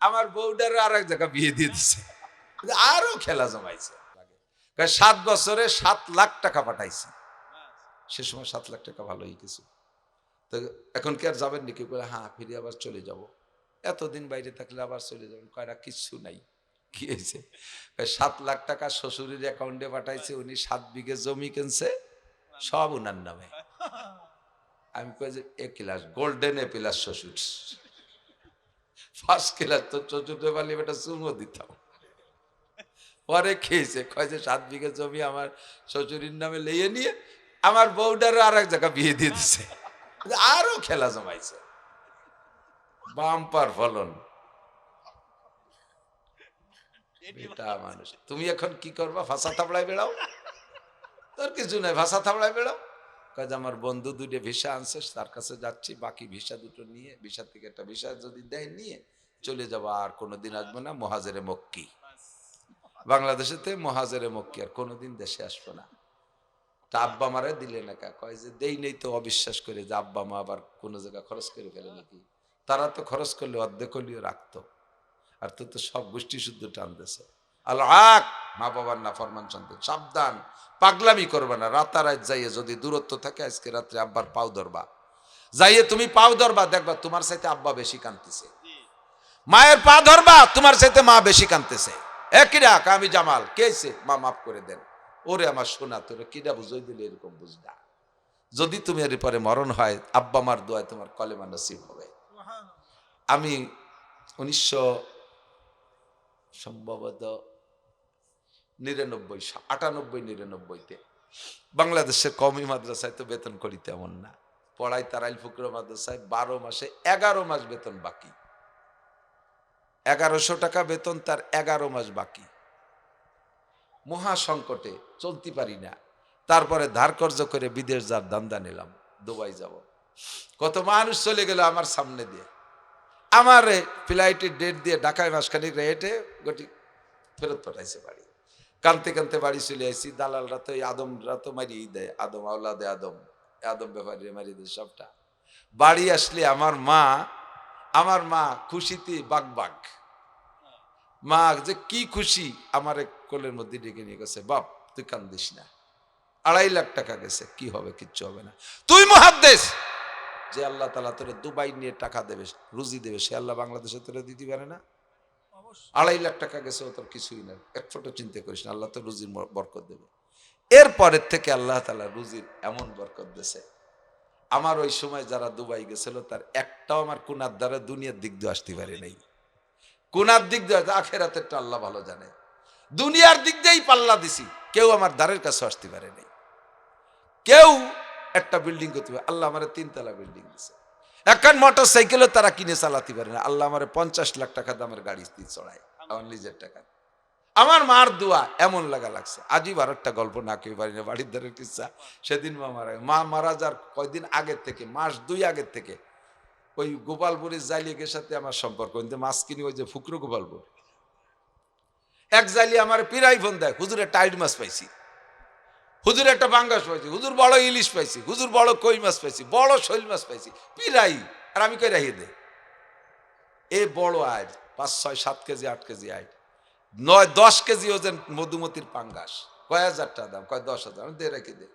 আমার বউটার আর এক জায়গা বিয়ে দিয়ে দিছে, আরো খেলা জমাইছে। 7 বছরে 7 লাখ টাকা পাঠাইছি। সে সময় 7 লাখ টাকা ভালোই কিছু। তো এখন কি আর যাবেন নাকি? হ্যাঁ, ফিরে আবার চলে যাব। এতদিন বাইরে থাকলে আবার চলে যাবেন। কয়টা কিচ্ছু নাই। কি হয়েছে? 7 লাখ টাকা শ্বশুরের অ্যাকাউন্টে পাঠাইছে। উনি 7 বিঘে জমি কিনছে, সব উনার নামে। আমি কই যে এ ক্লাস, গোল্ডেন এ প্লাস শ্বশুর, ফার্স্ট ক্লাস। তো শ্বশুরে পারলে একটা চুমো দিতাম। পরে খেয়েছে, কয় যে 7 বিঘে জমি আমার শ্বশুরের নামে লেয়ে নিয়ে আমার বউটারও আর এক জায়গা বিয়ে দিয়ে দিচ্ছে, আরো খেলা জমাইছে। বাম্পার ফলন। এটা মানুষ। তুমি এখন কি করবা? ভাষা থাবড়ায় বেড়াও? তোর কিছু নাই, ভাষা থাবড়ায় বেড়াও। কাজ আমার বন্ধু 2টে ভিসা আনছে, তার কাছে যাচ্ছি, বাকি ভিসা 2টো নিয়ে, ভিসা থেকে একটা ভিসা যদি দেয় নিয়ে চলে যাবো। আর কোনোদিন আসবো না। মহাজেরে মক্কি, বাংলাদেশেতে মহাজেরে মক্কি, আর কোনোদিন দেশে আসবো না। তা আব্বা মারে দিলে না কা? কয় যে দেই নেই। তো অবিশ্বাস করে যে আব্বা মা আবার কোনো জায়গা খরচ করে ফেলে নাকি? তারা তো খরচ করলে অর্ধেক হলিও রাখতো, আর তো তো সব গোষ্ঠী শুদ্ধ টানতেছে। আল্লাহ, মা বাবার না ফরমান সন্তান, সাবধান, পাগলামি করবে না। রাতারাত যাইয়ে যদি দূরত্ব থাকে, আজকে রাত্রে আব্বার পাও ধরবা, যাইয়ে তুমি পাও ধরবা, দেখবা তোমার সাথে আব্বা বেশি কাঁদতেছে। মায়ের পা ধরবা, তোমার সাথে মা বেশি কাঁদতেছে। একই ডাক, আমি জামাল, কেছে মা মাফ করে দেন। ওরে আমার সোনা, তোরে কিডা বুঝাই দিলে এরকম বুঝলা। যদি তুমি এর পরে মরণ হয়, আব্বা মার দোয়ায় তোমার কলেমা নসিব হবে। আমি 1999-99তে বাংলাদেশের কওমি মাদ্রাসায় তো বেতন করি তেমন না, পড়াই তারাইল ফুকরা মাদ্রাসায় 12 মাসে 11 মাস বেতন বাকি। 1100 টাকা বেতন, তার 11 মাস বাকি। মহা সংকটে, চলতে পারি না। তারপরে ধার কর্জ করে বিদেশ যার দান্দা নিলাম, দুবাই যাব। কত মানুষ চলে গেল আমার সামনে দিয়ে। আমার ফ্লাইটের ডেট দিয়ে ঢাকায় মাসখানিক রেটে গটি ফেরত পাঠাইছে বাড়ি। কানতে কানতে বাড়ি চলে আসছি। দালালরা তো এই আদমরা তো মারিয়ে দেয়, আদম আওলাদে আদম, আদম ব্যাপারে মারিয়ে দেয় সবটা। বাড়ি আসলে আমার মা খুশিতে বাগ। মা যে কি খুশি, আমার কোলের মধ্যে ডেকে নিয়ে গেছে, বাপ তুই কান্দিস না, 2.5 লাখ টাকা গেছে, কি হবে? কিচ্ছু হবে না। তুই মুহাদ্দিস, যে আল্লাহ তাআলা তোরে দুবাই নিয়ে টাকা দেবে, রুজি দেবে, সে আল্লাহ বাংলাদেশে তোরে দিতে পারে না? 2.5 লাখ টাকা গেছে, ও তোর কিছুই না, এক ফোঁটা চিন্তা করিস না, আল্লাহ তো রুজির বরকত দেবে। এরপরের থেকে আল্লাহ তাআলা রুজির এমন বরকত দিয়েছে। আমার ওই সময় যারা দুবাই গেছিল, তার একটাও আমার কুনার দ্বারা দুনিয়ার দিক দিয়ে আসতে পারে নাই। কুনার দিক দিয়ে, আখেরাতেরটা আল্লাহ ভালো জানে। দুনিয়ার দিক দিয়েই পাল্লা দিছি, কেউ আমার দ্বারের কাছে আসতে পারে নাই। কেউ একটা বিল্ডিং করতে পারে, আল্লাহ আমার 3 তলা বিল্ডিং দিছে। এখন মোটর সাইকেলও তারা কিনে চালাতে পারে না, আল্লাহ আমার 50 লাখ টাকা দামের গাড়ি চড়ায় আমার নিজের টাকা। আমার মার দোয়া এমন লাগছে। আজই 12টা গল্প না কেউ পারি না, বাড়ির ধারের কিচ্ছা। সেদিন মা মারা যার কয়দিন আগের থেকে, মাস 2 আগের থেকে, ওই গোপালপুরের জালিয়ের সাথে আমার সম্পর্ক। কিন্তু মাছ কিনি, ওই যে ফুকরো গোপালপুর, এক জালি আমার পিরাই ফোন দেয়, হুজুর একটা টাইড মাছ পাইছি, হুজুর একটা বাঙ্গাস পাইছি, হুজুর বড় ইলিশ পাইছি, হুজুর বড় কই মাছ পাইছি, বড় শৈল মাছ পাইছি। পিরাই, আর আমি কই রাখিয়ে দে। এ বড় আয় 5, 6, 7 কেজি 8 কেজি আয়, 9, 10 কেজি ওজন মধুমতির পাঙ্গাস, কয় হাজার টাকা দাম, কয় 10,000, আমি দে রেখে দে।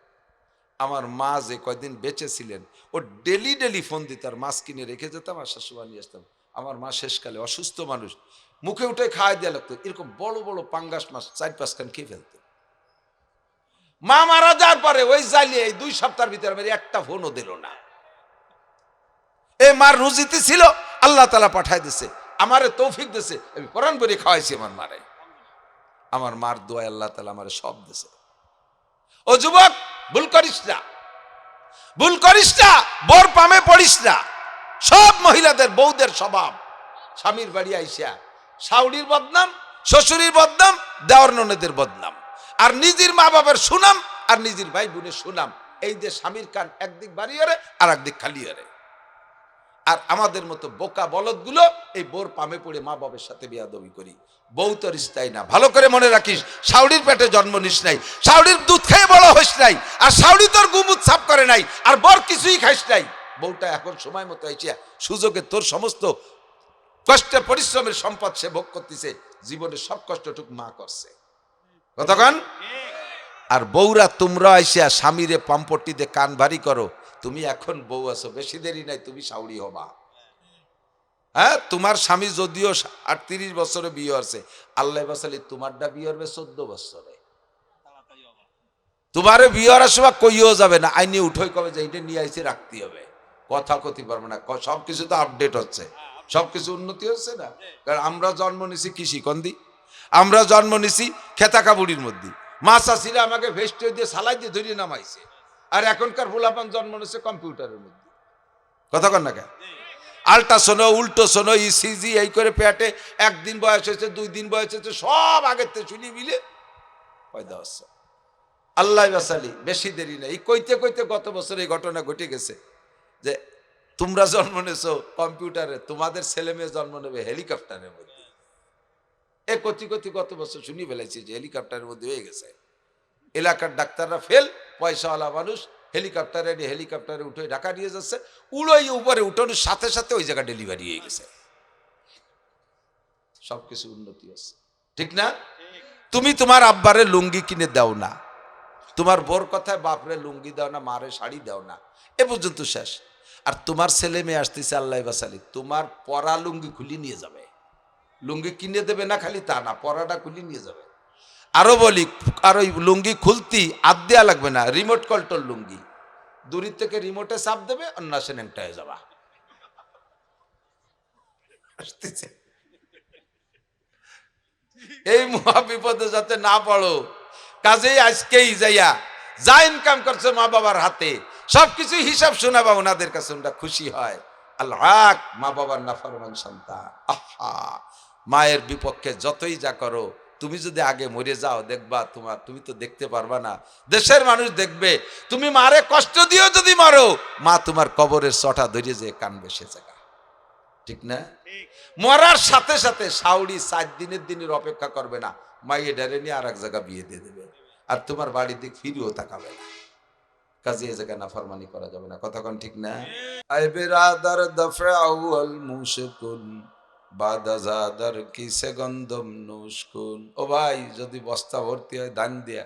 আমার মা যে কয়দিন বেঁচে ছিলেন, ও ডেলি ফোন দিত, আর মাছ কিনে রেখে যেতাম, আর শাশুড়ি নিয়ে আসতাম। আমার মা শেষকালে অসুস্থ মানুষ, মুখে উঠে খাওয়াই দেওয়া লাগতো। এরকম বড় বড় পাঙ্গাস মাছ 4-5 খান খেয়ে ফেলতো। মা মারা যাওয়ার পরে ওই জ্বালিয়ে 2 সপ্তাহের ভিতরে আমার একটা ফোনও দিল না। এই মার রুজিতে ছিল, আল্লাহ তাআলা পাঠায় দিছে, আমারে তৌফিক দিছে, আমি কোরআন পড়ে খাওয়াইছি আমার মারে। আমার মার দোয়া আল্লাহ তাআলা আমারে সব দিছে। ও যুবক, ভুল করিস না, বোর পামে পড়িস না। সব মহিলাদের বউদের স্বভাব, স্বামীর বাড়ি আইসা শাউড়ির বদনাম, শ্বশুরের বদনাম, দেওর ননদের বদনাম, আর নিজের মা বাবার সুনাম, আর নিজের ভাই বোনের সুনাম। এই যে স্বামীর কান একদিক বাড়ি হরে, আর একদিক খালি হরে। আর আমাদের মতো বোকা বলদগুলো এই বোর পামে পড়ে মা বাবার সাথে বিয়াদবি করি। বউ তো রিস্তাই না। ভালো করে মনে রাখিস, শাউড়ির পেটে জন্ম নিস নাই, শাউড়ির দুধ খেয়ে বড় হইস নাই, আর শাউড়ি তোর গুমুত সাফ করে নাই, আর বর কিছুই খাইস নাই। বউটা এখন সময় মতো আইসিয়া সুযোগে তোর সমস্ত কষ্টে পরিশ্রমের সম্পদ সে ভোগ করতেছে, জীবনে সব কষ্টটুক মা করছে। কতক্ষণ? আর বউরা তোমরা আইসা স্বামীরে পাম্পট্টি দিয়ে কান ভারী করো, তুমি এখন বউ আছো, বেশি দেরি নাই তুমি সাউরি হবা। হ্যাঁ, তোমার স্বামী যদিও 38 বছরে বিয়ে হচ্ছে, আল্লাহ বাসালি তোমারটা বিয়ে হবে 14 বছরে। তোমারে বিয়ে হওয়ার সময় কইও যাবে না, আইনে উঠোই কবে যে এটা নিয়ে আইসে রাখতে হবে, কথা কতি পারবে না। সবকিছু তো আপডেট হচ্ছে, সবকিছু উন্নতি হচ্ছে না। কারণ আমরা জন্ম নিছি কৃষি কন্দি, আমরা জন্ম নিছি খেতাকা বুড়ির মধ্যে, মা চাষিরা আমাকে ভেস্ট দিয়ে সালাই দিয়ে ধরিয়ে নামাইছে। আর এখনকার ভোলাপান জন্ম নিচ্ছে কম্পিউটারের মধ্যে। কথা কন না কেন? আল্ট্রাসোনো, উল্টোসোনো, ইসিজি এই করে পেটে একদিন বয়স হয়েছে, 2 দিন বয়স হয়েছে, সব আগের থেকে চুলি মিলে পয়দা হচ্ছে। আল্লাহ বাসালি, বেশি দেরি নেই। কইতে কইতে গত বছর এই ঘটনা ঘটে গেছে যে তোমরা জন্ম নেছো কম্পিউটারে, তোমাদের ছেলে মেয়ে জন্ম নেবে হেলিকপ্টারের মধ্যে। এ কতি কতি গত বছর শুনি ফেলাইছি যে হেলিকপ্টারের মধ্যে হয়ে গেছে। এলাকার ডাক্তাররা ফেল, পয়সাওয়ালা মানুষ হেলিকপ্টারে উঠে ঢাকা নিয়ে যাচ্ছে, উড়োই উপরে উঠানোর সাথে সাথে ওই জায়গা ডেলিভারি হয়ে গেছে। সবকিছু উন্নতি হচ্ছে, ঠিক না? তুমি তোমার আব্বারে লুঙ্গি কিনে দাও না, তোমার বোর কথায় বাপরে লুঙ্গি দাও না, মারে শাড়ি দাও না, এ পর্যন্ত শেষ। আর তোমার ছেলে মেয়ে আসতেছে আল্লাহ বাসালি, তোমার পরা লুঙ্গি খুলি নিয়ে যাবে। লুঙ্গি কিনে দেবে না খালি তা না, পরাটা খুলি নিয়ে যাবে। আরো বলি, আর ওই লুঙ্গি খুলতি আদ দেওয়া লাগবে না, রিমোট কন্ট্রোল লুঙ্গি, দূরের থেকে রিমোটে চাপ দেবে, অন্য সেনেংটা হয়ে যাবা। আসতেছে এই মহা বিপদে যাতে না পড়ো, কাজেই আজকেই যাইয়া যা ইনকাম করছে মা বাবার হাতে সবকিছু হিসাব শোনাবা, ওনাদের কাছে ওটা খুশি হয়। আল্লাহ, মা বাবার নাফরমান সন্তান, আহা, মায়ের বিপক্ষে যতই যা করো, তুমি যদি আগে মরে যাও দেখবা তুমি তো দেখতে পারবা না, দেশের মানুষ দেখবে। তুমি মারে কষ্ট দিও যদি মারো, মা তোমার কবরের চটা ধরিয়ে যে কানবে সে জায়গা, ঠিক না? মরার সাথে সাথে সাউরি 4 দিনের অপেক্ষা করবে না, মাইয়ে ডেরে নিয়ে আর এক জায়গা বিয়ে দিয়ে দেবে, আর তোমার বাড়ির দিক ফিরেও তাকাবে না। কাজে এই জায়গায় নাফরমানি করা যাবে না। কতক্ষণ, ঠিক না? আই বেরাদার দফে আউয়াল মুশকুন বাদা জাদার কিসে গন্ধম নুশকুন। ও ভাই, যদি বস্তা ভর্তি হয় ধান দিয়া,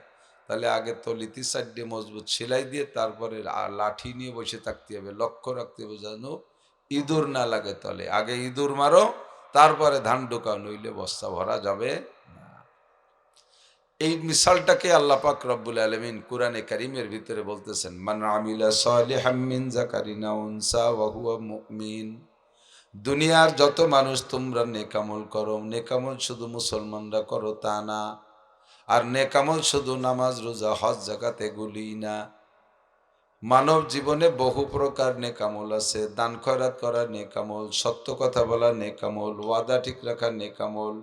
তাহলে আগে তলিতি সাইডে মজবুত সেলাই দিয়ে তারপরে লাঠি নিয়ে বসে থাকতে হবে, লক্ষ্য রাখতে হবে যেন ইঁদুর না লাগে তলে। আগে ইঁদুর মারো, তারপরে ধান ঢোকাও, নইলে বস্তা ভরা যাবে না। এই মিসালটাকে আল্লাহ পাক রব্বুল আলামিন কুরআনে কারীমের ভিতরে বলতেছেন, মান আমিলা সালিহাম মিন যাকারিন আও উনসা ওয়া হুয়া মুমিন। দুনিয়ার যত মানুষ তোমরা নেকামল করো, নেকামল শুধু মুসলমানরা করো তা না, আর নেকামল শুধু নামাজ রোজা হজ যাকাত এগুলি না। মানব জীবনে বহু প্রকার নেকামল আছে। দান খয়রাত করা নেকামল, সত্য কথা বলা নেকামল, ওয়াদা ঠিক রাখা নেকামল,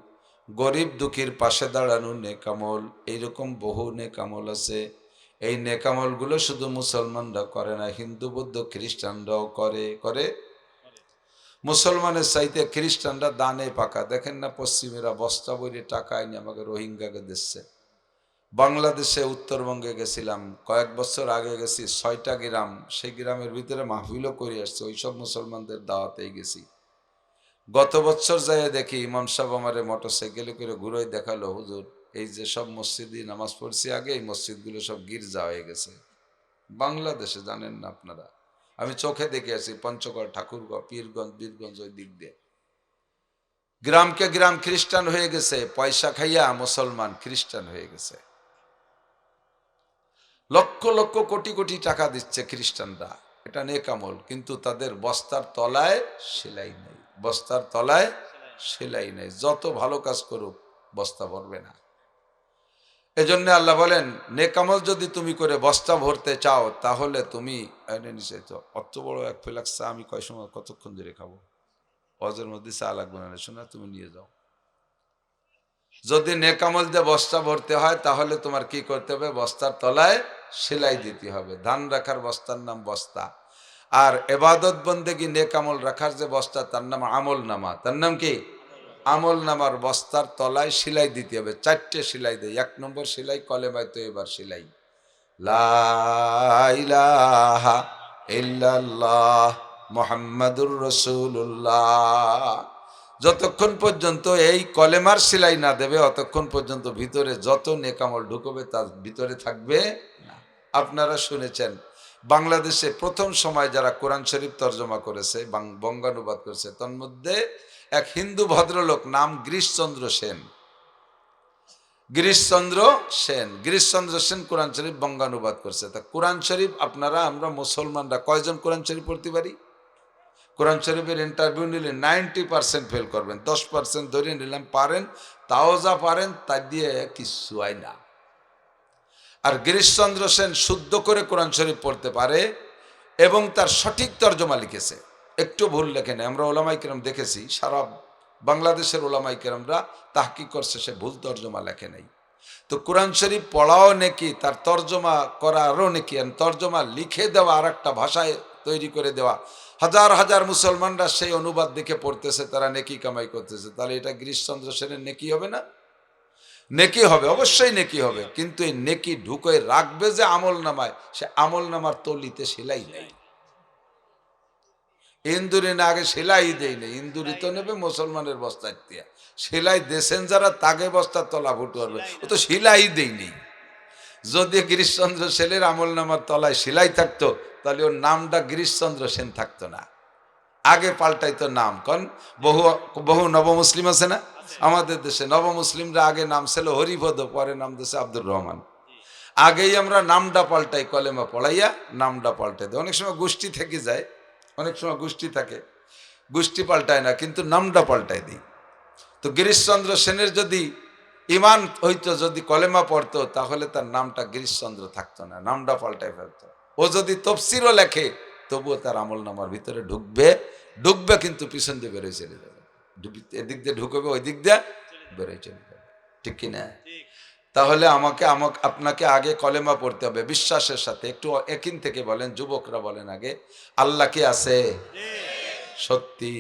গরিব দুঃখীর পাশে দাঁড়ানো নেকামল, এইরকম বহু নেকামল আছে। এই নেকামলগুলো শুধু মুসলমানরা করে না, হিন্দু বৌদ্ধ খ্রিস্টানরাও করে। করে মুসলমানের চাইতে খ্রিস্টানরা দানে পাকা। দেখেন না, পশ্চিমেরা বস্তা বইরে টাকা আইনে আমাকে রোহিঙ্গাকে দিচ্ছে। বাংলাদেশে উত্তরবঙ্গে গেছিলাম কয়েক বছর আগে, গেছি 6টা গ্রাম, সেই গ্রামের ভিতরে মাহফিলও করে আসছে, ওইসব মুসলমানদের দাওয়াতেই গেছি। গত বছর যাই দেখি ইমাম সাহেব আমারে মোটরসাইকেলে করে ঘুরোই দেখালো, হুজুর এই যে সব মসজিদে নামাজ পড়ছি আগে, এই মসজিদগুলো সব গির্জা হয়ে গেছে। বাংলাদেশে জানেন না আপনারা, আমি চোখে দেখে আসি, পঞ্চগড়, ঠাকুরগাঁও, পীরগঞ্জ, বীরগঞ্জ, ওই দিক দিয়ে গ্রামকে গ্রাম খ্রিস্টান হয়ে গেছে। পয়সা খাইয়া মুসলমান খ্রিস্টান হয়ে গেছে। লক্ষ লক্ষ কোটি কোটি টাকা দিচ্ছে খ্রিস্টানরা, এটা নেকামল, কিন্তু তাদের বস্তার তলায় সেলাই নেই। বস্তার তলায় সেলাই নেই, যত ভালো কাজ করুক বস্তা ভরবে না। এজন্য আল্লাহ বলেন, নেকামল যদি তুমি করে বস্তা ভরতে চাও, তাহলে তুমি অত বড় এক ফ্লাক্স চা আমি কয় সময় কতক্ষণ ধরে খাবো? হজের মধ্যে চা লাগবে না, শোনা, তুমি নিয়ে যাও। যদি নেকামল দিয়ে বস্তা ভরতে হয়, তাহলে তোমার কি করতে হবে? বস্তার তলায় সেলাই দিতে হবে। ধান রাখার বস্তার নাম বস্তা, আর এবাদত বন্দেগী নেকামল রাখার যে বস্তা তার নাম আমল নামা। তার নাম কি? আমল নামার বস্তার তলায় সেলাই দিতে হবে। 4টে সেলাই দেয়। 1 নম্বর সেলাই কলেমায় তয়্যিবার সেলাই, লা ইলাহা ইল্লাল্লাহ মুহাম্মাদুর রাসূলুল্লাহ। যতক্ষণ পর্যন্ত এই কলেমার সেলাই না দেবে অতক্ষণ পর্যন্ত ভিতরে যত নেকামল ঢুকবে তার ভিতরে থাকবে না। আপনারা শুনেছেন বাংলাদেশে প্রথম সময় যারা কোরআন শরীফ তর্জমা করেছে, বঙ্গানুবাদ করেছে, তন্মধ্যে এক হিন্দু ভদ্রলোক নাম গিরিশচন্দ্র সেন। গিরিশচন্দ্র সেন কোরআন শরীফ বঙ্গানুবাদ করছে। তা কোরআন শরীফ আমরা মুসলমানরা কয়জন কোরআন শরীফ পড়তে পারি? কোরআন শরীফের ইন্টারভিউ নিলে 90% ফেল করবেন, 10% ধরে নিলাম পারেন, তাও যা পারেন তা দিয়ে কিছু হয় না। আর গিরিশচন্দ্র সেন শুদ্ধ করে কোরআন শরীফ পড়তে পারে এবং তার সঠিক তর্জমা লিখেছে, একটু ভুল লেখে না। আমরা ওলামাই কেরাম দেখেছি, সারা বাংলাদেশের ওলামাই কেরামরা তাহকিক করছে, সে ভুল তর্জমা লেখে নাই। তো কোরআন শরীফ পড়াও নেকি, তার তর্জমা করা আরও নেকি, তর্জমা লিখে দেওয়া আর একটা ভাষায় তৈরি করে দেওয়া, হাজার হাজার মুসলমানরা সেই অনুবাদ দেখে পড়তেছে, তারা নেকি কামাই করতেছে। তাহলে এটা গিরিশচন্দ্র সেনের নেকি হবে না? নেকি হবে, অবশ্যই নেকি হবে। কিন্তু এই নেকি ঢুকে রাখবে যে আমল নামায়, সে আমল নামার তলিতে সেলাই নেই। ইন্দুরি না আগে সেলাই দেই নেই, ইন্দুরি তো নেবে মুসলমানের বস্তায় দিয়া, সেলাই দেশেন যারা তাকে বস্তার তলা ফুটু হবে, ও তো সেলাই দেই নেই। যদি গিরিশচন্দ্র সেনের আমল নামার তলায় সেলাই থাকতো তাহলে ওর নামটা গিরিশচন্দ্র সেন থাকতো না, আগে পাল্টাইতো নাম। কারণ বহু বহু নবমুসলিম আছে না আমাদের দেশে, নবমুসলিমরা আগে নাম ছিল হরিপদ, পরে নাম দিয়েছে আব্দুর রহমান। আগেই আমরা নামটা পাল্টাই, কলেমা পড়াইয়া নামটা পাল্টাই দেয়। অনেক সময় গোষ্ঠী থেকে যায়, অনেক সময় গোষ্ঠী থাকে, গোষ্ঠী পাল্টায় না, কিন্তু নামটা পাল্টাই দিই। তো গিরিশচন্দ্র সেনের যদি ইমান হইতো, যদি কলেমা পড়তো, তাহলে তার নামটা গিরিশচন্দ্র থাকতো না, নামটা পাল্টাই ফেলতো। ও যদি তফসিরও লেখে তবুও তার আমল নামার ভিতরে ঢুকবে কিন্তু পিছন দিয়ে বেরোয় চলে যাবে, এদিক দিয়ে ঢুকবে ওই দিক দিয়ে বেরোয় চলে যাবে, ঠিক কিনা? তাহলে আপনাকে আগে কলেমা পড়তে হবে বিশ্বাসের সাথে। একটু একিন থেকে বলেন, যুবকরা বলেন আগে, আল্লাহ কি আছে? সত্যি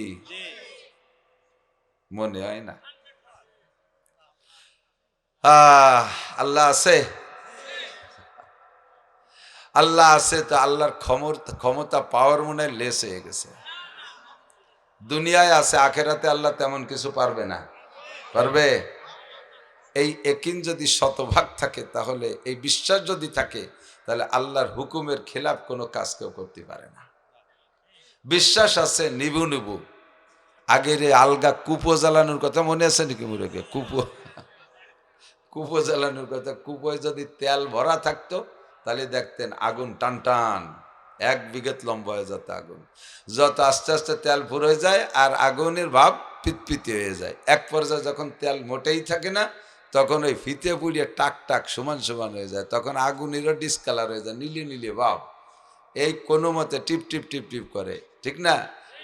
মনে হয় না? আল্লাহ আছে, আল্লাহ আছে। তো আল্লাহর ক্ষমতা পাওয়ার মনে লেস হয়ে গেছে। দুনিয়ায় আছে, আখেরাতে আল্লাহ তেমন কিছু পারবে না। পারবে? এই একিন যদি শতভাগ থাকে, তাহলে এই বিশ্বাস যদি থাকে, তাহলে আল্লাহর হুকুমের খেলাফ কোনো কাজ কেউ করতে পারে না। বিশ্বাস আছে নিবু নিবু। আগের আলগা কুপো জ্বালানোর কথা মনে আছে নাকি? মুরগে কুপো জ্বালানোর কথা, কুপোয় যদি তেল ভরা থাকতো তাহলে দেখতেন আগুন টান টান 1 বিঘত লম্বা হয়ে যেত আগুন। যত আস্তে আস্তে তেল ফুর হয়ে যায় আর আগুনের ভাব পিতপিতি হয়ে যায়, এক পর্যায়ে যখন তেল মোটেই থাকে না, তখন ওই ফিতে পুড়িয়ে টাক টাক সমান সমান হয়ে যায়, তখন আগুনেরও ডিসকালার হয়ে যায়, নীলে নীলে ভাব, এই কোনো মতে টিপ টিপ টিপ টিপ করে, ঠিক না?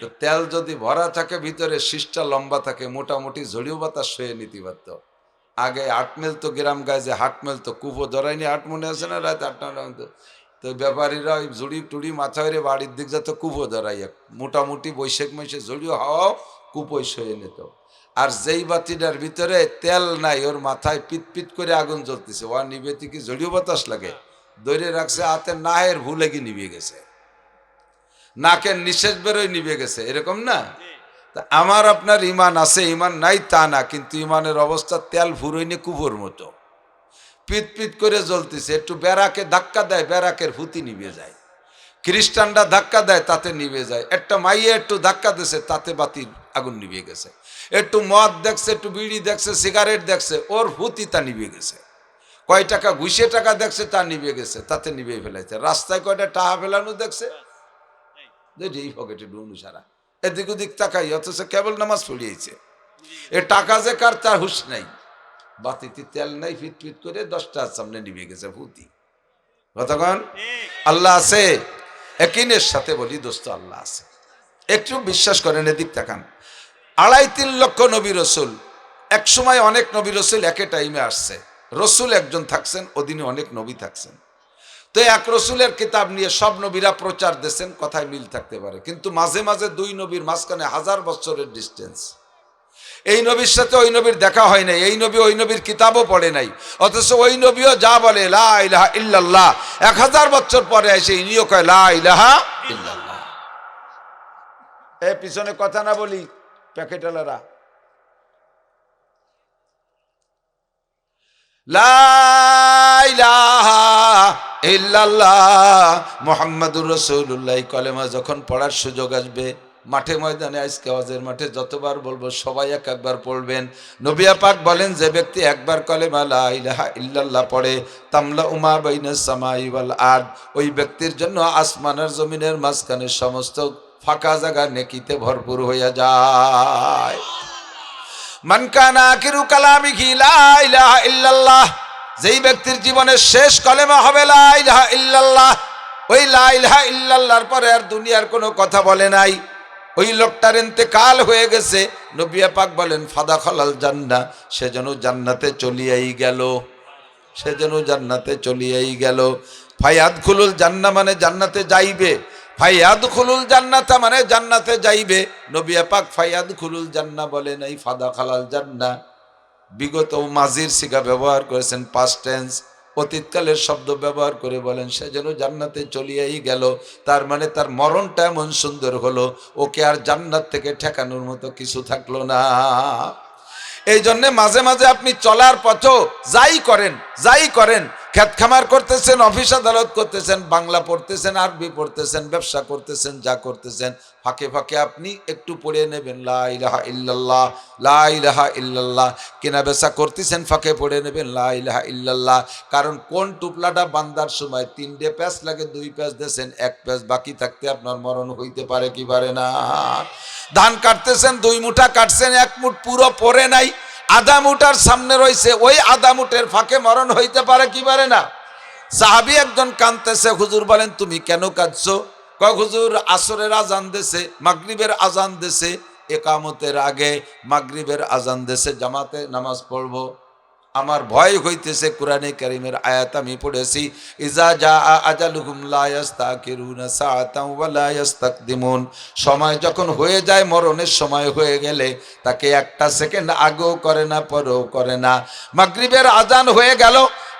তো তেল যদি ভরা থাকে ভিতরে, শীষটা লম্বা থাকে, মোটামুটি ঝড়িও বাতাস সয়ে নিতে পারত। আগে হাট মেলতো গ্রাম গায়ে, যে হাট মেলতো, কুপো ধরাইনি হাট মনে আছে না, রাত 8টা। তো ব্যাপারীরা ওই জুড়ি টুড়ি মাথায় রে বাড়ির দিক যাতে কুপো ধরাইয়া, মোটামুটি বৈশাখ মাসে জড়িও হাওয়াও কুপোই সয়ে নিত। আর যেই বাতিটার ভিতরে তেল নাই, ওর মাথায় পিট পিট করে আগুন জ্বলতেছে, ও নিবেতে কি জড়িও বাতাস লাগে? দৈরে রাখছে হাতে, নাহের ভুলে কি নিভে গেছে, নাকের নিঃশ্বাস বেরোয় নিভে গেছে, এরকম না? আমার আপনার ইমান আছে, ইমান নাই তা না, কিন্তু ইমানের অবস্থা তেল ফুরইনি কুপোর মতো পিত পিত করে জ্বলতেছে। একটু বেড়াকে ধাক্কা দেয়, বেড়াকের ফুতি নিভে যায়। খ্রিস্টানরা ধাক্কা দেয়, তাতে নিভে যায়। একটা মাইয়ে একটু ধাক্কা দিছে, তাতে বাতির আগুন নিভে গেছে। একটু মদ দেখছে, একটু বিড়ি দেখছে, সিগারেট দেখছে, ওর ফুতি তা নিভে গেছে। কয় টাকা ঘুষে টাকা দেখছে, তা নিভে গেছে, তাতে নিভে ফেলাইছে। রাস্তায় কয়টা টাকা ফেলানো দেখছে, এই পকেটে ডুনু সারা, এদিক ওদিক তাকাই, অথচ কেবল নামাজ পড়িয়েছে। এ টাকা যে কার তার হুশ নাই, বাতিতে তেল নাই, ফিট ফিট করে 10টার সামনে নিভে গেছে ফুতি। কতক্ষণ? আল্লাহ আছে, একিনের সাথে বলি দোস্ত, আল্লাহ আছে। একটু বিশ্বাস করেন, এদিক তাকান। 2.5-3 লক্ষ নবী রসুল, এক সময় অনেক নবী রসুল একে টাইমে আসছে, রসুল একজন থাকছেন, ওদিনে অনেক নবী থাকছেন। তো এক রসুলের কিতাব নিয়ে সব নবীরা প্রচার দিয়েছেন, কথায় মিল থাকতে পারে, কিন্তু মাঝে মাঝে 2 নবীর মাঝখানে 1000 বছরের ডিস্টেন্স। এই নবীর সাথে ওই নবীর দেখা হয় নাই, এই নবী ওই নবীর কিতাবও পড়ে নাই, অথচ ওই নবীও যা বলে লা ইলাহা ইল্লাল্লাহ, 1000 বছর পরে এসে ইনিও কয় লা ইলাহা ইল্লাল্লাহ। এ পিছনে কথা না বলি প্যাকেটালারা, লা ইলাহা ইল্লাল্লাহ মুহাম্মাদুর রাসূলুল্লাহ। কলেমা যখন পড়ার সুযোগ আসবে মাঠে ময়দানে, আজকে ওয়াজের মাঠে যতবার বলবো সবাই এক একবার পড়বেন। নবী পাক বলেন, যে ব্যক্তি একবার কলেমা লা ইলাহা ইল্লাল্লাহ পড়ে, তামলা উমা বাইনাস সামাই ওয়াল আরদ, ওই ব্যক্তির জন্য আসমান আর জমিনের মাঝখানে সমস্ত ফাঁকা জায়গা নেকিতে ভরপুর হয়ে যায়। মান কানা আখিরু কালামিহি লা ইলাহা ইল্লাল্লাহ, যেই ব্যক্তির জীবনের শেষ কলেমা হবে লা ইলাহা ইল্লাল্লাহ, ওই লা ইলাহা ইল্লাল্লাহর পরে আর দুনিয়ার কোনো কথা বলে নাই, ওই লোকটার ইন্তেকাল হয়ে গেছে। নবী পাক বলেন ফাদাখালাল জান্নাহ, সে যেন জান্নাতে চলিয়াই গেল, সে যেন জান্নাতে চলিয়াই গেল। ফায়াদখুলুল জান্নাহ মানে জান্নাতে যাইবে, ফায়াদখুলুল জান্নাতা মানে জান্নাতে যাইবে। নবী পাক ফায়াদখুলুল জান্নাহ বলে নাই, ফাদাখালাল জান্নাহ। বিগত মাজির সিগা ব্যবহার করেছেন, পাস্ট টেন্স, অতীতকালের শব্দ ব্যবহার করে বলেন সে যেন জান্নাতে চলিয়াই গেল। তার মানে তার মরণটা এমন সুন্দর হলো, ওকে আর জান্নাত থেকে ঠেকানোর মতো কিছু থাকলো না। এই জন্য মাঝে মাঝে আপনি চলার পথেও যাই করেন, খেত খামার করতেছেন, অফিস আদালত করতেছেন, বাংলা পড়তেছেন, আরবি পড়তেছেন, ব্যবসা করতেছেন, যা করতেছেন, ফাঁকে ফাঁকে আপনি একটু পড়ে নেবেন লা ইলাহা ইল্লাল্লাহ, লা ইলাহা ইল্লাল্লাহ। কেনা বেচা করতেছেন, ফাঁকে পড়ে নেবেন লা ইলাহা ইল্লাল্লাহ। কারণ কোন টুপলাটা বান্দার সময় 3টে প্যাঁচ লাগে, 2 প্যাঁচ দিয়েছেন, 1 প্যাঁচ বাকি থাকতে আপনার মরণ হইতে পারে কি পারে না। ধান কাটতেছেন, 2 মুঠা কাটছেন, 1 মুঠ পুরো পড়ে নাই, আধা মুঠার সামনে রয়েছে, ওই আধা মুঠের ফাঁকে মরণ হইতে পারে কি পারে না। সাহাবী একজন কাঁদতেছে, হুজুর বলেন তুমি কেন কাঁদছো? কয় হুজুর আসরের আজান দেছে, মাগরিবের আজান দেছে, একামতের আগে মাগরিবের আজান দেছে, জামাতে নামাজ পড়বো, আমার ভয় হইতেছে। কোরআনে কারীমের আয়াত আমি পড়েছি, ইজা জাআ আজালুহুম লা ইস্তাখিরুনা সাআতাও ওয়া লা ইস্তাকদিমুন। সময় যখন হয়ে যায়, মরণের সময় হয়ে গেলে তাকে 1টা সেকেন্ড আগেও করে না, পরেও করে না। মাগরিবের আজান হয়ে গেল,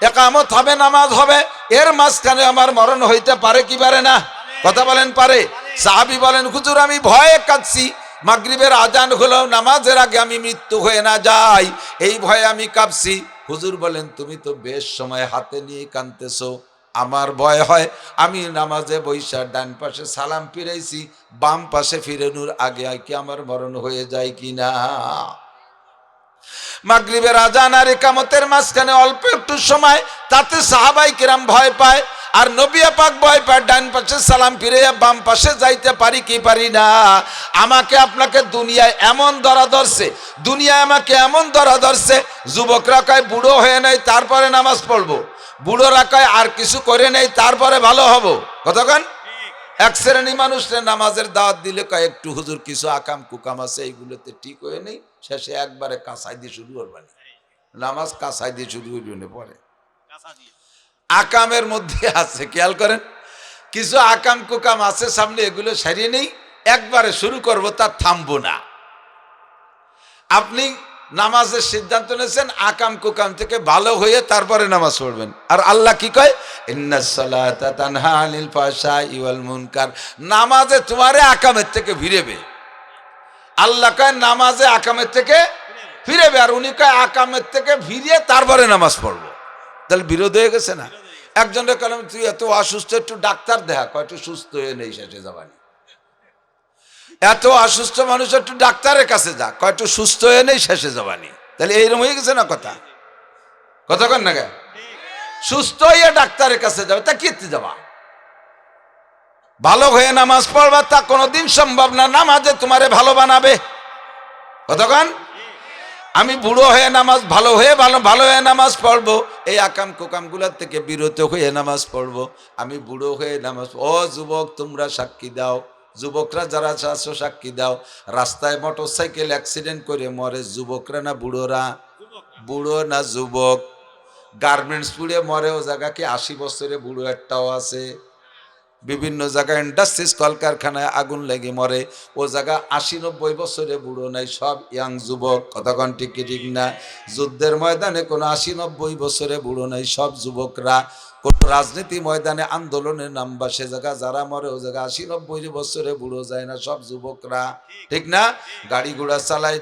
একামত হবে, নামাজ হবে, এর মাঝখানে আমার মরণ হইতে পারে কি পারে না? কথা বলেন পারে? সাহাবী বলেন হুজুর আমি ভয়ে কাঁদছি, মাগরিবের আজান হলো, নামাজের আগে আমি মৃত্যু হয়ে না যাই, এই ভয়ে আমি কাঁপছি। হুজুর বলেন তুমি তো বেশ সময় হাতে নিয়ে কাঁদতেছো, আমার ভয় হয় আমি নামাজে বৈশা ডান পাশে সালাম ফিরাইছি, বাম পাশে ফিরানোর আগে কি আমার মরণ হয়ে যায় কিনা। মাগরিবের আজান আর ইকামতের মাঝখানে অল্প একটু সময়, তাতে সাহাবায়ে কেরাম ভয় পায়, আর নবী পাক ভয় পায়, ডান পাশে সালাম ফিরে বাম পাশে যাইতে পারি কি পারি না। আমাকে আপনাকে দুনিয়ায় এমন ধরা ধরছে, দুনিয়ায় আমাকে এমন ধরা ধরছে, যুবকরা কয় বুড়ো হয়ে নেই তারপরে নামাজ পড়বো, বুড়োরা কয় আর কিছু করে নেই তারপরে ভালো হব। কতক্ষণ এক শ্রেণী মানুষের নামাজের দাওয়াত দিলে কয় একটু হুজুর কিছু আকাম কুকাম আছে, এইগুলোতে ঠিক হয়ে নেই, শেষে একবারে কাঁসাই দিয়ে শুরু করবানি, নামাজ কাঁসাই দিয়ে শুরু করবে পরে। আকামের মধ্যে আছে, খেয়াল করেন, কিছু আকাম কুকাম আছে সামনে, এগুলো সারিয়ে নেই, একবারে শুরু করব, তার থামবো না। আপনি নামাজের সিদ্ধান্ত নিয়েছেন আকাম কুকাম থেকে ভালো হয়ে তারপরে নামাজ পড়বেন। আর আল্লাহ কি কয়, ইন্নাস সালাতা তানহা আনিল ফাহশাই ওয়াল মুনকার, নামাজে তোমারে আকামের থেকে ফিরেবে। আল্লাহ কয় নামাজে আকামের থেকে ফিরেবে, আর উনি কয় আকামের থেকে ফিরিয়ে তারপরে নামাজ পড়বো। তাহলে বিরোধ হয়ে গেছে না। একজনের কলম তুই এত অসুস্থ, একটু ডাক্তার দেখা, কয় একটু সুস্থ হয়ে নেই শেষে যাবানি। এত অসুস্থ মানুষ একটু ডাক্তারের কাছে যা, কয় একটু সুস্থ হয়ে নেই শেষে যাবানি। তাহলে এইরকম হয়ে গেছে না কথা, কথা কন না, সুস্থ হয়ে ডাক্তারের কাছে যাবে, তা কি যাবা, ভালো হয়ে নামাজ পড়বা তা কোনোদিন সম্ভব না, নামাজে তোমারে ভালো বানাবে। কতক্ষণ আমি বুড়ো হয়ে নামাজ ভালো হয়ে নামাজ পড়বো, এই আকাম কোকাম গুলার থেকে বিরত হয়ে নামাজ পড়বো, আমি বুড়ো হয়ে নামাজ। ও যুবক তোমরা সাক্ষী দাও, যুবকরা যারা আছো সাক্ষী দাও, রাস্তায় মোটরসাইকেল অ্যাক্সিডেন্ট করে মরে যুবকরা না বুড়োরা? বুড়ো না যুবক? গার্মেন্টস পুড়ে মরে, ও জায়গা কি 80 বছরে বুড়ো একটাও আছে? বিভিন্ন জায়গায় ইন্ডাস্ট্রিজ কলকারখানায় আগুন লেগে মরে, ও জায়গা 80-90 বছরে বুড়ো নাই, সব ইয়াং যুবক। কতক্ষণ ঠিক কি ঠিক না? যুদ্ধের ময়দানে কোনো 80-90 বছরে বুড়ো নাই, সব যুবকরা। কোন রাজনীতি ময়দানে আন্দোলনের নামবা, সে জায়গা যারা মরে ও জায়গা 80-90 বছরে বুড়ো যায় না, সব যুবকরা। ঠিক না? গাড়ি ঘোড়া চালায়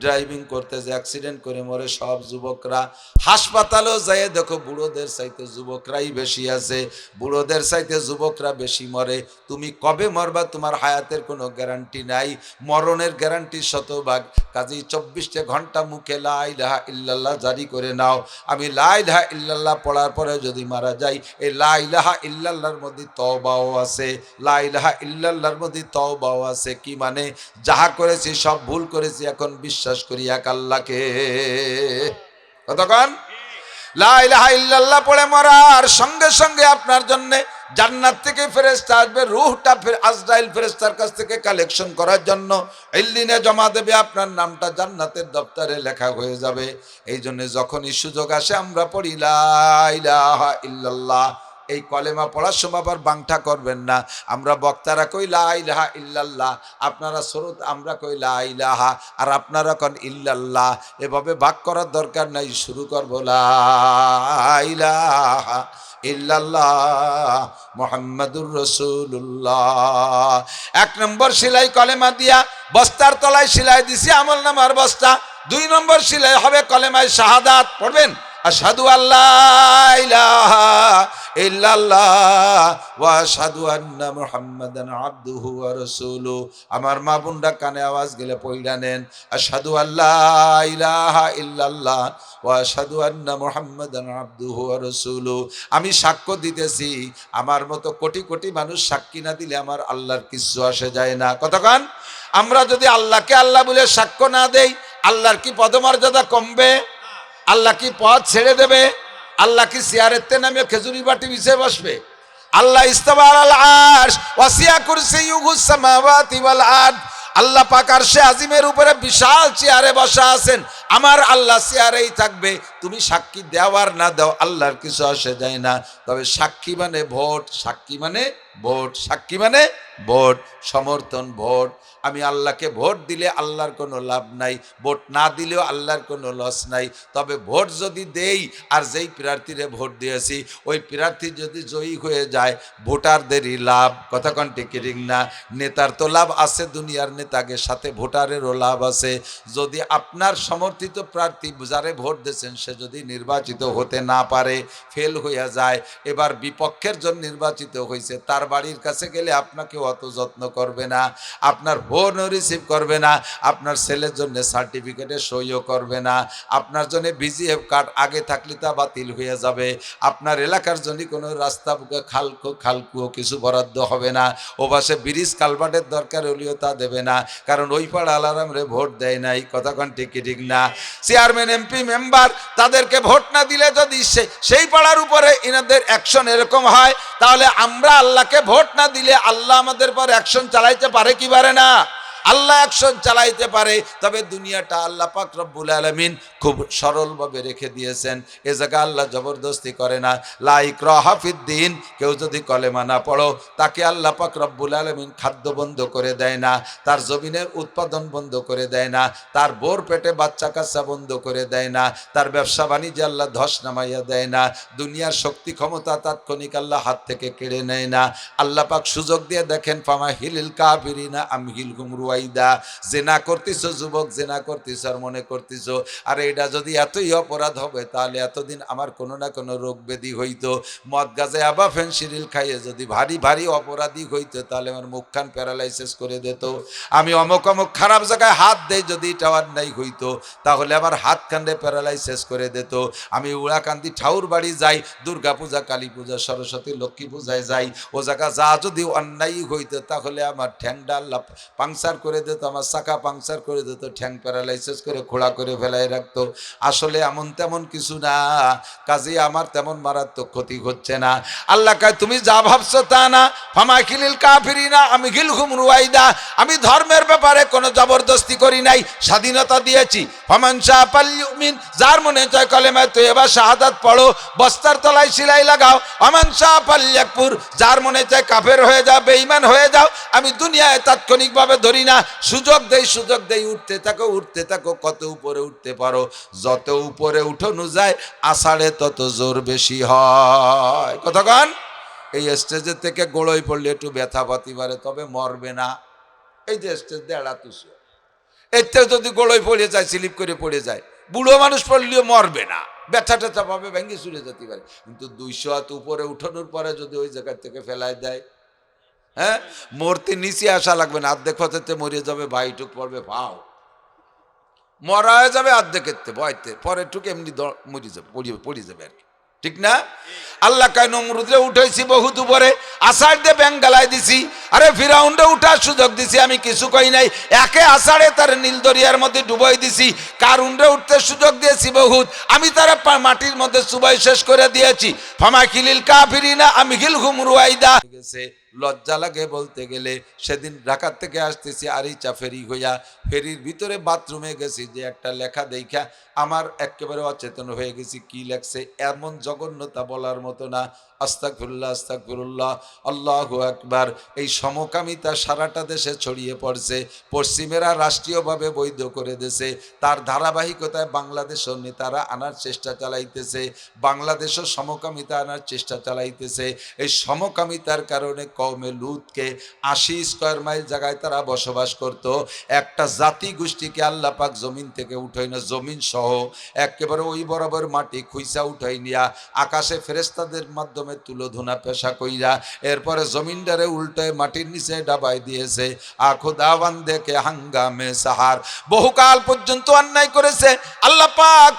ড্রাইভিং করতে যে অ্যাক্সিডেন্ট করে মরে সব যুবকরা। হাসপাতালেও যায় দেখো বুড়োদের চাইতে যুবকরাই বেশি আছে, বুড়োদের চাইতে যুবকরা বেশি মরে। তুমি কবে মরবা তোমার হায়াতের কোনো গ্যারান্টি নাই, মরণের গ্যারান্টি শতভাগ। কাজেই 24 ঘন্টা মুখে লা ইলাহা ইল্লাল্লাহ জারি করে নাও। আমি লা ইলাহা ইল্লাল্লাহ পড়ার পরে যদি মারা যাই, এই লা ইলাহা ইল্লাল্লাহর মধ্যে তওবাও আছে, লা ইলাহা ইল্লাল্লাহর মধ্যে তওবাও আছে। কি মানে? যাহা করেছি সব ভুল করেছি, এখন বিশ্বাস করি এক আল্লাহকে। কতক্ষণ লা ইলাহা ইল্লাল্লাহ পড়ে মরার সঙ্গে সঙ্গে আপনার জন্য জান্নাত থেকে ফেরেশতা আসবে, রূহটা আজরাইল ফেরেশতার কাছ থেকে কালেকশন করার জন্য ইল্লিনে জমা দেবে, আপনার নামটা জান্নাতের দপ্তরে লেখা হয়ে যাবে। এই জন্য যখনই সুযোগ আসে আমরা পড়ি লা ইলাহা ইল্লাল্লাহ। এই কলেমা পড়ার সময় আবার বাংটা করবেন না। আমরা বক্তারা কই লা ইলাহা ইল্লাল্লাহ, আপনারা শ্রোত আমরা কই লা ইলাহা, আর আপনারা কন ইল্লাল্লাহ। এভাবে ভাগ করার দরকার নাই, শুরু করবো লা ইলাহা ইল্লাল্লাহ মুহাম্মাদুর রাসূলুল্লাহ। 1 নম্বর সেলাই কলেমা দিয়া বস্তার তলায় সেলাই দিছি আমলনামার বস্তা। 2 নম্বর সেলাই হবে কলেমায় শাহাদাত পড়বেন, আশহাদু আল্লাহ ইলাহা ইল্লাল্লাহ ওয়া আশহাদু আন্না মুহাম্মাদান আবদুহু ওয়া রাসূলুহু। আমার মা বোনরা কানে আওয়াজ গেলে পয়লা নেন, আশহাদু আল্লাহ ইলাহা ইল্লাল্লাহ ওয়া আশহাদু আন্না মুহাম্মাদান আবদুহু ওয়া রাসূলুহু। আমি সাক্ষ্য দিতেছি, আমার মতো কোটি কোটি মানুষ সাক্ষী না দিলে আমার আল্লাহর কিচ্ছু আসে যায় না। কতক্ষণ আমরা যদি আল্লাহকে আল্লাহ বলে সাক্ষ্য না দেই, আল্লাহর কি পদমর্যাদা কমবে? আল্লাহ কি পথ ছেড়ে দেবে? আল্লাহ কি চেয়ারেতে নামে খেজুরি বাটি বিছে বসবে? আল্লাহ ইস্তাওয়া আলাল আরশ ওয়াসিয়া কুরসিয়ুহুস সামাওয়াতি ওয়াল আরদ। আল্লাহ পাক আরশে আজিমের উপরে বিশাল চেয়ারে বসা আছেন, আমার আল্লাহ চেয়ারেই থাকবে। তুমি সাক্ষী দাও আর না দাও আল্লাহর কিছু আসে যায় না। তবে সাক্ষী মানে ভোট, সাক্ষী মানে ভোট, সাক্ষী মানে ভোট, সমর্থন ভোট। আমি আল্লাহকে ভোট দিলে আল্লাহর কোনো লাভ নাই, ভোট না দিলেও আল্লাহর কোনো লস নাই। তবে ভোট যদি দেই আর যেই প্রার্থীরে ভোট দিয়েছি ওই প্রার্থী যদি জয়ী হয়ে যায়, ভোটারদেরই লাভ। কথা কোন ঠিক না? নেতার তো লাভ আছে, দুনিয়ার নেতাকে সাথে ভোটারেরও লাভ আছে। যদি আপনার সমর্থিত প্রার্থী যারে ভোট দিয়েছেন সে যদি নির্বাচিত হতে না পারে, ফেল হইয়া যায়, এবার বিপক্ষের জন্য নির্বাচিত হয়েছে, তার বাড়ির কাছে গেলে আপনাকে অত যত্ন করবে না, আপনার ফোনও রিসিভ করবে না, আপনার ছেলের জন্য সার্টিফিকেটে সইও করবে না, আপনার জন্য বিজিএফ কার্ড আগে থাকলে তা বাতিল হয়ে যাবে, আপনার এলাকার জন্য কোনো রাস্তা খালকুও কিছু বরাদ্দ হবে না, ও পাশে ব্রিজ কালভার্টের দরকার হলেও তা দেবে না, কারণ ওই পাড়া আলারামরে ভোট দেয় নাই। কথা কোন ঠিক না? চেয়ারম্যান এমপি মেম্বার তাদেরকে ভোট না দিলে যদি সেই পাড়ার উপরে এনাদের অ্যাকশন এরকম হয়, তাহলে আমরা আল্লাহকে ভোট না দিলে আল্লাহ আমাদের পর অ্যাকশন চালাইতে পারে কি পারে না? আল্লাহ অ্যাকশন চালাইতে পারে। তবে দুনিয়াটা আল্লাহ পাক রব্বুল আলামিন খুব সরলভাবে রেখে দিয়েছেন। এ জায়গায় আল্লাহ জবরদস্তি করে না। লা ইকরাহা ফিদ্দিন, কেউ যদি কলেমা না পড়ো তাকে আল্লাহ পাক রব্বুল আলামিন খাদ্য বন্ধ করে দেয় না, তার জমিনের উৎপাদন বন্ধ করে দেয় না, তার বোর পেটে বাচ্চা কাচ্চা বন্ধ করে দেয় না, তার ব্যবসা বাণিজ্য আল্লাহ ধস নামাইয়া দেয় না, দুনিয়ার শক্তি ক্ষমতা তাৎক্ষণিক আল্লাহ হাত থেকে কেড়ে নেয় না। আল্লাহ পাক সুযোগ দিয়ে দেখেন, ফামা হিলিল কাফিরিনা আমহিলহুম রুয়াইদা। জেনা করতেছো যুবক, জেনা করতেছো আর মনে করতেছো আরে এটা যদি এতই অপরাধ হবে তাহলে এতদিন আমার কোনো না কোনো রোগ ব্যাধি হইতো, মদ গাজে আবা ফেনসিডিল খাইয়ে যদি ভারী ভারী অপরাধী হইতো তাহলে আমার মুখখান প্যারালাইসিস করে দিত, আমি অমুক অমুক খারাপ জায়গায় হাত দেই যদি টাওয়ার নাই হইতো তাহলে আমার হাত খান্ডে প্যারালাইসিস করে দিত, আমি উড়াকান্দি ঠাউর বাড়ি যাই, দুর্গা পূজা কালী পূজা সরস্বতী লক্ষ্মী পূজায় যাই, ও জায়গা যা যদি অন্যায় হইতো তাহলে আমার ঠ্যাংডা আল্লাহ পাংচার করে দিত, আমার চাকা পাংচার করে দিত, ঠ্যাং প্যারালাইসিস করে খোড়া করে ফেলাই রাখতো। আসলে এমন তেমন কিছু না, কাজে আমার তেমন মারাত্মক ক্ষতি হচ্ছে না। আল্লাহ কয় তুমি যা ভাবছো তা না, ফামাকিলিল কাফিরিনা আমহিলহুম রুয়াইদা। আমি ধর্মের ব্যাপারে কোনো জবরদস্তি করি নাই, স্বাধীনতা দিয়েছি। ফামান শাআ ফালইউমিন, যার মনে চায় কলেমা তয়্যিবা শাহাদাত পড়ো, বস্তার তলায় সেলাই লাগাও। ফামান শাআ ফালইয়াকফুর, যার মনে চায় কাফের হয়ে যাও, বেঈমান হয়ে যাও। আমি দুনিয়ায় তাৎক্ষণিকভাবে ধরি না, সুযোগ দেই, সুযোগ দেই, উঠতে থাকো উঠতে থাকো, কত উপরে উঠতে পারো। যত উপরে উঠানো যায় আষাঢ়ে তত জোর বেশি হয়। কতক্ষণ এই স্টেজের থেকে গোড়ই পড়লে একটু ব্যথা পাতি পারে, তবে মরবে না। এই যে স্টেজ দেড়া তুসো, এতে যদি গোড়োয় পড়ে যায়, স্লিপ করে পড়ে যায়, বুড়ো মানুষ পড়লেও মরবে না, ব্যথা ট্যাথা পাবে, ভেঙে চুরে যেতে পারে। কিন্তু 200 হাত উপরে উঠানোর পরে যদি ওই জায়গা থেকে ফেলায় দেয়, হ্যাঁ, মরতে নিচে আসা লাগবে না, অর্ধেক হতে মরে যাবে, ভাইটুক পড়বে, পাও মরা হয়ে যাবে, অর্ধেকের ভয়তে পরে টুক এমনি মরে যাবে, পড়ে যাবে আর কি, ঠিক না? আল্লাহ কয় নমরুদরে উঠাইছি বহুত উপরে, আষাঢ় দিয়ে ব্যাং গালায় দিছি, আরে ফিরাউন্ডে উঠার সুযোগ দিছি, আমি কিছু কই নাই, একে আষাঢ়ে তার নীল দরিয়ার মধ্যে ডুবাই দিছি, কারুন্ডে উঠতে সুযোগ দিয়েছি বহুত, আমি তারা মাটির মধ্যে চুবাই শেষ করে দিয়েছি। ফামা খিলিল কাফিরিনা আমহিল হুম রুয়াইদা। গেছে লজ্জা লাগে বলতে গেলে, সেদিন ঢাকা থেকে আসতেছি আরিচা ফেরি হইয়া, ফেরির ভিতরে বাথরুমে গেছি, যে একটা লেখা দেখা আমার একেবারে অচেতন হয়ে গেছি। কি লেখছে, এমন জঘন্যতা বলার মতো না, আস্তাগফিরুল্লাহ আস্তাগফিরুল্লাহ আল্লাহু আকবার। এই সমকামিতা সারাটা দেশে ছড়িয়ে পড়ছে, পশ্চিমেরা রাষ্ট্রীয়ভাবে বৈধ করে দিয়েছে, তার ধারাবাহিকতায় বাংলাদেশের নেতারা আনার চেষ্টা চালাইতেছে, বাংলাদেশও সমকামিতা আনার চেষ্টা চালাইতেছে। এই সমকামিতার কারণে কওমে লুতকে 80 স্কয়ার মাইল জায়গায় তারা বসবাস করত, একটা জাতি গোষ্ঠীকে আল্লাহ পাক জমিন থেকে উঠাই না, জমিন সহ একেবারে ওই বরাবর মাটি খুইসা উঠাই নিয়া আকাশে ফেরেশতাদের মাধ্যমে তুলোধুনা পেশা কইরা এরপরে জমিনটারে উল্টায় মাটির নিচে ডাবাই দিয়েছে। আখুদাওয়ান দেখে হাঙ্গামে সাহার, বহুকাল পর্যন্ত অন্যায় করেছে, আল্লাহ পাক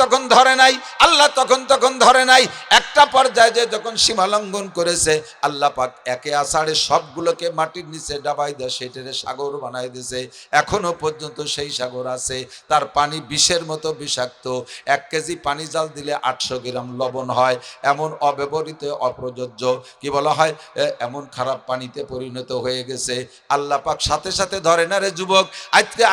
তখন ধরে নাই, আল্লাহ তখন ধরে নাই। একটা পর্যায়ে যে যখন সীমা লঙ্ঘন করেছে, আল্লাহ পাক একে আষাঢ়ে সবগুলোকে মাটির নিচে ডাবাই দেয়, সেটারে সাগর বানাই দিয়েছে। এখনো পর্যন্ত সেই সাগর আছে, তার পানি বিষের মতো বিষাক্ত। 1 কেজি পানি জাল দিলে 800 গ্রাম লবণ হয়, এমন অব্যবহৃত অপ্রযোজ্য কি বলা হয়, এমন খারাপ পানিতে পরিণত হয়ে গেছে। আল্লাহ পাক সাথে সাথে ধরে না রে যুবক,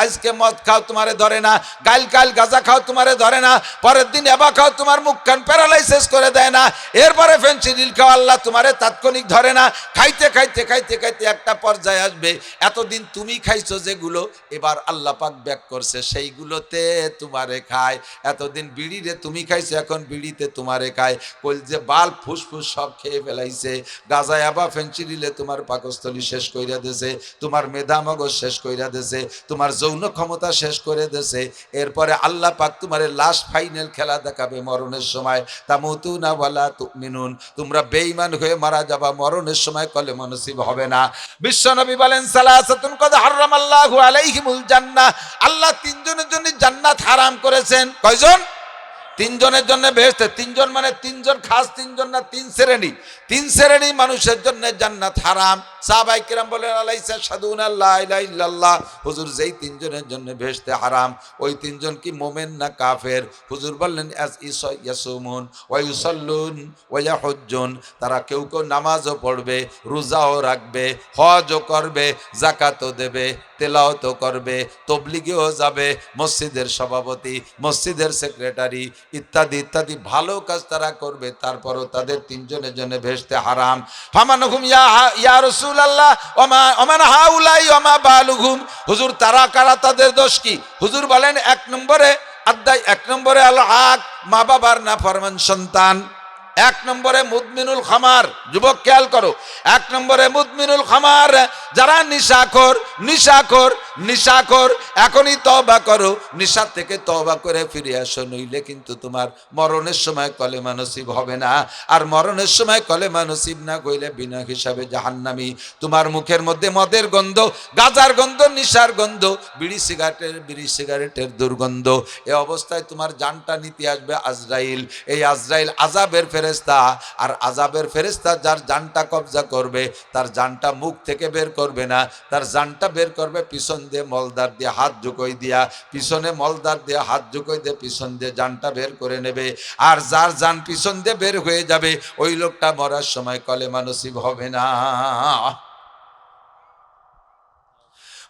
আজকে মদ খাও তোমারে ধরে না, কাল গাঁজা খাও তোমারে ধরে না, পরের দিন এবা খাও তোমার মুখ কান প্যারালাইসিস করে দেয় না, এরপরে ফেনসিডিল খাও আল্লাহ তোমারে তাৎক্ষণিক ধরে না। খাইতে খাইতে খাইতে খাইতে একটা পর্যায়ে আসবে, এতদিন তুমি খাইছো যেগুলো, এবার আল্লাহ পাক ব্যাক করছে সেইগুলোতে তোমারে খায়। এতদিন বিড়িরে তুমি খাইছো, এখন বিড়িতে তোমারে খায়। কলজে বাল ফুসফুস সব খেয়ে ফেলাইছে, গাঁজা আবা ফেনসিডিলে তোমার পাকস্থলী শেষ কইরা দিয়েছে, তোমার মেধা মগজ শেষ কইরা দিয়েছে, তোমার যৌন ক্ষমতা শেষ করে দিয়েছে। এরপরে আল্লাহ পাক তোমারে লাস্ট ফাইনাল খেলা দেখাবে মরণের সময়, তামুতুনা ওয়ালা তুমিনুন, তোমরা বেঈমান হয়ে মারা যাবা, মরণের সময় কলেমা নসিব হবে না। বিশ্বনবী বলেন সালাসাতুন কদ হারামাল্লাহু আলাইহিমুল জান্নাহ, আল্লাহ 3 জনের জন্য জান্নাত হারাম করেছেন। কয়জন? 3 জনের জন্য বেহেশত। 3 জন মানে 3 জন, খাস 3 জন না, 3 শ্রেণী, 3 শ্রেণী মানুষের জন্য জান্নাত হারাম। সাহাবায়ে কেরাম বলেন আলাইসা শাহাদুনা লা ইলাহা ইল্লাল্লাহ, হুজুর যেই 3 জনের জন্য বেহেশতে হারাম, ওই 3 জন কি মুমিন না কাফের? হুজুর বললেন আস ইয়াসুমুন ওয়া ইউসাল্লুন ওয়া ইয়াহুজ্জুন, তারা কেউ কেউ নামাজও পড়বে, রোজাও রাখবে, হজও করবে, যাকাতও দেবে, তেলাওয়াতও করবে, তবলিগেও যাবে, মসজিদের সভাপতি, মসজিদের সেক্রেটারি ইত্যাদি ইত্যাদি ভালো কাজ তারা করবে, তারপরও তাদের 3 জনের জন্য বেহেশতে হারাম। ফামানহুম ইয়া রাসূলুল্লাহ ওমান হাউলাই ওমা বালুহুম, হুজুর তারা কারা, তাদের দোষ কি? হুজুর বলেন 1 নম্বরে আদায়, 1 নম্বরে আল হক, মা বাবার নাফরমান সন্তান। 1 নম্বরে মুদমিনুল খামার, যুবক খেয়াল করো, 1 নম্বরে মুদমিনুল খামার, যারা নিশাখোর, এখনই তওবা করো, নিশা থেকে তওবা করে ফিরে আসো, নইলে কিন্তু তোমার মরণের সময় কলেমা নসিব হবে না। আর মরণের সময় কলেমা নসিব না কইলে বিনা হিসাবে জাহান্নামী। তোমার মুখের মধ্যে মদের গন্ধ, গাঁজার গন্ধ, নিশার গন্ধ, বিড়ি সিগারেটের দুর্গন্ধ, এ অবস্থায় তোমার জানটা নিতে আসবে আজরাইল। এই আজরাইল আযাবের ফেরেশতা, আর আযাবের ফেরেশতা যার জানটা কবজা করবে, তার জানটা মুখ থেকে বের করবে না, তার জানটা বের করবে পিছন দিয়ে, মলদার দিয়ে হাত ঝুঁকোই দিয়া, পিছনে মলদার দিয়ে হাত ঝুঁকোই দিয়ে পিছন দিয়ে জানটা বের করে নেবে। আর যার জান পিছন দিয়ে বের হয়ে যাবে, ওই লোকটা মরার সময় কলেমা নসিব হবে না।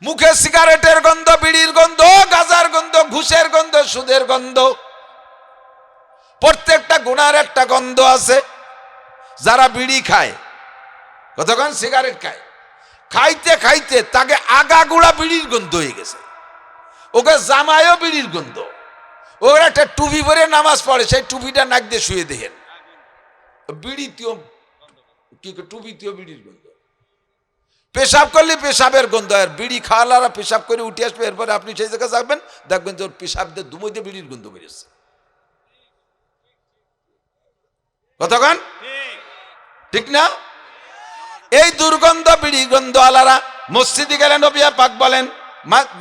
মুখে সিগারেটের গন্ধ, বিড়ির গন্ধ, গাঁজার গন্ধ, ঘুষের গন্ধ, সুদের গন্ধ, প্রত্যেকটা গুনার একটা গন্ধ আছে। যারা বিড়ি খায়, কতক্ষণ সিগারেট খায়, খাইতে খাইতে তাকে আগাগুড়া বিড়ির গন্ধ হয়ে গেছে, ওকে জামায়ও বিড়ির গন্ধ। ওর একটা টুপি পরে নামাজ পড়ে, সেই টুপিটা নাক দিয়ে শুয়ে দেখেন, বিড়িতেও কি টুপিতেও বিড়ির গন্ধ। পেশাব করলে পেশাবের গন্ধ, আর বিড়ি খাওয়ালারা পেশাব করে উঠে আসবে, এরপরে আপনি সেই জায়গায় যাবেন, দেখবেন যে ওর পেশাব দিয়ে দুমই দিয়ে বিড়ির গন্ধ বেরিয়েছে। কতক্ষণ ঠিক না? এই দুর্গন্ধ বিড়ি গন্ধ আলারা মসজিদে গেলেন, নবী পাক বলেন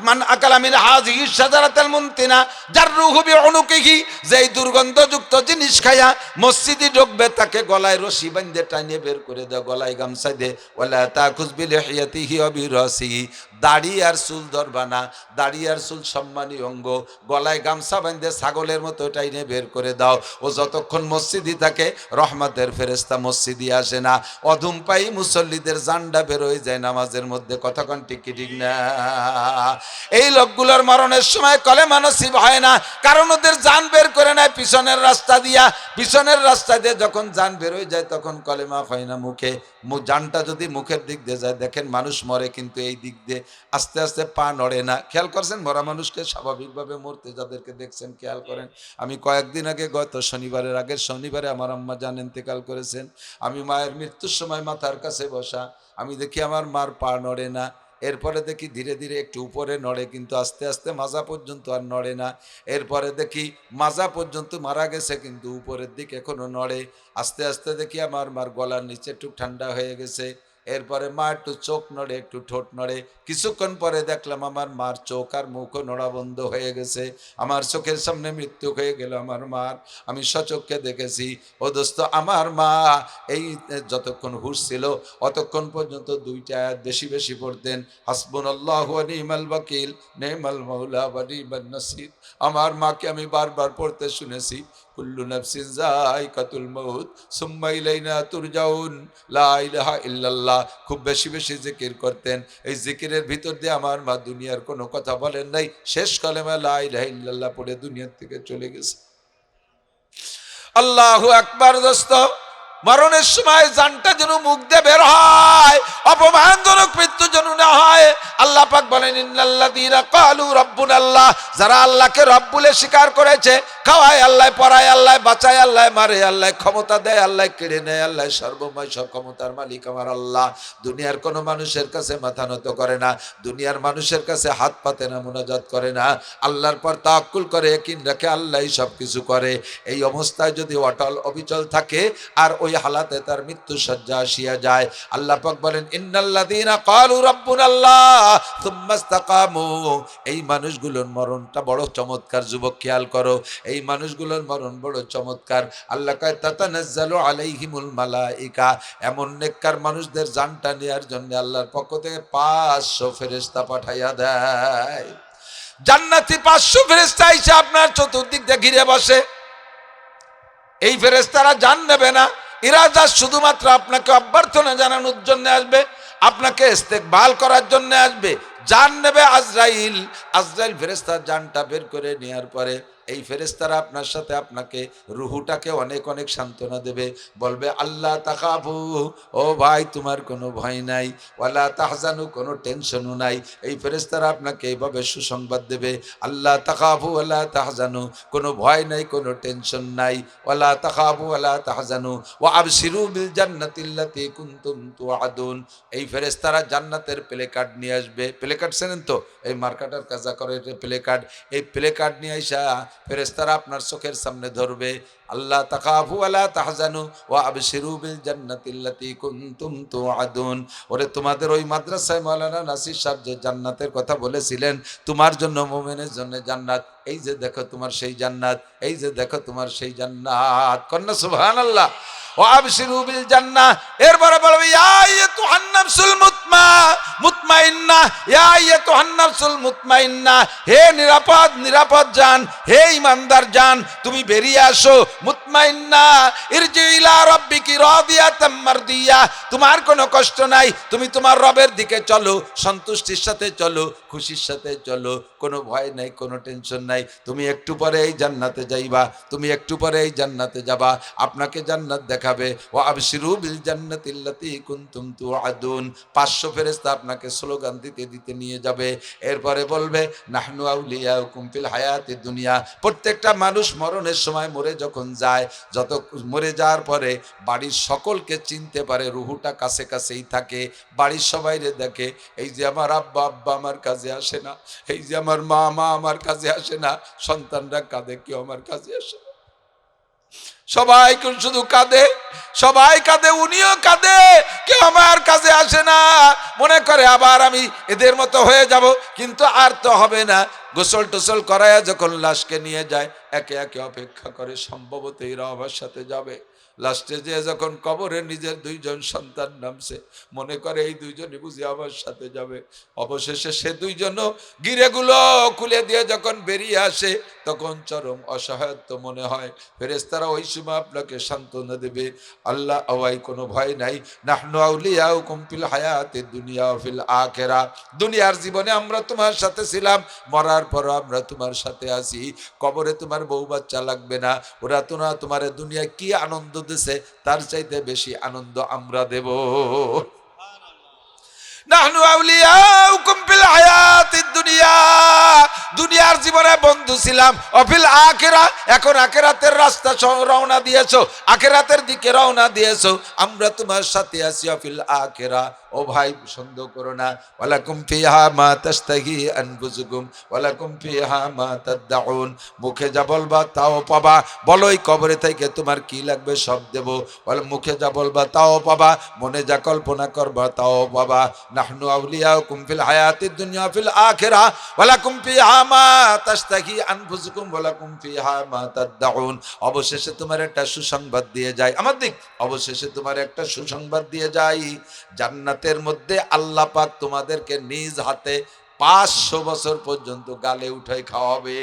মান আকালা মিন হাযিহি শাজারাতাল মুনতিনা জাররুহু বিউনুকিহি, যেই দুর্গন্ধযুক্ত জিনিস খায়া মসজিদে ঢুকবে তাকে গলায় রশি বাঁধে টানিয়ে বের করে দাও, গলায় গামছা দে। ওয়ালা তাখুজ বিলিহিয়াতিহি ওয়া বিরাসিহি, দাড়ি আর চুল ধরবা না, দাড়ি আর চুল সম্মানী অঙ্গ, গলায় গামছা বাঁধে ছাগলের মতো টাইনে বের করে দাও। ও যতক্ষণ মসজিদে থাকে রহমতের ফেরেশতা মসজিদে আসে না, অধুমপাই মুসল্লিদের জান্ডা বের হয়ে যায় নামাজের মধ্যে। কতক্ষণ ঠিক কি ঠিক না? এই লোকগুলোর মরণের সময় কলেমা নসিব হয় না, কারণ ওদের জান বের করে নেয় পিছনের রাস্তা দিয়া। পিছনের রাস্তা দিয়ে যখন জান বের হয়ে যায় তখন কলেমা হয় না মুখে। জানটা যদি মুখের দিক দিয়ে যায়, দেখেন মানুষ মরে কিন্তু এই দিক দিয়ে আস্তে আস্তে পা নড়ে না। খেয়াল করছেন মরা মানুষকে স্বাভাবিকভাবে মরতে যাদেরকে দেখছেন খেয়াল করেন। আমি কয়েকদিন আগে, গত শনিবারের আগের শনিবারে আমার আম্মা জান ইন্তেকাল করেছেন। আমি মায়ের মৃত্যুর সময় মাথার কাছে বসা, আমি দেখি আমার মার পা নড়ে না। এরপরে দেখি ধীরে ধীরে একটু উপরে নড়ে, কিন্তু আস্তে আস্তে মাজা পর্যন্ত আর নড়ে না। এরপরে দেখি মাজা পর্যন্ত মারা গেছে কিন্তু উপরের দিক এখনো নড়ে। আস্তে আস্তে দেখি আমার মার গলার নিচে একটু ঠান্ডা হয়ে গেছে। এরপরে মা একটু চোখ নড়ে, একটু ঠোঁট নড়ে। কিছুক্ষণ পরে দেখলাম আমার মার চোখ আর মুখও নড়া বন্ধ হয়ে গেছে। আমার চোখের সামনে মৃত্যু হয়ে গেল আমার মার, আমি সচক্ষে দেখেছি। ও দোস্ত, আমার মা এই যতক্ষণ হুঁশ ছিল অতক্ষণ পর্যন্ত দুইটা আয়াত বেশি বেশি পড়তেন, হাসবুনাল্লাহু ওয়া নি'মাল ওয়াকিল, নি'মাল মাওলা ওয়া নি'মান নাসির। আমার মাকে আমি বারবার পড়তে শুনেছি, কুল্লু নাফসিন যায়কাতুল মাউত সুম্মা ইলাইনা তুরজাউন, লা ইলাহা ইল্লাল্লাহ। খুব বেশি বেশি জিকির করতেন। এই জিকিরের ভিতর দিয়ে আমার মা দুনিয়ার কোনো কথা বলেন নাই, শেষ কলেমা লা ইলাহা ইল্লাল্লাহ পড়ে দুনিয়া থেকে চলে গেছে। আল্লাহু আকবার। দোস্ত, মরণের সময় জানটা যেন মুখ দিয়ে বের হয়, অপমানজনক মৃত্যু যেন না হয়। আল্লাহ পাক বলেন ইন্নাল্লাযীনা ক্বালু রাব্বুনাল্লাহ, যারা আল্লাহকে রব বলে স্বীকার করেছে, খাওয়ায় আল্লাহ, পড়ায় আল্লাহ, বাঁচায় আল্লাহ, মারে আল্লাহ, ক্ষমতা দেয় আল্লাহ, কেড়ে নেয় আল্লাহ, সর্বময় সব ক্ষমতার মালিক আমার আল্লাহ। দুনিয়ার কোনো মানুষের কাছে মাথা নত করে না, দুনিয়ার মানুষের কাছে হাত পাতে না, মুনাজাত করে না, আল্লাহর পর তাওয়াক্কুল করে, ইয়াকিন রাখে আল্লাহই সব কিছু করে। এই অবস্থায় যদি অটল অবিচল থাকে আর ওই হালাতে তার মৃত্যু সজ্জা আসিয়া যায়, আল্লাহ পাক বলেন ইন্নাল্লাযীনা ক্বালু রাব্বুনাল্লাহ সুম্মা ইসতাকামু, এই মানুষগুলোর মরণটা বড় চমৎকার। যুবক খেয়াল করো, এই মানুষগুলোর মরণ বড় চমৎকার। আল্লাহ কয় তাতানাজ্জালু আলাইহিমুল মালাইকা, এমন নেককার মানুষদের জানটা নেয়ার জন্য আল্লাহর পক্ষ থেকে 500 ফেরেশতা পাঠাইয়া দেয়। জান্নাতি 500 ফেরেশতা এসে আপনার চতুর্দিক দিয়ে ঘিরে বসে। এই ফেরেশতারা জান নেবে না, এরা যা শুধুমাত্র আপনাকে অভ্যর্থনা জানানোর জন্য আসবে, আপনাকে ইস্তেকবাল করার জন্য আসবে। জান নেবে আজরাইল, আজরাইল ফেরেশতা জানটা বের করে নেওয়ার পরে এই ফেরেশতারা আপনার সাথে আপনাকে রুহুটাকে অনেক অনেক সান্ত্বনা দেবে, বলবে আল্লাহ তাকাফু, ও ভাই তোমার কোনো ভয় নাই, ওয়ালা তাহজানু, কোনো টেনশনও নাই। এই ফেরেশতারা আপনাকে এইভাবে সুসংবাদ দেবে, আল্লাহ তাকাফু ওয়ালা তাহজানু, কোনো ভয় নাই, কোনো টেনশন নাই, ওয়ালা তাকাফু ওয়ালা তাহজানু ওয়া আবশিরু বিল জান্নাতিল্লাতী কুনতুম তুআদুন। এই ফেরেশতারা জান্নাতের প্লে কার্ড নিয়ে আসবে। প্লে কার্ড চেনেন তো, এই মার্কাটার কাজা করে প্লে কার্ড। এই প্লে কার্ড নিয়ে আইসা ফেরেশতারা আপনার চোখের সামনে ধরবে, আল্লাহ তাকাফু ওয়ালা তাহজানু ওয়া আবশিরু বিল জান্নাতিল্লাতী কুনতুম তুআদুন। ওরে তোমাদের ওই মাদ্রাসায় মাওলানা নাসির সাহেব যে জান্নাতের কথা বলেছিলেন, তোমার জন্য, মুমিনের জন্য জান্নাত, এই যে দেখো তোমার সেই জান্নাত, এই যে দেখো তোমার সেই জান্নাত। কন্না সুবহানাল্লাহ। ওয়া আবশিরু বিল জান্নাহ। এরপরে বলবে ইয়া আইয়াতুহান নাফসুল মুতমাইন্না, ইয়া আইয়াতুহান নাফসুল মুতমাইন্না, হে নিরাপদ নিরাপদ জান, হে ঈমানদার জান, তুমি বেরিয়ে আসো। মুতমাইন্না ইরজি ইলা রাব্বিকি রাদিয়াতাম মারদিয়া, তোমার কোনো কষ্ট নাই, তুমি তোমার রবের দিকে চলো, সন্তুষ্টির সাথে চলো, খুশির সাথে চলো, কোনো ভয় নাই, কোনো টেনশন নাই। নাই, তুমি একটু পরে এই জান্নাতে যাইবা, তুমি একটু পরে এই জান্নাতে যাবা, আপনাকে জান্নাত দেখাবে। ওয়া আবশিরু বিল জান্নাতিল্লাতী কুনতুম তুআদুন। 500 ফেরেশতা আপনাকে স্লোগান দিতে দিতে নিয়ে যাবে। এরপরে বলবে নাহনু আউলিয়াউকুম ফিল হায়াতিদ দুনিয়া। প্রত্যেকটা মানুষ মরণের সময় মরে যখন যায়, যত মরে যাওয়ার পরে বাড়ির সকলকে চিনতে পারে, রুহুটা কাছে কাছেই থাকে, বাড়ির সবাইরে দেখে, এই যে আমার আব্বা আব্বা আমার কাজে আসে না, এই যে আমার মা মা আমার কাজে আসে না, সন্তানরা কাঁদে, কেউ আমার কাজে আসে না, সবাই শুধু কাঁদে, সবাই কাঁদে, উনিও কাঁদে, কেউ আমার কাছে আসে না। মনে করে আবার আমি এদের মতো হয়ে যাব, কিন্তু আর তো হবে না। গোসল টোসল করায়া যখন লাশকে নিয়ে যায়, একে একে অপেক্ষা করে, সম্ভবত এরা আমার সাথে যাবে। লাস্টে যে যখন কবরে নিজের 2 জন সন্তান নামছে, মনে করে এই 2 জনই বুঝি আমার সাথে যাবে। অবশেষে সে 2 জনও গিরেগুলো খুলে দিয়ে যখন বেরিয়ে আসে, তখন চরম অসহায়ত্ব মনে হয়। ফেরেশতারা ওই সময় আপনাকে সান্ত্বনা দেবে, আল্লাহ আওয়াই কোনো ভয় নাই, নাহনু আউলিয়াউকুম ফিল হায়াতিদ দুনিয়া ওয়া ফিল আখিরা। দুনিয়ার জীবনে আমরা তোমার সাথে ছিলাম, মরার পরও আমরা তোমার সাথে আছি। কবরে তোমার বউ বাচ্চা লাগবে না, ওরা তোমার দুনিয়ায় কি আনন্দ দিছে তার চাইতে বেশি আনন্দ আমরা দেব। নাহনু আউলিয়াউকুম ফিল হায়াতিদ দুনিয়া। দুনিয়ার জীবনে বন্ধু ছিলাম, অফিল আখিরা, এখন আখিরাতের রাস্তা রওনা দিয়েছো, আখিরাতের দিকে রওনা দিয়েছো, আমরা তোমার সাথে আছি অফিল আখিরা। ও ভাই সন্দেহ করো না, ওয়ালাকুম ফিহা মা তাশতাহি আনফুসুকুম ওয়ালাকুম ফিহা মা তাদউন। মুখে যা বলবা তাও পাবা, বলোই কবরে থেকে তোমার কি লাগবে সব দেব। মুখে যা বলবা তাও পাবা, মনে যা কল্পনা করবা তাও পাবা। নাহনু আউলিয়াউকুম ফিল হায়াতিদ দুনিয়া ফিল আখিরা ওয়ালাকুম ফিহা মা তাশতাহি আনফুসুকুম ওয়ালাকুম ফিহা মা তাদউন। অবশেষে তোমার একটা সুসংবাদ দিয়ে যায় আমার দিক, অবশেষে তোমার একটা সুসংবাদ দিয়ে যাই, জান্নাতের মধ্যে আল্লাহ পাক তোমাদেরকে নিজ হাতে 500 বছর পর্যন্ত গালে উঠাই খাওয়াবে।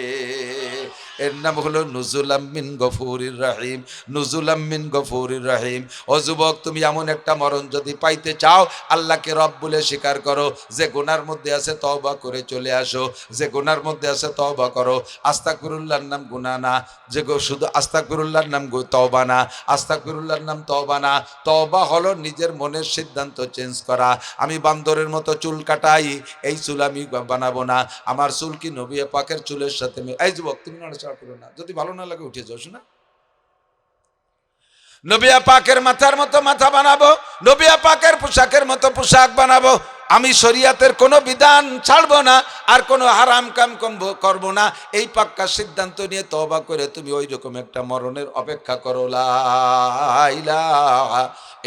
এর নাম হলো নুজুলাম মিন গফুরির রহিম, নুজুলাম মিন গফুরির রহিম। ও যুবক, তুমি এমন একটা মরণ যদি পাইতে চাও, আল্লাহকে রব বলে স্বীকার করো, যে গুনার মধ্যে আছে তওবা করে চলে আসো, যে গুনার মধ্যে আছে তওবা করো। আস্তাগফিরুল্লাহর নাম গুনাহ না, যে শুধু আস্তাগফিরুল্লাহর নাম তওবা না, আস্তাগফিরুল্লাহর নাম তওবা না। তওবা হলো নিজের মনের সিদ্ধান্ত চেঞ্জ করা। আমি বান্দরের মতো চুল কাটাই, এই চুল আমি বানাবো না, আমার চুল কি নবী পাকের চুলের সাথে। এই যুবক, তুমি নড়াচড়া করো না, যদি ভালো না লাগে উঠে যাও, শোনা। নবী পাকের মাথার মতো মাথা বানাবো, নবী পাকের পোশাকের মতো পোশাক বানাবো। আমি শরিয়াতের কোনো বিধান ছাড়বো না, আর কোনো হারাম কাম করবো না। এই পাক্কা সিদ্ধান্ত নিয়ে তওবা করে তুমি ওই রকম একটা মরণের অপেক্ষা করো। লা ইলাহা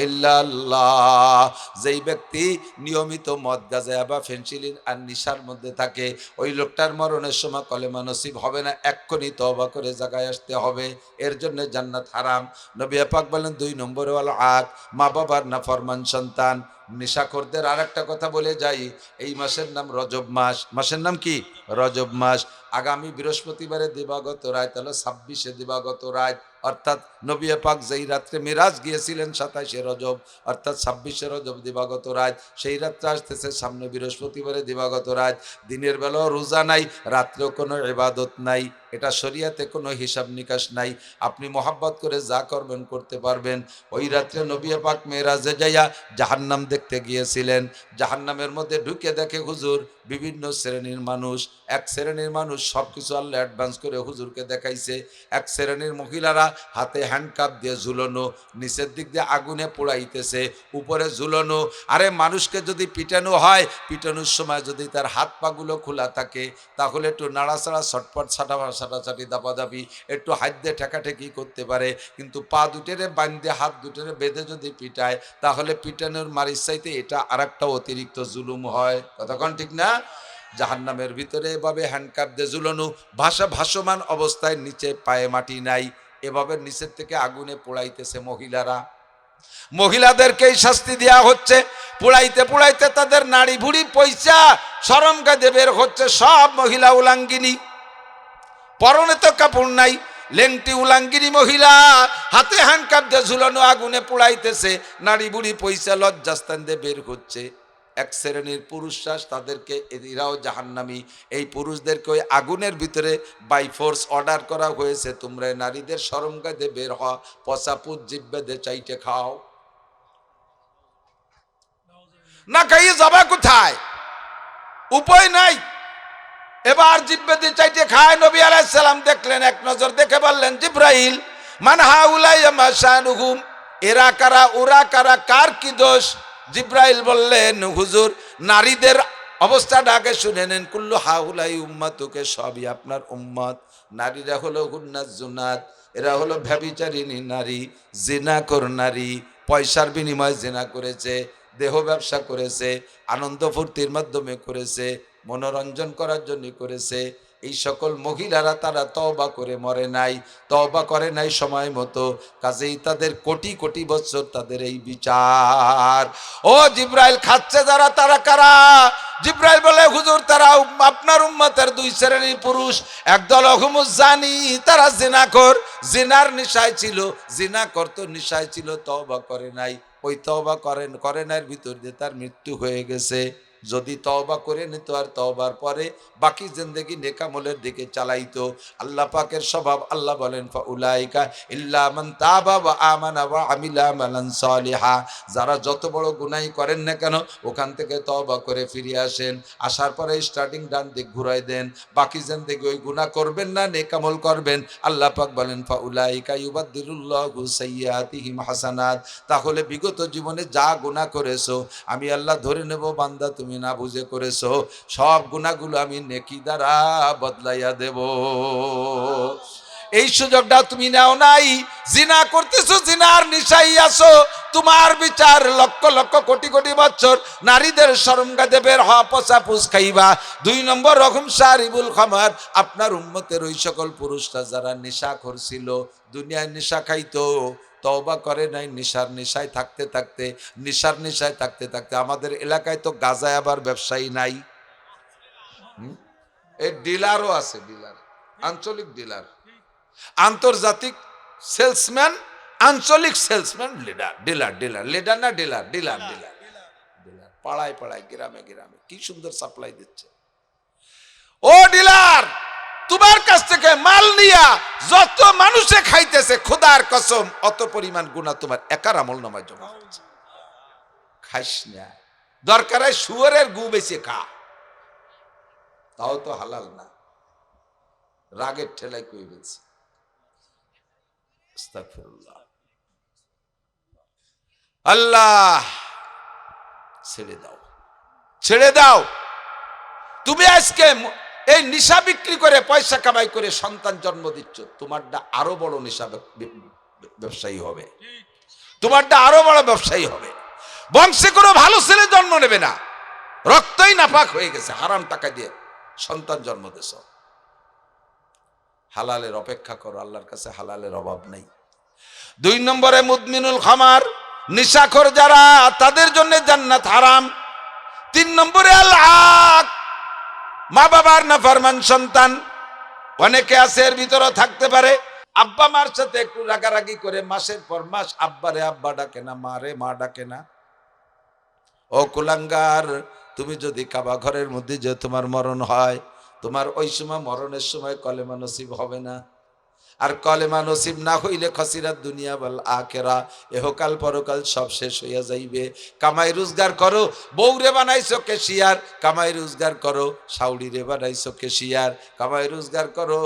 ইল্লাল্লাহ। যেই ব্যক্তি নিয়মিত মদ গাঁজা বা ফেনসিলিন আর নিশার মধ্যে থাকে, ওই লোকটার মরণের সময় কলেমা নসিব হবে না, এক্ষুনি তওবা করে জায়গায় আসতে হবে। এর জন্য জান্নাত হারাম। নবী পাক বলেন 2 নম্বরে হলো আক, মা বাবার নাফরমান সন্তান। নেশাখোরদের আর একটা কথা বলে যাই, এই মাসের নাম রজব মাস। মাসের নাম কি? রজব মাস। আগামী বৃহস্পতিবারে দিবাগত রাত হলো 26শে দিবাগত রাত, অর্থাৎ নবী পাক যেই রাত্রে মিরাজ গিয়েছিলেন 27শে রজব, অর্থাৎ 26শে রজব দিবাগত রাত, সেই রাত্রে আসতেছে সামনে বৃহস্পতিবারে দিবাগত রাত। দিনের বেলাও রোজা নাই, রাত্রেও কোনো ইবাদত নাই, এটা শরিয়াতে কোনো হিসাব নিকাশ নাই। আপনি মহাব্বত করে যা করবেন করতে পারবেন। ওই রাত্রে নবী পাক মেরাজে যাইয়া জাহান্নাম দেখতে গিয়েছিলেন। জাহান্নামের মধ্যে ঢুকে দেখে হুজুর বিভিন্ন শ্রেণীর মানুষ। এক শ্রেণীর মানুষ সব কিছু আল্লাহ অ্যাডভান্স করে হুজুরকে দেখাইছে। এক শ্রেণীর মহিলারা হাতে হ্যান্ডকাপ দিয়ে ঝুলানো, নিচের দিক দিয়ে আগুনে পোড়াইতেছে, উপরে ঝুলানো। আরে মানুষকে যদি পিটানো হয়, পিটানোর সময় যদি তার হাত পাগুলো খোলা থাকে, তাহলে একটু নাড়াচাড়া ছটপট ছাটাছাটি দাপাদাপি একটু হাত দিয়ে ঠেকাঠেকি করতে পারে, কিন্তু পা দুটেরে বান্ধে হাত দুটেরে বেঁধে যদি পিটায়, তাহলে পিটানোর মারির চাইতে এটা আর একটা অতিরিক্ত জুলুম হয়। কতক্ষণ ঠিক না? জাহান্নামের ভিতরে এভাবে হ্যান্ডকাপ দিয়ে ঝুলানো, ভাসমান অবস্থায়, নিচে পায়ে মাটি নাই, এভাবে নিচের থেকে আগুনে পোড়াইতেছে মহিলারা। মহিলাদেরকেই শাস্তি দেওয়া হচ্ছে। পোড়াইতে পোড়াইতে তাদের নাড়ি ভুড়ি পয়সা শরম কাঁদে বের হচ্ছে। সব মহিলা উলাঙ্গিনী, পরনে তো কাপড় নাই, লেংটি উলাঙ্গিনী মহিলা, হাতে হ্যান্ডকাপ দিয়ে ঝুলানো, আগুনে পোড়াইতেছে, নাড়ি বুড়ি পয়সা লজ্জাস্থান দিয়ে বের হচ্ছে। এক শ্রেণীর পুরুষরা, তাদেরকে এরাও জাহান্নামী। এই পুরুষদেরকে ওই আগুনের ভিতরে বাই ফোর্স অর্ডার করা হয়েছে, তোমরা নারীদের শরম গায়ে বের হওয়া, পচাপুত জিব্বে দে চাইটে খাও। না খাইয়ে যাবা কোথায়? উপায় নাই। এবার জিব্বে দিয়ে চাইতে খায়। নবী আলাইহিস সালাম দেখলেন, এক নজর দেখে বললেন, জিব্রাইল মান হাউলাই মা শানুহুম, এরা কারা, ওরা কারা, কার কি দোষ? জিব্রাইল বললেন, হুজুর নারীদের অবস্থাটা আগে শুনে নেন। কুল্লু হাউলাই উম্মাতুকে, সবই আপনার উম্মত। নারীরা হলো হুন্নাজ জুনাত, এরা হলো ব্যভিচারিণী নারী, জিনাখোর নারী, পয়সার বিনিময়ে জিনা করেছে, দেহ ব্যবসা করেছে, আনন্দ ফুর্তির মাধ্যমে করেছে, মনোরঞ্জন করার জন্য করেছে। এই সকল মহিলারা তারা তওবা করে মরে নাই, তওবা করে নাই সময় মতো, কাজেই তাদের কোটি কোটি বছর তাদের এই বিচার। ও জিব্রাইল, খাচ্ছে যারা তারা কারা? জিব্রাইল বলে, হুজুর তারা আপনার উম্মতের দুই শ্রেণীর পুরুষ। একদল হুমুজ জানি, তারা জিনাখোর, জিনার নেশায় ছিল, জিনা করতো নেশায় ছিল, তওবা করে নাই। ওই তওবা করে নাই ভিতর দিয়ে তার মৃত্যু হয়ে গেছে। যদি তওবা করে নিত আর তওবার পরে বাকি জিন্দেগি নেকামলের দিকে চালাইতো, আল্লাহ পাকের স্বভাব, আল্লাহ বলেন ফাউলাইকা ইল্লা মান তাবা ওয়া আমানা ওয়া আমিলা আমালান সালিহা। যারা যত বড় গুনাহ করেন না কেন, ওখান থেকে তওবা করে ফিরে আসেন, আসার পরে স্টার্টিং ডান দিক ঘুরাই দেন, বাকি জিন্দেগি ওই গুনাহ করবেন না, নেকামল করবেন। আল্লাহ পাক বলেন ফাউলাইকা ইউবাদদিলুল্লাহু সাইয়্যাতিহিম হাসানাত। তাহলে বিগত জীবনে যা গুনাহ করেছো আমি আল্লাহ ধরে নেব, বান্দা তুমি না বুঝে করেছো, সব গুনাহগুলো আমি নেকি দ্বারা বদলাইয়া দেব। এই সুযোগটা তুমি নাও নাই। জিনা করতেছো, জিনার নিশাই আছো, তোমার বিচার লক্ষ লক্ষ কোটি কোটি বছর নারীদের শরম গায়ে বের হওয়া, পচা পুষ খাইবা। 2 নম্বর রকম শারিবুল খামার, আপনার উম্মতের ওই সকল পুরুষরা যারা নেশা করছিল, দুনিয়ায় নেশা খাইতো, তওবা করে নাই, নেশার নেশায় থাকতে থাকতে, নেশার নেশায় থাকতে থাকতে। আমাদের এলাকায় তো গাজায় আবার ব্যবসায়ী নাই, এই ডিলারও আছে, ডিলার, আঞ্চলিক ডিলার, আন্তর্জাতিক সেলসম্যান, আঞ্চলিক salesman, leader, dealer, dealer, leader না ডিলার, ডিলার, ডিলার, ডিলার, পাড়ায় পাড়ায়, গ্রামে গ্রামে কি সুন্দর সাপ্লাই দিচ্ছে। ও ডিলার, তোমার কাছ থেকে মাল নিয়া যত মানুষে খাইতেছে, খোদার কসম অত পরিমাণ গুনাহ তোমার একার আমলনামায় জমা হচ্ছে। খাইস না, দরকার হয় শুয়োরের গু বেঁচে খা, তাও তো হালাল না। রাগের ঠেলায় কই বলছি, আস্তাগফিরুল্লাহ। আল্লাহ, ছেড়ে দাও, ছেড়ে দাও। তুমি আজকে এই নেশা বিক্রি করে পয়সা কামাই করে সন্তান জন্ম দিচ্ছ, তোমারটা আরো বড় নেশা ব্যবসায়ী হবে, তোমারটা আরো বড় ব্যবসায়ী হবে। বংশে কোনো ভালো ছেলে জন্ম নেবে না, রক্তই নাপাক হয়ে গেছে, হারাম টাকা দিয়ে সন্তান জন্ম দিছ। হালালের অপেক্ষা করো, আল্লাহর কাছে হালালের অভাব নেই। 2 নম্বরে মুদমিনুল খামার, নেশাখোর যারা, তাদের জন্য জান্নাত হারাম। 3 নম্বরে আল্লাহ, মা বাবার নাফরমান সন্তান। অনেকে আছে এর ভিতরে থাকতে পারে, আব্বা মার সাথে একটু রাগারাগি করে মাসের পর মাস আব্বারে আব্বা ডাকে না, মারে মা ডাকে না। ও কুলাঙ্গার, তুমি যদি কাবা ঘরের মধ্যে যে তোমার মরণ হয়, তোমার ওই সময় মরণের সময় কলেমা নসিব হবে না। আর কলেমা নসিব না হইলে খসিরাত দুনিয়া বল আখেরা, এহকাল পরকাল সব শেষ হইয়া যাইবে। কামাই রোজগার করো, বউরে বানাইছো কেশিয়ার, কামাই রোজগার করো, শাউড়িরে বানাইছো কেশিয়ার, কামাই রোজগার করো,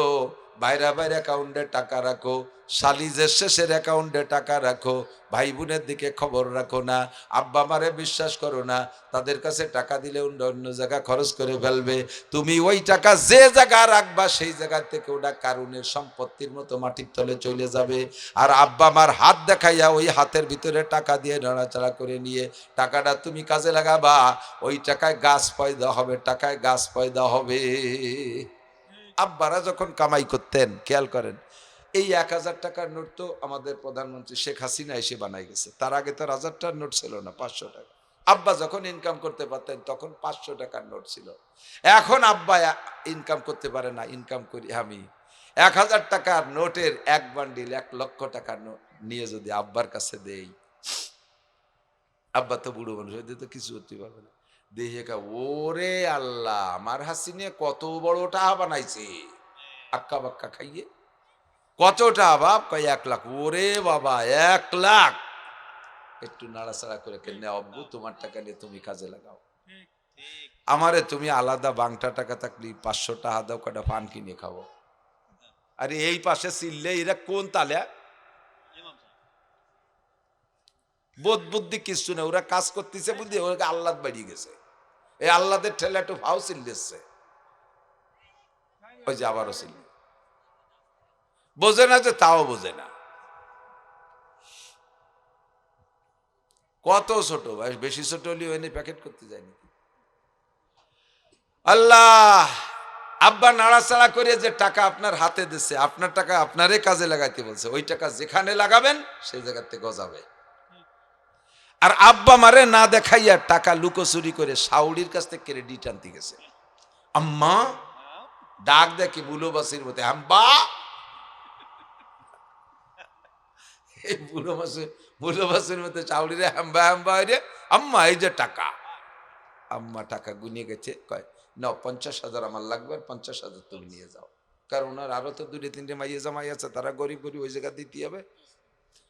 বাইরা বাইরে অ্যাকাউন্টে টাকা রাখো, শালিজের শেষের অ্যাকাউন্টে টাকা রাখো, ভাই বোনের দিকে খবর রাখো না, আব্বা মারে বিশ্বাস করো না, তাদের কাছে টাকা দিলে অন্য অন্য জায়গা খরচ করে ফেলবে। তুমি ওই টাকা যে জায়গা রাখবা সেই জায়গা থেকে ওটা কারুনের সম্পত্তির মতো মাটির তলে চলে যাবে। আর আব্বা মার হাত দেখাইয়া ওই হাতের ভিতরে টাকা দিয়ে নাড়াচাড়া করে নিয়ে টাকাটা তুমি কাজে লাগাবা, ওই টাকায় গাছ পয়দা হবে, টাকায় গাছ পয়দা হবে। আব্বারা যখন কামাই করতেন, খেয়াল করেন, এই 1000 টাকার নোট তো আমাদের প্রধানমন্ত্রী শেখ হাসিনা এসে বানাই গেছে। তার আগে তো 1000 টাকার নোট ছিল না, 500 টাকা। আব্বা যখন ইনকাম করতে পারতেন তখন 500 টাকার নোট ছিল। এখন আব্বা ইনকাম করতে পারে না, ইনকাম করি আমি। 1000 টাকার নোটের এক বান্ডিল 1 লক্ষ টাকার নোট নিয়ে যদি আব্বার কাছে দেই, আব্বা তো বুড়ো মানুষ, হয়তো তো কিছু করতে পারবে না। দেখে ওরে আল্লাহ, আমার হাসিনে কত বড় টাহা বানাইছে, আক্কা বাক্কা খাইয়ে। কত টাহা বাপ? কয় 1 লাখ। ওরে বাবা, 1 লাখ! একটু নাড়াচাড়া করে কেন, আব্বু তোমার টাকা নিয়ে তুমি কাজে লাগাও, আমারে তুমি আলাদা বাংটা টাকা থাকলে 500 টাকা দাও, কটা পান কিনে খাবো। আরে এই পাশে চিল্লে এরা কোন তালে? বোধ বুদ্ধি কিছু না, ওরা কাজ করতেছে বুদ্ধি, ওরা আল্লাহ বাড়িয়ে গেছে। এই আল্লাদের ঠেলা একটু ভাও চিল্লেছে, ওই যে আবারও চিল্লে। বোঝে না যে তাও বোঝে না। কত ছোট, বেশি ছোট হলে এনে প্যাকেট করতে যায়নি। আল্লাহ, আব্বা নাড়াচাড়া করে যে টাকা আপনার হাতে দিচ্ছে, আপনার টাকা আপনারে কাজে লাগাইতে বলছে, ওই টাকা যেখানে লাগাবেন সেই জায়গাতে গজাবে। আর আব্বা মারে না দেখাইয়া টাকা লুকোচুরি করে শাউরির কাছ থেকে ক্রেডিট আনতে গেছে। আম্মা ডাক দেখি বুলোবাসির মতো, আম্বা। এই বুলোবাসির মতো চাউরিরে হাম্বা হাম্বা রে, আম্মা এই যে টাকা। আম্মা টাকা গুনিয়ে গেছে, কয় নাও 50,000 আমার লাগবে, আর 50,000 তুমি নিয়ে যাও। কারণ ওনার আরো তো 2-3টে মাইয়ে জামাই আছে, তারা গরিব গরিব ওই জায়গা দিতে হবে।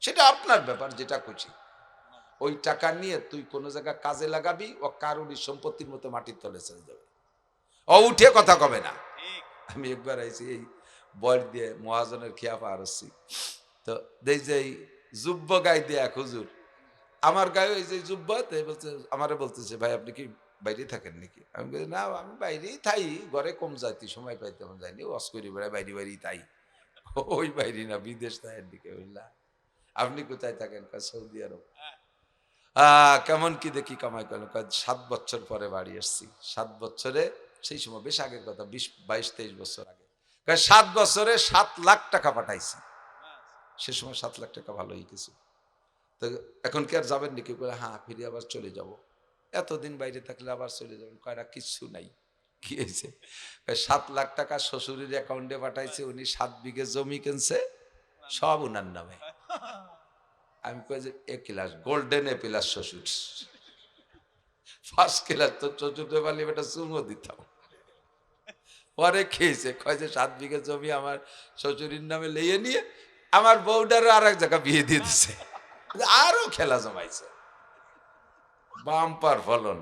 সেটা আপনার ব্যাপার, যেটা খুশি। ওই টাকা নিয়ে তুই কোন জায়গা কাজে লাগাবি, ও কারোরই সম্পত্তির মতো মাটির তলে চলে যাবে, ও উঠে কথা কবে না। আমি একবার আইছি এই বর দিয়ে মহাজনের খেয়া পার হচ্ছি, তো দেই যে যুব্য গাই দিয়ে এক হুজুর, আমার গায়ে ওই যে যুব্য, বলছে আমারে বলতেছে, ভাই আপনি কি বাইরে থাকেন নাকি? আমি বলি না, আমি বাইরেই থাই, ঘরে কম যাইতি, সময় পাই তেমন যাইনি, ওয়াশ করি বেড়ায়, বাইরে বাইরেই তাই। ওই বাইরে না, বিদেশ তাইয়ের দিকে। বুঝলা? আপনি কোথায় থাকেন? সৌদি আরব। কেমন কি দেখি কামাই করলেন? 7 বছর পরে বাড়ি এসছি। 7 বছরে, সেই সময় বেশ আগের কথা, 22-23 বছর আগে। 7 বছরে 7 লাখ টাকা পাঠাইছি। সে সময় 7 লাখ টাকা ভালোই কিছু। তো এখন কি আর যাবেন নাকি? বলে হ্যাঁ, ফিরে আবার চলে যাব। এতদিন বাইরে থাকলে আবার চলে যাবেন? কয়টা কিচ্ছু নাই। কি হয়েছে? 7 লাখ টাকা শ্বশুরের অ্যাকাউন্টে পাঠাইছে, উনি 7 বিঘে জমি কিনছে, সব উনার নামে। আমি কই যে এ ক্লাস, গোল্ডেন এ প্লাস শ্বশুর, ফার্স্ট ক্লাস। তো শ্বশুর পারলে একটা চুমো দিতাম। পরে খেয়েছে, কয় যে 7 বিঘে জমি আমার শ্বশুরের নামে লেয়ে নিয়ে আমার বউটারও আর এক জায়গা বিয়ে দিয়ে দিছে, আরো খেলা জমাইছে, বাম্পার ফলন।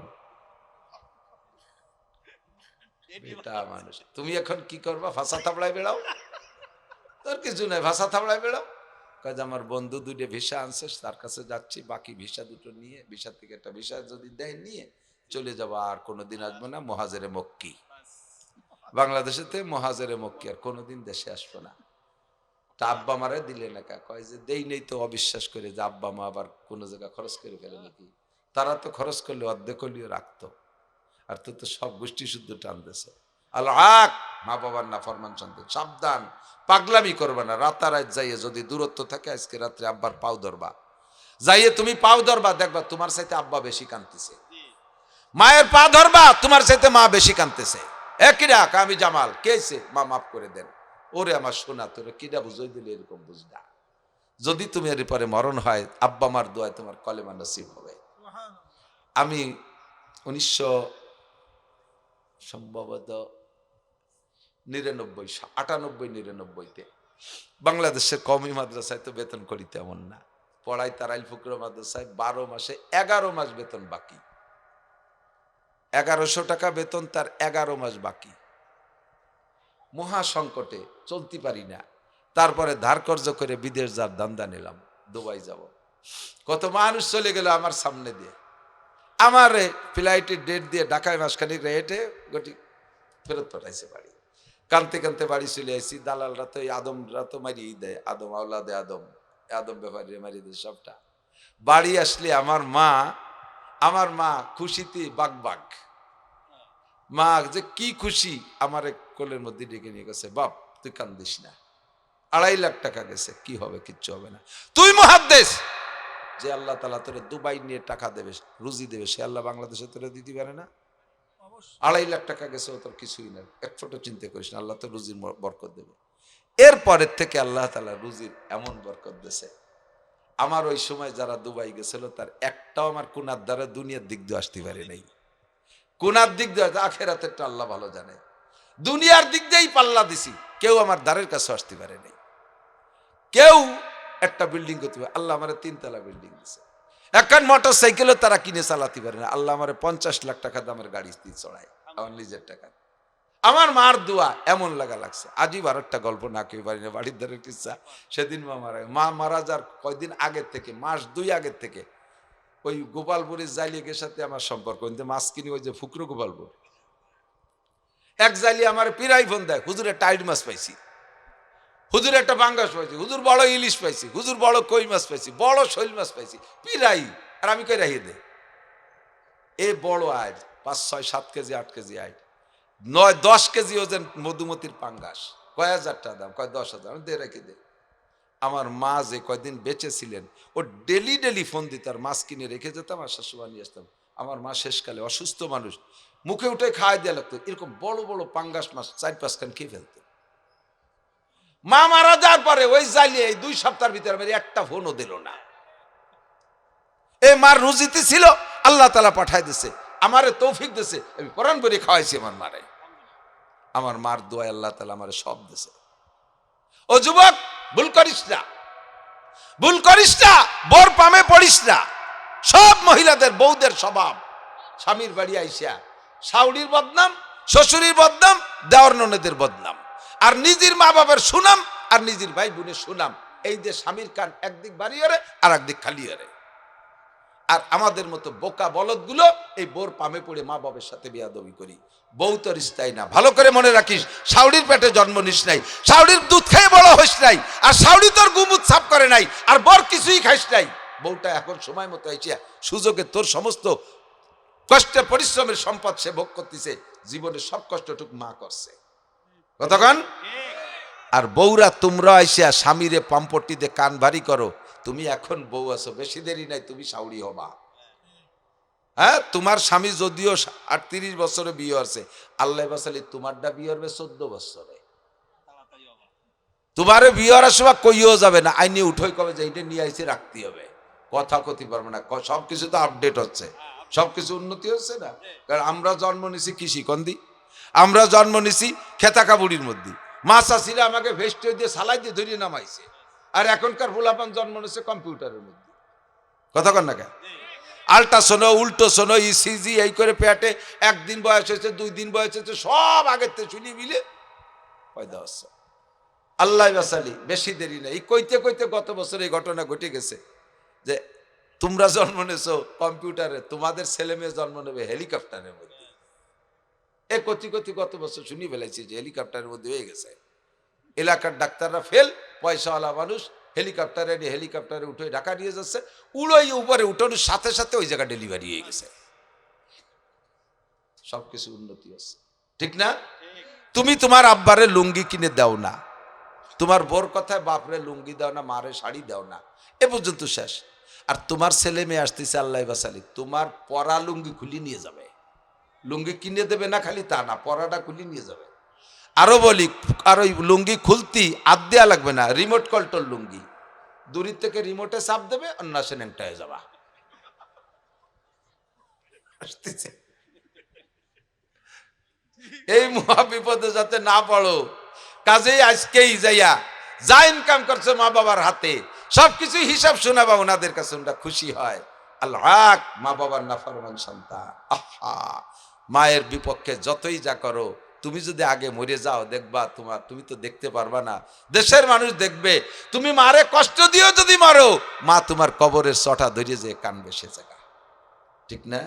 এটা মানুষ। তুমি এখন কি করবা? ভাষা থাবড়ায় বেড়াও? তোর কিছু নাই, ভাষা থাবড়ায় বেড়াও। কাজ আমার বন্ধু 2টে ভিসা আনছে, তার কাছে যাচ্ছি, বাকি ভিসা 2টো নিয়ে, ভিসা থেকে একটা ভিসা যদি দেয় নিয়ে চলে যাবো, আর কোনোদিন আসবো না। মহাজেরে মক্কি, বাংলাদেশেতে মহাজেরে মক্কি, আর কোনোদিন দেশে আসবো না। তা আব্বা মারে দিলে না কা? কয় যে দেই নেই, তো অবিশ্বাস করে যে আব্বা মা আবার কোনো জায়গা খরচ করে ফেলে নাকি। তারা তো খরচ করলে অর্ধেক হলেও রাখতো, আর তো সব গোষ্ঠী শুদ্ধ টানতেছে। আল্লাহ, মা বাবার না ফরমান সন্তান, সাবধান, পাগলামি করবে না। রাতারাত যাইয়ে যদি দূরত্ব থাকে, আজকে রাত্রে আব্বার পাও ধরবা, যাইয়ে তুমি পাও ধরবা, দেখবা তোমার সাথে আব্বা বেশি কাঁদতেছে। মায়ের পা ধরবা, তোমার সাথে মা বেশি কাঁদতেছে। একই রাখ, আমি জামাল, কেছে মা মাফ করে দেন। ওরে আমার সোনা, তোরে কিরা বুঝাই দিলে এরকম বুঝনা। যদি তুমি এর পরে মরণ হয়, আব্বা মার দোয়ায় তোমার কলেমা নসিব হবে। আমি 1900 সম্ভবত 99-98-99-তে বাংলাদেশের কওমি মাদ্রাসায় তো বেতন করি তেমন না, পড়াই তারাইল ফুকরা মাদ্রাসায় 12 মাসে 11 মাস বেতন বাকি। 1100 টাকা বেতন, তার 11 মাস বাকি। মহা সংকটে, চলতে পারি না। তারপরে ধার কর্জ করে বিদেশ যার ধান্দা নিলাম, দুবাই যাব। কত মানুষ চলে গেল আমার সামনে দিয়ে, আমার ফ্লাইটের ডেট দিয়ে ঢাকায় মাসখানিক রেটে গটি ফেরত পাঠাইছে বাড়ি। কানতে কানতে বাড়ি চলে আসি। দালালরা তো এই আদমরা তো মারিয়েই দেয়, আদম আওলাদে আদম, আদম ব্যাপারে মারিয়ে দেয় সবটা। বাড়ি আসলে আমার মা খুশিতে বাগ বাগ। মা যে কি খুশি, আমার কোলের মধ্যে ডেকে নিয়ে গেছে, বাপ তুই কান্দিস না, 2.5 লাখ টাকা গেছে, কি হবে? কিচ্ছু হবে না। তুই মুহাদ্দিস, যে আল্লাহ তাআলা তোরে দুবাই নিয়ে টাকা দেবে, রুজি দেবে, সে আল্লাহ বাংলাদেশে তোরে দিতে পারে না? 2.5 লাখ টাকা গেছে, ও তোর কিছুই না, এক ফোঁটা চিন্তা করিস না, আল্লাহ তো রুজির বরকত দেবে। এরপরের থেকে আল্লাহ তাআলা রুজির এমন বরকত দিয়েছে, আমার ওই সময় যারা দুবাই গেছিল, তার একটাও আমার কোনার দ্বারা দুনিয়ার দিক দিয়ে আসতে পারে নাই। কোনার দিক দিয়ে আখেরাতেরটা আল্লাহ ভালো জানে। দুনিয়ার দিক দিয়েই পাল্লা দিছি, কেউ আমার দ্বারের কাছে আসতে পারে নাই। কেউ একটা বিল্ডিং করতে পারে, আল্লাহ আমার 3 তলা বিল্ডিং দিছে। এখন মোটর সাইকেলও তারা কিনে চালাতে পারে না, আল্লাহ আমার 50 লাখ টাকা দামের গাড়ি চড়ায় আমার নিজের টাকা। আমার মার দোয়া এমন লাগছে। আজই একটা গল্প না কেউ পারি না, বাড়ির ধারের কিচ্ছা। সেদিন মা মারা যার কয়দিন আগের থেকে, মাস 2 আগের থেকে ওই গোপালপুরের জাইলিকের সাথে আমার সম্পর্ক, মাছ কিনি ওই যে ফুকরো গোপালপুর, এক জাইলি আমার পিরাই ফোন দেয়, হুজুরে টাইড মাছ পাইছি, হুজুর একটা বাঙ্গাস পাইছি, হুজুর বড় ইলিশ পাইছি, হুজুর বড় কই মাছ পাইছি, বড় শৈল মাছ পাইছি, পিরাই। আর আমি কই রাখিয়ে দে এ বড় আয় 5, 6, 7 কেজি 8 কেজি আয়, 9, 10 কেজি ওজন মধুমতির পাঙ্গাস, কয় হাজার টাকা দাম, কয় 10,000, আমি দিয়ে রেখে দে। আমার মা যে কয়দিন বেঁচে ছিলেন, ও ডেলি ফোন দিত, আর মাছ কিনে রেখে যেতাম, আর শাশুড়া নিয়ে আসতাম। আমার মা শেষকালে অসুস্থ মানুষ, মুখে উঠে খাওয়াই দেওয়া লাগতো, এরকম বড় বড় পাঙ্গাস মাছ 4-5 খান খেয়ে ফেলত। মা মারা যাওয়ার পরে ওই জালিয়ে এই 2 সপ্তাহের ভিতরে আমার একটা ফোনও দিল না। এই মার রুজিতে ছিল, আল্লাহ তাআলা পাঠায় দিছে, আমারে তৌফিক দিছে, আমি কোরআন পড়ে খাওয়াইছি আমার মারে। আমার মার দোয়া আল্লাহ তাআলা আমারে সব দিছে। ও যুবক, ভুল করিস না, ভুল করিস না, বোর পামে পড়িস না। সব মহিলাদের বউদের স্বভাব, স্বামীর বাড়ি আইসা শাউড়ির বদনাম, শ্বশুরের বদনাম, দেওর ননদের বদনাম, আর নিজের মা বাবার সুনাম, আর নিজের ভাই বোনের সুনাম। এই যে স্বামীর কান একদিক বাড়িয়ে রে, আর একদিক খালিয়ে রে। আর আমাদের মতো বোকা বলদগুলো এই বোর পামে পড়ে মা বাবার সাথে বেয়াদবি করি। বউ তো রিস্তাই না, ভালো করে মনে রাখিস, শাউড়ির পেটে জন্ম নিস নাই, শাউড়ির দুধ খেয়ে বড় হইস নাই, আর শাউড়ি তোর গুমুত সাফ করে নাই, আর বর কিছুই খাইস নাই। বউটা এখন সময় মতো আইছে, সুযোগে তোর সমস্ত কষ্টে পরিশ্রমের সম্পদ সে ভোগ করতেছে, জীবনের সব কষ্টটুক মা করছে, কতক্ষণ। আর বউরা তোমরা আইসা স্বামীরে পাম্পটি দিয়ে কান ভারী করো, তুমি এখন বউ আছো, বেশি দেরি নাই তুমি শাউড়ি হবা। হ্যাঁ, তোমার স্বামী যদিও 38 বছরে বিয়ে হচ্ছে, আল্লাহ বাসালি তোমারটা বিয়ে হবে 14 বছরে। তোমারে বিয়ে হওয়ার সময় কইও যাবে না, আইনে উঠোই কবে যে এটা নিয়ে আইসে রাখতে হবে, কথা কতি পারবো না। সবকিছু তো আপডেট হচ্ছে, সবকিছু উন্নতি হচ্ছে না। কারণ আমরা জন্ম নিছি কৃষি কন্দি, আমরা জন্ম নিছি খেতাকা বুড়ির মধ্যে, মাছ আসিলে আমাকে ভেস্টে দিয়ে সালাই দিয়ে ধরিয়ে নামাইছে। আর এখনকার ফুলাপান জন্ম নিচ্ছে কম্পিউটারের মধ্যে, কথা কন না কেন? আল্ট্রাসোনো, উল্টোসোনো, ইসিজি, এই করে পেটে 1 দিন বয়স হয়েছে, 2 দিন বয়স হয়েছে, সব আগের থেকে শুনি মিলে পয়দা হচ্ছে। আল্লাহ বাসালি বেশি দেরি নেই। কইতে কইতে গত বছর এই ঘটনা ঘটে গেছে যে তোমরা জন্ম নেছো কম্পিউটারে, তোমাদের ছেলে মেয়ে জন্ম নেবে হেলিকপ্টারের মধ্যে। এ কতি কতি গত বছর শুনি ফেলাইছি যে হেলিকপ্টারের মধ্যে হয়ে গেছে। এলাকার ডাক্তাররা ফেল, পয়সাওয়ালা মানুষ হেলিকপ্টারে উঠে ঢাকা নিয়ে যাচ্ছে, উড়োই উপরে উঠানোর সাথে সাথে ওই জায়গা ডেলিভারি হয়ে গেছে। সবকিছু উন্নতি আছে, ঠিক না? তুমি তোমার আব্বারে লুঙ্গি কিনে দাও না, তোমার বোর কথায় বাপরে লুঙ্গি দাও না, মারে শাড়ি দাও না, এ পর্যন্ত শেষ। আর তোমার ছেলে মেয়ে আসতেছে আল্লাহ বাসালি, তোমার পরা লুঙ্গি খুলি নিয়ে যাবে। লুঙ্গি কিনে দেবে না খালি তা না, পরাটা খুলি নিয়ে যাবে। আরো বলি, আর ওই লুঙ্গি খুলতি আদ দেওয়া লাগবে না, রিমোট কন্ট্রোল লুঙ্গি, দূরের থেকে রিমোটে চাপ দেবে, অন্য সে ন্যাংটা হয়ে যাবা। এই মহা বিপদে যাতে না পড়ো, কাজেই আজকেই যাইয়া যা ইনকাম করছে মা বাবার হাতে সবকিছু হিসাব শোনাবা, ওনাদের কাছে ওরা খুশি হয়। আল্লাহ, মা বাবার নাফরমান সন্তান, আহা, মায়ের বিপক্ষে যতই যা করো, তুমি যদি আগে মরে যাও দেখবা তুমি তো দেখতে পারবা না, দেশের মানুষ দেখবে। তুমি মারে কষ্ট দিও যদি মারো, মা তোমার কবরের চটা ধরিয়ে যে কানবে সে জায়গা, ঠিক না?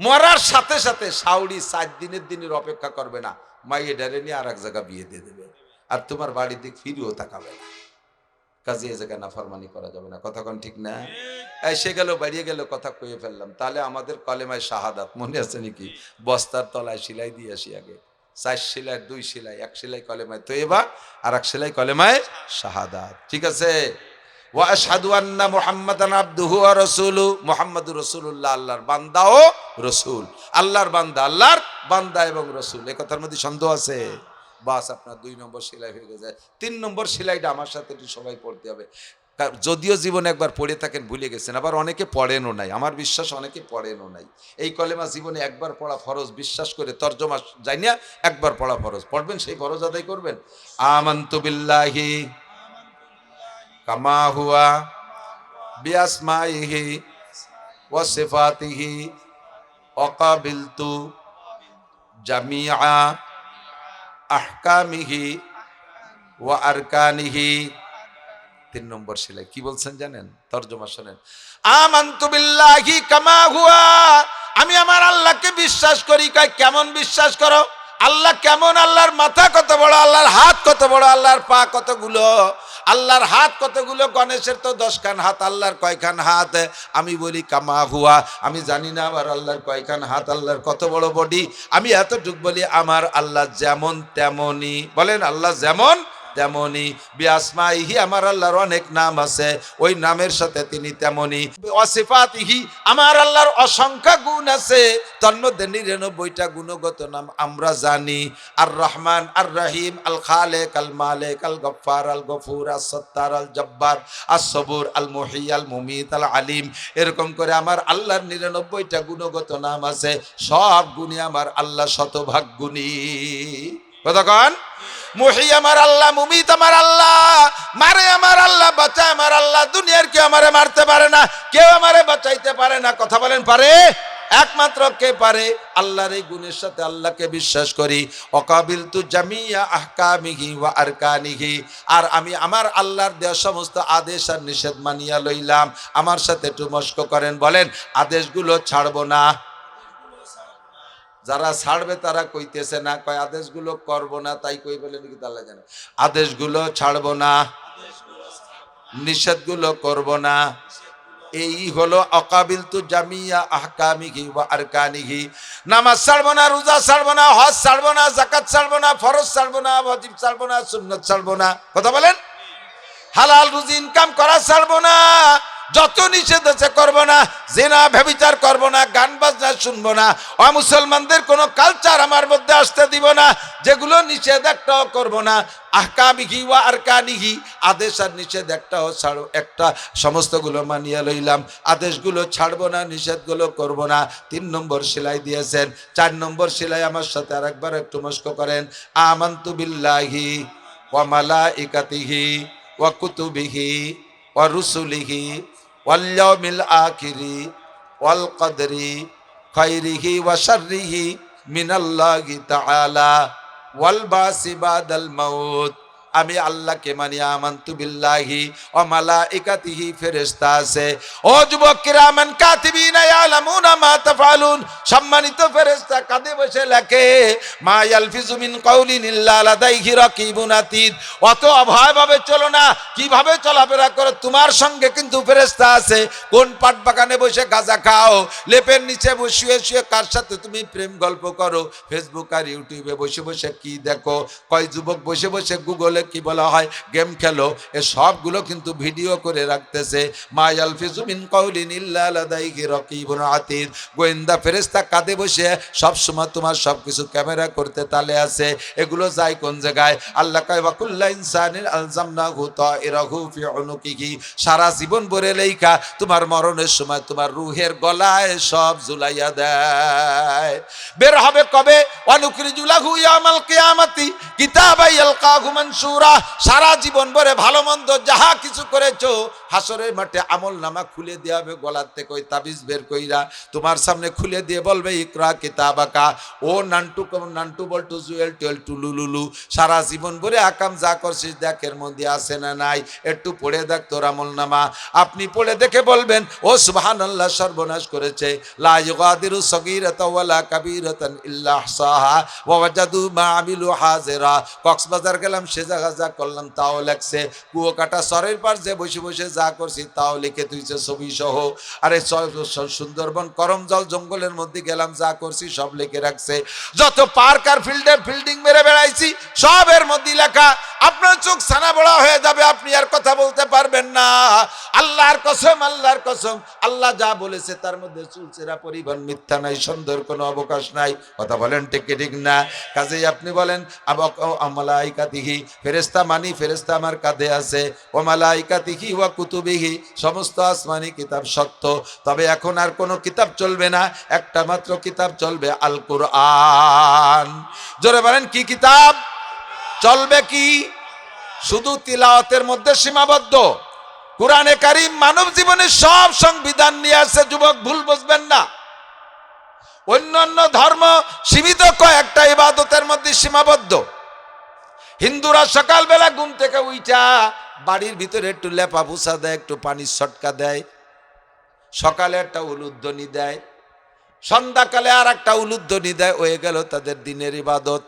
মরার সাথে সাথে শাউড়ি 4 দিনের অপেক্ষা করবে না, মাইয়ে ডারে নিয়ে আর এক জায়গা বিয়ে দিয়ে দেবে, আর তোমার বাড়ির দিক ফিরেও তাকাবে না। কাজে এই জায়গায় নাফরমানি করা যাবে না, কতক্ষণ, ঠিক না? এসে গেল, বাড়িয়ে গেল, কথা কয়ে ফেললাম। তাহলে আমাদের কলেমায় শাহাদাত মনে আছে নাকি? বস্তার তলায় সেলাই দিয়ে আসি আগে, 4 সেলাই, 2 সেলাই, 1 সেলাই কলেমায় তয়্যিবা, আর 1 সেলাই কলেমায় শাহাদাত, ঠিক আছে? ওয়া আশহাদু আন্না মুহাম্মাদান আবদুহু ওয়া রাসূলুহু, মুহাম্মাদুর রাসূলুল্লাহ, আল্লাহর বান্দা ও রাসূল। আল্লাহর বান্দা এবং রাসূল, এই কথার মধ্যে সন্দেহ আছে? বাস আপনার 2 নম্বর সেলাই হয়ে গেছে। 3 নম্বর সেলাইটা আমার সাথে একটু সবাই পড়তে হবে। যদিও জীবনে একবার পড়ে থাকেন ভুলে গেছেন, আবার অনেকে পড়েনও নাই, আমার বিশ্বাস অনেকে পড়েনও নাই। এই কলেমা জীবনে একবার পড়া ফরজ, বিশ্বাস করে তর্জমা যাই না, একবার পড়া ফরজ, পড়বেন, সেই ফরজ আদায় করবেন। আমানতু বিল্লাহি কামা হুয়া বিআসমাইহি ওয়া সিফাতিহি ওয়া কাবিলতু জামিআ আহকামিহি ওয়া আরকানিহি। 3 নম্বর সেলাই কি বলছেন জানেন? তর্জমা শোনেন। আমানতু বিল্লাহি কামা হুয়া, আমি আমার আল্লাহকে বিশ্বাস করি। কয় কেমন বিশ্বাস করো? আল্লাহ কেমন? আল্লাহর মাথা কত বড়, আল্লাহর হাত কত বড়, আল্লাহর পা কতগুলো, আল্লাহর হাত কতগুলো? গণেশের তো 10 খান হাত, আল্লাহর কয়খান হাত? আমি বলি কামা হুয়া, আমি জানি না আবার আল্লাহর কয়খান হাত, আল্লাহর কত বড় বডি। আমি এতটুক বলি আমার আল্লাহ যেমন তেমনি। বলেন আল্লাহ যেমন তেমনি। বিআসমাইহি, আমার আল্লাহর অনেক নাম আছে, ওই নামের সাথে তিনি তেমনি। ওয়াসিফাতিহি, আমার আল্লাহর অসংখ্য গুণ আছে, তন্মধ্যে 99টা গুণগত নাম আমরা জানি। আর রহমান, আর রহিম, আল খালেক, আল মালিক, আল গফফার, আল গফুর, আস সত্তার, আল জব্বার, আস সবুর, আল মুহয়ি, আল মুমিত, আল আলিম। এরকম করে আমার আল্লাহর 99টা গুণগত নাম আছে। সব গুণী আমার আল্লাহ শতভাগ গুণী। কতক্ষণ? মুহয়ি আমার আল্লাহ, মুমিত আমার আল্লাহ, মারে আমার আল্লাহ, বাঁচায় আমার আল্লাহ। দুনিয়ার কেউ আমারে মারতে পারে না, কেউ আমারে বাঁচাইতে পারে না। কথা বলেন পারে? একমাত্র কে পারে? আল্লাহর এই গুণের সাথে আল্লাহকে বিশ্বাস করি। ওয়াকাবিলতু জামিয়া আহকামিহি ওয়া আরকানিহি, আর আমি আমার আল্লাহর দেওয়া সমস্ত আদেশ আর নিষেধ মানিয়া লইলাম। আমার সাথে একটু মস্ক করেন, বলেন আদেশগুলো ছাড়বো না। যারা ছাড়বে তারা কইতেছে না, কয় আদেশগুলো করব না, তাই কই বলে নাকি আল্লাহ জানে। আদেশগুলো ছাড়বো না, নিষেধগুলো করব না, এই হলো অকাবিলতু জামিয়া আহকামিহি ওয়া আরকানিহি। নামাজ ছাড়বো না, রোজা ছাড়বো না, হজ ছাড়বো না, যাকাত ছাড়বো না, ফরজ ছাড়বো না, ওয়াজিব ছাড়বো না, সুন্নাত ছাড়বো না। কথা বলেন? হালাল রুজি ইনকাম করা ছাড়বো না, যত নিষেধ আছে করবো না। জিনা ব্যভিচার করবো না, গান বাজনা শুনবো না, অমুসলমানদের কোনো কালচার আমার মধ্যে আসতে দিব না, যেগুলো নিষেধ একটাও করবো না। আহকামিহি ওয়া আরকানিহি, আদেশ আর নিষেধ একটাও ছাড়ো, একটা সমস্তগুলো মানিয়ে লইলাম। আদেশগুলো ছাড়বো না, নিষেধগুলো করবো না। 3 নম্বর সেলাই দিয়েছেন। 4 নম্বর সেলাই আমার সাথে আরেকবার একটু মস্ক করেন। আমানতু বিল্লাহি ওয়া মালাইকাতিহি ওয়া কুতুবিহি ওয়া রুসুলিহি ওয়াল ইয়াউমিল আখিরি ওয়াল কদরি খাইরিহি ওয়া শাররিহি মিনাল্লাহি তাআলা ওয়াল বাসি বাদাল মাউত। আমি আল্লাহকে মানি। আমানতু বিল্লাহি ওয়া মালাইকাতিহি, ফেরেশতা আছে। ও যুবক কিরামান কাতিবিনা ইয়ালামুনা মা তাফআলুন, সম্মানিত ফেরেশতা কাঁধে বসে লেখে। মা ইয়ালফিজু মিন কাউলিন ইল্লা লাদাইহি রাকিবুন আতীদ। অত অভয়ভাবে চলো না, কিভাবে চলাফেরা করো, তোমার সঙ্গে কিন্তু ফেরেশতা আছে। কোন পাট বাগানে বসে গাঁজা খাও, লেপের নিচে বসে শুয়ে কার সাথে তুমি প্রেম গল্প করো, ফেসবুক আর ইউটিউবে বসে বসে কি দেখো, কয় যুবক বসে বসে গুগলে কি বলা হয় গেম খেলো, এ সবগুলো কিন্তু ভিডিও করে রাখতেছে। মা ইয়ালফিজু মিন কাউলিন ইল্লা লাদাইহি রাকিবুন আতীদ। গোয়েন্দা ফেরেশতা কাঁধে বসে সব সময় তোমার সবকিছু ক্যামেরা করতে তালে আছে। এগুলো যায় কোন জায়গায়? আল্লাহ কয় ওয়া কুল্লা ইনসানিন আলজামনাহু তাইরাহু ফি উনুকিহি, সারা জীবন ভরে লেখা তোমার মরণের সময় তোমার রূহের গলায় সব ঝুলাইয়া দেয়। বের হবে কবে? ওয়ানুখরিজু লাহু ইয়াউমাল কিয়ামাতি কিতাবান ইয়ালকাহু মানসুরা। সারা জীবন ভরে ভালো মন্দ যাহা কিছু করেছো, হাসরের মাঠে আমলনামা খুলে দেয়া হবে গলার থেকে, ওই তাবিজ বের কইরা তোমার সামনে খুলে দিয়ে বলবে ইকরা কিতাবাকা। ও নান্টু নান্টু বল্টু জুয়েল টুয়েল টুলুলুলু, সারা জীবন ভরে আকাম যা করছিস দেখ এর মধ্যে আছে না নাই, একটু পড়ে দেখ তোর আমলনামা। আপনি পড়ে দেখে বলবেন ও সুবহানাল্লাহ, সর্বনাশ করেছে। লা ইউগাদিরু সগীরাতান ওয়ালা কাবীরাতান ইল্লা আহসাহা ওয়া ওয়াজাদু মা আমিলু হাজিরা। কক্সবাজার গেলাম, সে জায়গা যা করলাম তাও লেখছে। কুয়াকাটা সরের পার যে বসে বসে যা করছি তাও লিখে তুইছে ছবি সহ। আরে সুন্দরবন করমজল জঙ্গলের মধ্যে গেলাম, যা করছি সব লিখে রাখছে। যত পার্ক আর ফিল্ডিং মেরে বেড়াইছি সবের মধ্যে লেখা। আপনার চোখ ছানা বড়া হয়ে যাবে, আপনি আর কথা বলতে পারবেন না। আল্লাহর কসম, আল্লাহর কসম, আল্লাহ যা বলেছে তার মধ্যে চুলচেরা পরিমাণ মিথ্যা নাই, সন্দেহের কোনো অবকাশ নাই। কথা বলেন ঠিক কি ঠিক না? কাজেই আপনি বলেন মালাইকাতিহি, ফেরেশতা মানি, ফেরেশতা আমার কাঁধে আছে। ও মালাইকাতিহি ওয়া কুতুবিহি, সমস্ত আসমানি কিতাব সত্য। তবে এখন আর কোনো কিতাব চলবে না, একটা মাত্র কিতাব চলবে, আল কুরআন। জোরে বলেন কি কিতাব চলবে? কি শুধু তিলাওয়াতের মধ্যে সীমাবদ্ধ? কুরআনে কারীম মানব জীবনের সব সংবিধান নিয়ে আসছে, যুবক ভুল বুঝবেন না। অন্যান্য ধর্ম সীমিত কয়েকটা ইবাদতের মধ্যে সীমাবদ্ধ। হিন্দুরা সকালবেলা ঘুম থেকে উঠা বাড়ির ভিতরে একটু লেপা পুছা দেয়, একটু পানির ছটকা দেয়, সকালে একটা উলুধ্বনি দেয়, সন্ধ্যাকালে আর একটা উলুধ্বনি দেয়, হয়ে গেল তাদের দিনের ইবাদত।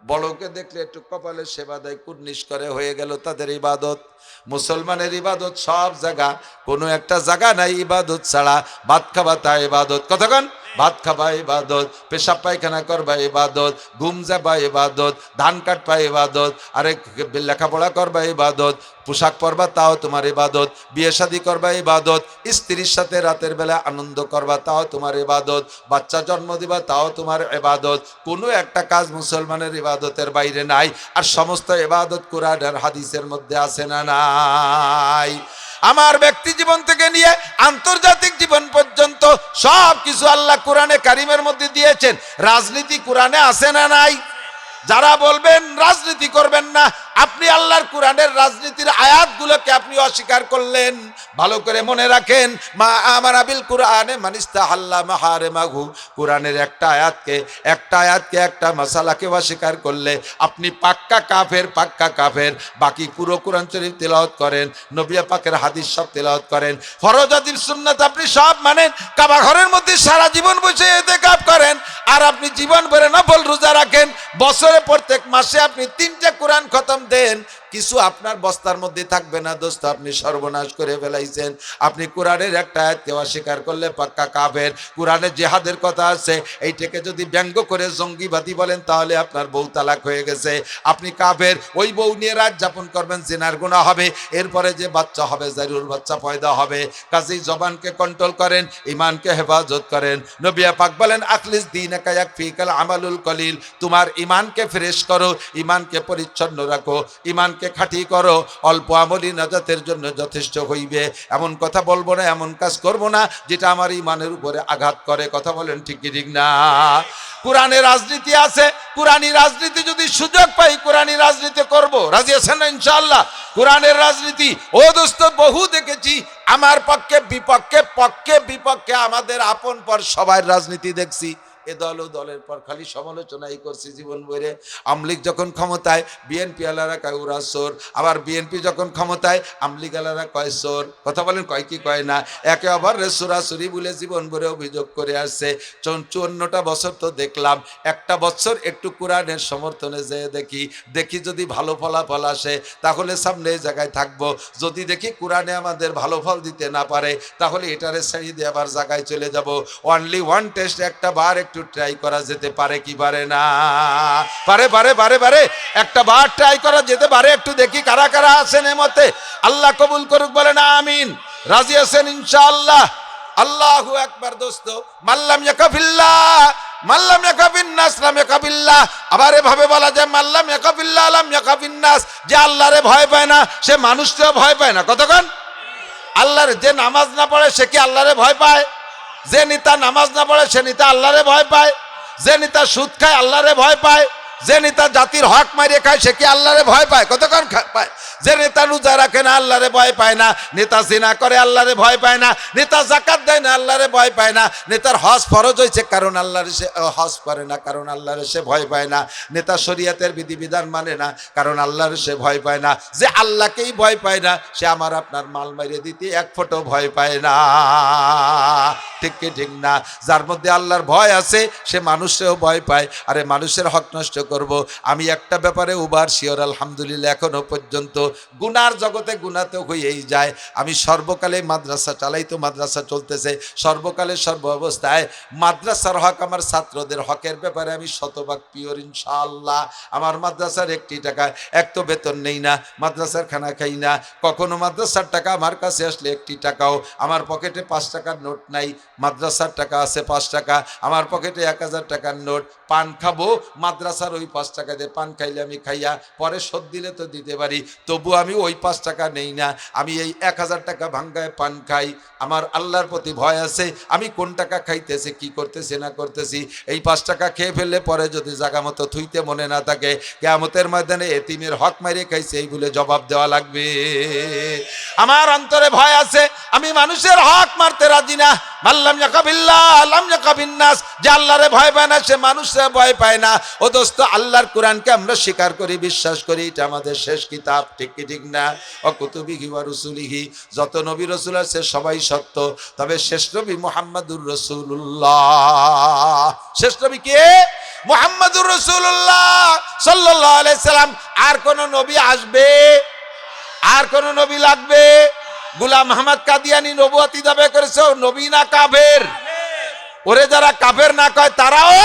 বড়কে দেখলে একটু কপালে সেবা দেয়, কুর্নিশ করে, হয়ে গেল তাদের ইবাদত। মুসলমানের ইবাদত সব জায়গা, কোনো একটা জায়গা নাই ইবাদত ছাড়া। ভাত খাবা তা ইবাদত, কতক্ষণ ভাত খাবা ইবাদত, পেশাব পায়খানা করবা ইবাদত, ঘুম যাবা ইবাদত, ধান কাটবা ইবাদত, আরে লেখাপড়া করবা ইবাদত, পোশাক পরবা তাও তোমার ইবাদত, বিয়ে শাদী করবা ইবাদত, স্ত্রীর সাথে রাতের বেলা আনন্দ করবা তাও তোমার ইবাদত, বাচ্চা জন্ম দিবা তাও তোমার ইবাদত। কোনো একটা কাজ মুসলমানের ইবাদতের বাইরে নাই। আর সমস্ত ইবাদত কোরআন আর হাদিসের মধ্যে আছে না নাই? আমার ব্যক্তি জীবন থেকে নিয়ে আন্তর্জাতিক জীবন পর্যন্ত সব কিছু আল্লাহ কোরআনে কারিমের মধ্যে দিয়েছেন। রাজনীতি কোরআনে আছে না নাই? যারা বলবেন রাজনীতি করবেন না, আপনি আল্লাহর কোরআনের রাজনীতির আয়াতগুলোকে আপনি অস্বীকার করলেন। ভালো করে মনে রাখেন, মা আমারা বিল কোরআনে মানিস্তাহাল্লা মাহারিমাহু, কোরআনের একটা আয়াতকে একটা মাসালাকে অস্বীকার করলে আপনি পাক্কা কাফের, পাক্কা কাফের। বাকি পুরো কোরআন শরীফ তেলাওয়াত করেন, নবী পাকের হাদিস সব তেলাওয়াত করেন, ফরজ ওয়াজিব সুন্নাত আপনি সব মানেন, কাবা ঘরের মধ্যে সারা জীবন বসে ইতিকাফ করেন, আর আপনি জীবন ভরে নফল রোজা রাখেন, বছরে প্রত্যেক মাসে আপনি 3টে কোরআন খতম দেন, কিছু আপনার বস্তার মধ্যে থাকবে না দোস্ত, আপনি সর্বনাশ করে ফেলাইছেন। আপনি কোরআনের একটা আয়াতকে অস্বীকার করলে পাক্কা কাফের। কোরআনে জিহাদের কথা আছে, এইটাকে যদি ব্যঙ্গ করে জঙ্গিবাদী বলেন তাহলে আপনার বউ তালাক হয়ে গেছে, আপনি কাফের। ওই বউ নিয়ে রাত যাপন করবেন, জিনার গুনাহ হবে, এরপরে যে বাচ্চা হবে জারুর বাচ্চা পয়দা হবে। কাজেই জবানকে কন্ট্রোল করেন, ইমানকে হেফাজত করেন। নবী পাক বলেন আখলিস দীনাকা ইয়াকফিকাল আমালুল কলিল, তোমার ইমানকে ফ্রেশ করো, ইমানকে পরিচ্ছন্ন রাখো, ইমানকে খাঁটি করো, অল্প আমলই নাজাতের জন্য যথেষ্ট হইবে। এমন কথা বলবো না, এমন কাজ করব না যেটা আমার ইমানের উপরে আঘাত করে। কথা বলেন ঠিক কি ঠিক না? কোরআনে রাজনীতি আছে, কোরআনী রাজনীতি যদি সুযোগ পাই কোরআনী রাজনীতি করব। রাজি আছেন না ইনশাআল্লাহ? কোরআনের রাজনীতি ও দোস্ত বহু দেখেছি, আমার পক্ষে বিপক্ষে, পক্ষে বিপক্ষে, আমাদের আপন পর সবাই রাজনীতি দেখছি। এ দল ও দলের পর খালি সমালোচনাই করছি জীবন ভরে। আমলিগ যখন ক্ষমতায় বিএনপি আলারা কয় ওরা চোর, আবার বিএনপি যখন ক্ষমতায় আমলিগ আলারা কয় চোর। কথা বলেন কয় কি কয় না? একে অপরের চোরাচুরি বলে জীবন ভরে অভিযোগ করে আসছে। 54টা বছর তো দেখলাম, একটা বছর একটু কোরআনের সমর্থনে যেয়ে দেখি যদি ভালো ফলাফল আসে তাহলে সামনে এই জায়গায় থাকবো। যদি দেখি কোরআনে আমাদের ভালো ফল দিতে না পারে তাহলে এটারে ছেড়ে দিয়ে আবার জায়গায় চলে যাব। অনলি ওয়ান টেস্ট, একটা বার একটু ট্রাই করা যেতে পারে কি পারে না? পারে একটা বার ট্রাই করা যেতে পারে। একটু দেখি কারা কারা আছেন এর মতে। আল্লাহ কবুল করুক, বলেন আমিন। রাজি আছেন ইনশাআল্লাহ? আল্লাহু আকবার। দোস্ত, মাল্লাম ইয়াকাফিল্লাহ মাল্লাম ইয়াকাফিন নাস লাম ইয়াকাফিল্লাহ। আবার এভাবে বলা যায় মাল্লাম ইয়াকাফিল্লাহ লাম ইয়াকাফিন নাস, যে আল্লাহরে ভয় পায় না সে মানুষকেও ভয় পায় না। কতক্ষণ? আল্লাহর যে নামাজ না পড়ে সে কি আল্লাহরে ভয় পায়? যে নেতা নামাজ না পড়ে সে নেতা আল্লাহরে ভয় পায়? যে নেতা সুদ খায় আল্লাহরে ভয় পায়? যে নেতা জাতির হক মারিয়ে খায় সে কি আল্লাহরে ভয় পায়? কতক্ষণ পায়? যে নেতা রোজা রাখে না আল্লাহরে ভয় পায় না, নেতা জিনা করে আল্লাহরে ভয় পায় না, নেতা যাকাত দেয় না আল্লাহরে ভয় পায় না, নেতার হজ ফরজ হয়েছে কারণ আল্লাহর সে হজ করে না, কারণ আল্লাহর সে ভয় পায় না, নেতা শরীয়তের বিধিবিধান মানে না কারণ আল্লাহর সে ভয় পায় না। যে আল্লাহকেই ভয় পায় না সে আমার আপনার মাল মারিয়ে দিতে এক ফোঁটো ভয় পায় না। ঠিক কি ঠিক না? যার মধ্যে আল্লাহর ভয় আছে সে মানুষেও ভয় পায়। আরে মানুষের হক নষ্ট করব। আমি একটা ব্যাপারে উবার শিওর, আলহামদুলিল্লাহ এখনো পর্যন্ত গুনার জগতে গুনাতে হয়েই যায়। আমি সর্বকালে মাদ্রাসা চালাইতো, মাদ্রাসা চলতেছে, সর্বকালে সর্ব অবস্থায় মাদ্রাসার হক, আমার ছাত্রদের হকের ব্যাপারে আমি শতভাগ পিওর ইনশাআল্লাহ। আমার মাদ্রাসার একটি টাকা এক তো বেতন নেই না, মাদ্রাসার খানা খাই না, কখনো মাদ্রাসার টাকা আমার কাছে আসলে একটি টাকাও, আমার পকেটে 5 টাকার নোট নাই, মাদ্রাসার টাকা আছে 5 টাকা, আমার পকেটে 1000 টাকার নোট। পান খাবো মাদ্রাসার ওই 5 টাকা দিয়ে, পান খাইলে আমি খাইয়া পরে শোধ দিলে তো দিতে পারি, তবু আমি ওই 5 টাকা নেই না, আমি এই 1000 টাকা ভাঙ্গায় পান খাই। আমার আল্লাহর প্রতি ভয় আছে, আমি কোন টাকা খাইতেছি, কি করতেছি না করতেছি। এই 5 টাকা খেয়ে ফেললে পরে যদি জায়গা মতো থুইতে মনে না থাকে, কিয়ামতের ময়দানে এতিমের হক মাইরে খাইছে এই বলে জবাব দেওয়া লাগবে। আমার অন্তরে ভয় আছে, আমি মানুষের হক মারতে রাজি না। মাল্লাম ইয়াকাবিল্লাহ লাম ইয়াকাবিন নাস, যে আল্লাহরে ভয় পায় না সে মানুষে ভয় পায় না। ও দোস্ত, আল্লাহর কোরআনকে আমরা স্বীকার করি, বিশ্বাস করি, এটা আমাদের শেষ কিতাব, ঠিক কি ঠিক না? ও কুতুবিহি ওয়া রুসুলিহি, যত নবী রাসূল আছে সবাই সত্য, তবে শেষ নবী মুহাম্মাদুর রাসূলুল্লাহ। শেষ নবী কে? মুহাম্মাদুর রাসূলুল্লাহ সাল্লাল্লাহু আলাইহি সাল্লাম। আর কোন নবী আসবে? আর কোন নবী লাগবে? গোলাম আহমদ কাদিয়ানী নবুয়তি দাবি করেছে, ও নবী না কাফের? ওরে যারা কাফের না কয় তারাও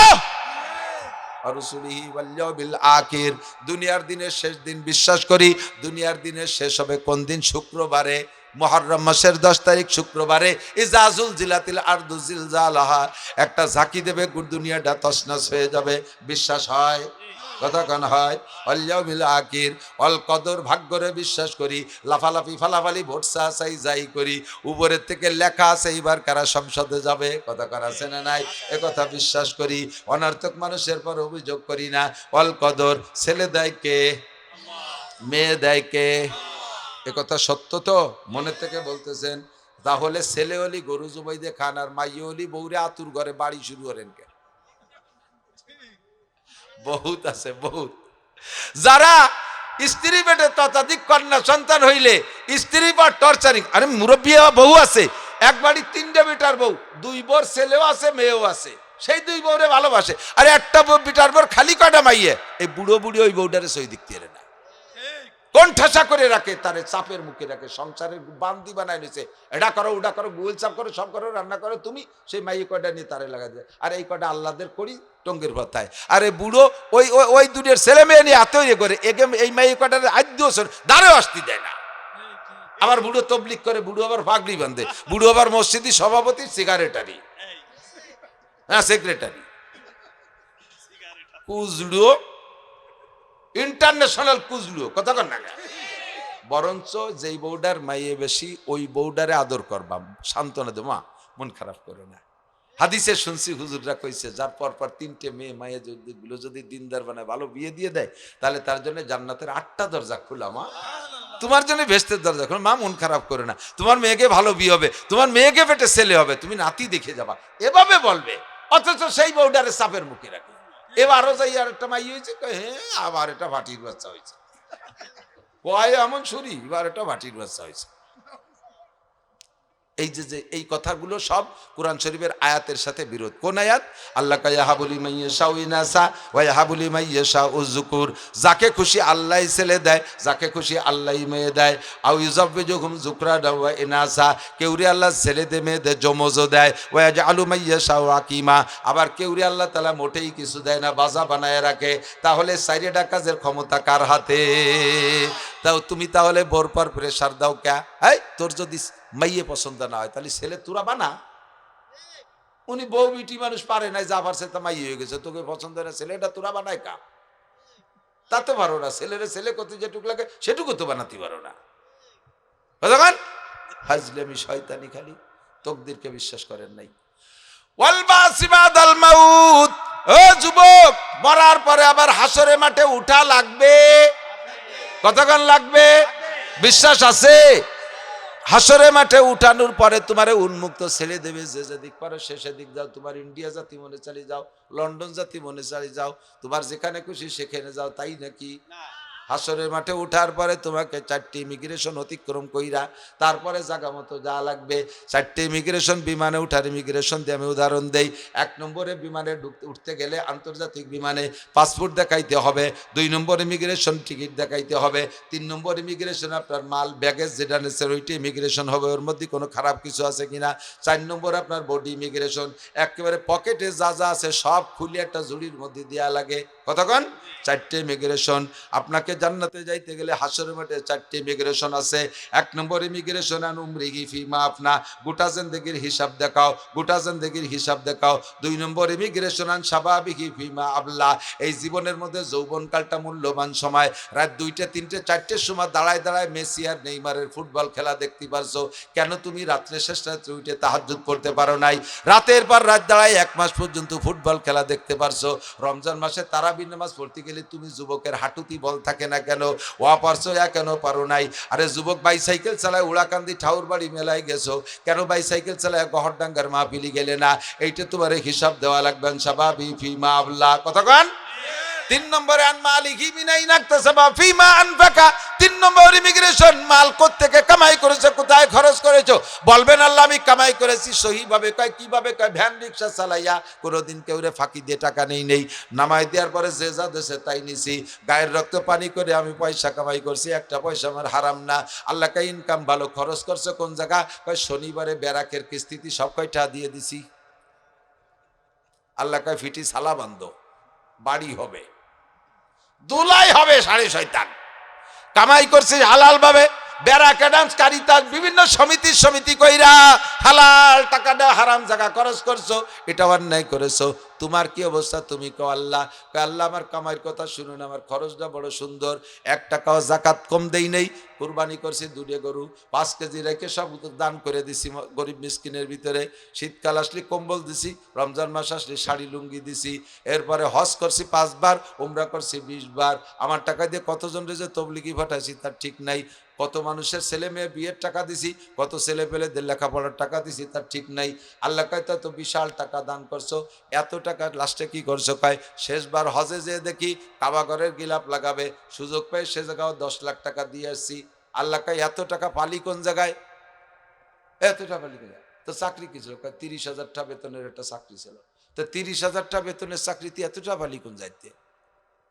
রাসূলিহি ওয়াল ইয়াউমিল আখির, দুনিয়ার দিনের শেষ দিন বিশ্বাস করি। দুনিয়ার দিনের শেষ হবে কোন দিন? শুক্রবারে, মুহররম মাসের 10 তারিখ শুক্রবারে। ইজাজুল জিলাতিল আরদু জিলজালাহা, একটা ঝাঁকি দেবে, দুনিয়াটা তছনছ হয়ে যাবে। বিশ্বাস হয়? কতক্ষণ হয়? ওয়াল ইয়াউমিল আখির, ওয়াল কদর, ভাগ্যরে বিশ্বাস করি। লাফালাফি ফালাফালি ভোট চাই যাই করি, উপরের থেকে লেখা আছে এইবার কারা সংসদে যাবে, কতক্ষণ আছে না নাই, এ কথা বিশ্বাস করি। অনর্থক মানুষের পর অভিযোগ করি না। ওয়াল কদর, ছেলে দেয় কে, মেয়ে দেয় কে? এ কথা সত্য তো? মনের থেকে বলতেছেন? তাহলে ছেলে হলি গরু জবাই দিয়ে খান, আর মাইয়ে হলি বউরে আতুর ঘরে বাড়ি শুরু করেন কে? বহুত আছে, বহুত। যারা স্ত্রী পেটে ততাধিক কন্যা সন্তান হইলে স্ত্রী পর টর্চারিং, আরে মুরব্বী বউ আছে, এক বাড়ি 3টে বেটার বউ, 2 বোর ছেলেও আছে মেয়েও আছে, সেই 2 বউরে ভালোবাসে। আরে একটা বেটার বোর খালি কয়টা মাইয়ে, এই বুড়ো বুড়ি ওই বউটারে সই দিক দিয়ে না, কোন ঠাসা করে রাখে, তারে চাপের মুখে রাখে, সংসারের বান্দি বানায় নিছে। এটা করো ওটা করো, গুগল চাপ করো, সব করো, রান্না করো তুমি, সেই মাইয়ে কয়টা নিয়ে তারে লাগা যায়। আর এই কয়টা আল্লাহদের করি টঙ্গের ভত্তায়। আরে বুড়ো ওই ওই দুটের ছেলে মেয়ে নিয়ে আতই করে, এই মাইয়ে কয়টার আদ্য দাঁড়েও আসতে দেয় না। আবার বুড়ো তবলিক করে, বুড়ো আবার পাগড়ি বাঁধে, বুড়ো আবার মসজিদি সভাপতি, সিগারেটারি, হ্যাঁ সেক্রেটারি, কুজড়ো, ইন্টারন্যাশনাল কুজলু, কথা কন না। বরঞ্চ যেই বউডার মাইয়ে বেশি ওই বউডারে আদর করবাম, সান্ত্বনা দে, মা মন খারাপ করো না। হাদিসে শুনছি হুজুররা কইছে, যার পরপর 3টে মেয়ে মাইয়ে গুলো যদি দিনদার বানায় ভালো বিয়ে দিয়ে দেয়, তাহলে তার জন্য জান্নাতের 8টা দরজা খোলা। মা তোমার জন্য বেহেশতের দরজা খোলা, মা মন খারাপ করো না, তোমার মেয়েকে ভালো বিয়ে হবে, তোমার মেয়েকে পেটে ছেলে হবে, তুমি নাতি দেখে যাবা, এভাবে বলবে। অথচ সেই বউডারে চাপের মুখে রাখে। এবারও যাই আর একটা মাই হয়েছে, হ্যাঁ আবার এটা ভাটির বাচ্চা হয়েছে, কয় এমন শুনি, এবার এটা ভাটির বাচ্চা হয়েছে। এই যে এই কথাগুলো সব কোরআন শরীফের আয়াতের সাথে বিরোধ। কোন আয়াত? আল্লাহ কা ইয়াহাবুলি মাইয়াশা ইনাসা ওয়া ইয়াহাবুলি মাইয়াশা যুকুর, যাকে খুশি আল্লাহ ছেলে দেয়, যাকে খুশি আল্লাহ মেয়ে দেয়। আও ইউযাব্বিজুহুম যুকরানা ওয়া ইনাসা, কেউরে আল্লাহ ছেলে দে মেয়ে দে জমজও দেয়। ওয়া ইয়াজআলু মাইয়াশা আকিমা, আবার কেউরে আল্লাহ তাআলা মোটেই কিছু দেয় না, বাজা বানায় রাখে। তাহলে চাইরেটা কাজের ক্ষমতা কার হাতে? তাও তুমি তাহলে বোর পর প্রেসার দাও কে? এই তোর যদি মাইয়ে পছন্দ না হয় তাহলে ছেলে তুরা বানা। উনি বউ বিটি মানুষ পারে নাই, যা পারছে তা মাইয়ে হয়ে গেছে, তোকে পছন্দ না, ছেলেটা তুরা বানায় কা? তা তো পারো না, ছেলের ছেলে করতে যেটুকু লাগে সেটুকু তো বানাতে পারো না। হাজলামি শয়তানি, খালি তকদিরকে বিশ্বাস করেন নাই। ওয়াল বাসিবাদাল মাউত, ও যুবক, মরার পরে আবার হাসরে মাঠে উঠা লাগবে, কতক্ষণ লাগবে? বিশ্বাস আছে? হাসরে মাঠে উঠানোর পরে তোমারে উন্মুক্ত ছেড়ে দেবে, যে যেদিক পারো সে সেদিক যাও, তোমার ইন্ডিয়া জাতি মনে চালিয়ে যাও, লন্ডন জাতি মনে চালিয়ে যাও, তোমার যেখানে খুশি সেখানে যাও, তাই নাকি? হাসরের মাঠে উঠার পরে তোমাকে 4টি ইমিগ্রেশন অতিক্রম কইরা তারপরে জায়গা মতো যা লাগবে। 4টি ইমিগ্রেশন, বিমানে উঠার ইমিগ্রেশন দিয়ে আমি উদাহরণ দেই। 1 নম্বরে বিমানে উঠতে গেলে আন্তর্জাতিক বিমানে পাসপোর্ট দেখাইতে হবে। 2 নম্বর ইমিগ্রেশন টিকিট দেখাইতে হবে। 3 নম্বর ইমিগ্রেশন আপনার মাল ব্যাগেজ যেটা নেছেন ওইটি ইমিগ্রেশন হবে, ওর মধ্যে কোনো খারাপ কিছু আছে কিনা। 4 নম্বর আপনার বডি ইমিগ্রেশন, একেবারে পকেটে যা যা আছে সব খুলে একটা ঝুড়ির মধ্যে দেওয়া লাগে। কতক্ষণ? 4টে ইমিগ্রেশন। আপনাকে জান্নাতে যাইতে গেলে হাসরের মাঠে 4টে ইমিগ্রেশন আছে। 1 নম্বর ইমিগ্রেশন আন উমরিহি ফিমা আপনা, গোটা জিন্দেগির হিসাব দেখাও, গোটা জিন্দেগির হিসাব দেখাও। 2 নম্বর ইমিগ্রেশন আন শাবাবিহি ফিমা আবলা, এই জীবনের মধ্যে যৌবনকালটা মূল্যবান সময়। রাত 2টে 3টে 4টের সময় দাঁড়ায় দাঁড়ায় মেসি আর নেইমারের ফুটবল খেলা দেখতে পারছো, কেন তুমি রাত্রে শেষ রাত্রে উঠে তাহাজ্জুদ পড়তে পারো নাই? রাতের পর রাত দাঁড়ায় 1 মাস পর্যন্ত ফুটবল খেলা দেখতে পারছো। রমজান মাসে তারাবির নামাজ পড়তে গেলে তুমি যুবকের হাঁটুতি বল থাকে না কেন? ওয়া পারছো কেন পারো নাই? আরে যুবক বাইসাইকেল চালায় উড়াকান্দি ঠাউর বাড়ি মেলায় গেছো, কেন বাইসাইকেল চালায় গহরডাঙ্গার মাহফিলি গেলে না? এইটা তোমার হিসাব দেওয়া লাগবে। শাবাবি ফিমা আবলা, কতক্ষণ? 3 নম্বরে আন মালিহি মিনাইন আকতাসাবা ফিমা আনফাকা, 3 নম্বর ইমিগ্রেশন, মাল কোত্থেকে কামাই করেছো, কোথায় খরচ করেছো? বলবেন আল্লাহ আমি কামাই করেছি সহিভাবে। কয় কিভাবে? কয় ভ্যান রিক্সা চালাইয়া, কোনোদিন কেউরে ফাঁকি দিয়ে টাকা নেই নামাই দেওয়ার পরে যে যা দেশে তাই নিছি, গায়ের রক্ত পানি করে আমি পয়সা কামাই করছি, একটা পয়সা আমার হারাম না। আল্লাহ কে ইনকাম ভালো, খরচ করছো কোন জায়গা? কয় শনিবারে ব্যারাকের কিস্তিতে সব কয়টা দিয়ে দিছি। আল্লাহ কয় ফিটি সালা বান্ধ, বাড়ি হবে, দুলাই হবে, সাড়ে শয়তান। কামাই করছে হালাল ভাবে, ব্যারাক অ্যাডামস কারিতাস বিভিন্ন সমিতি কইরা হালাল টাকাটা হারাম জায়গা খরচ করছো, এটা অন্যায় করেছো। তোমার কি অবস্থা? তুমি কও আল্লাহ। আল্লাহ আমার কামাইয়ের কথা শুনুন, আমার খরচটা বড় সুন্দর, 1 টাকাও জাকাত কম দেই নেই, কুরবানি করছি 2টে গরু, 5 কেজি রেখে সব দান করে দিছি গরিব মিসকিনের ভিতরে। শীতকাল আসলে কম্বল দিছি, রমজান মাস আসলে শাড়ি লুঙ্গি দিছি। এরপরে হজ করছি 5 বার, উমরা করছি 20 বার। আমার টাকা দিয়ে কতজন যে তবলিগি পাঠাইছি তার ঠিক নাই। কত মানুষের ছেলে মেয়ে বিয়ের টাকা দিছি, কত ছেলে পেলেদের লেখাপড়ার টাকা দিছি তার ঠিক নাই। আল্লাহ কয় তো বিশাল টাকা দান করছো, এত টাকা লাস্টে কি করছো? কয় শেষবার হজে যেয়ে দেখি কাবাঘরের গিলাপ লাগাবে, সুযোগ পেয়ে সে জায়গাও 10 লাখ টাকা দিয়ে আসছি। আল্লাহ কয় এত টাকা পালি কোন জায়গায়? এত টাকা পালি কোন জায়গায়? তো চাকরি কি ছিল? 30,000 টাকা বেতনের একটা চাকরি ছিল। তো 30,000 টাকা বেতনের চাকরিতে এত টাকা পালি কোন যাইতে?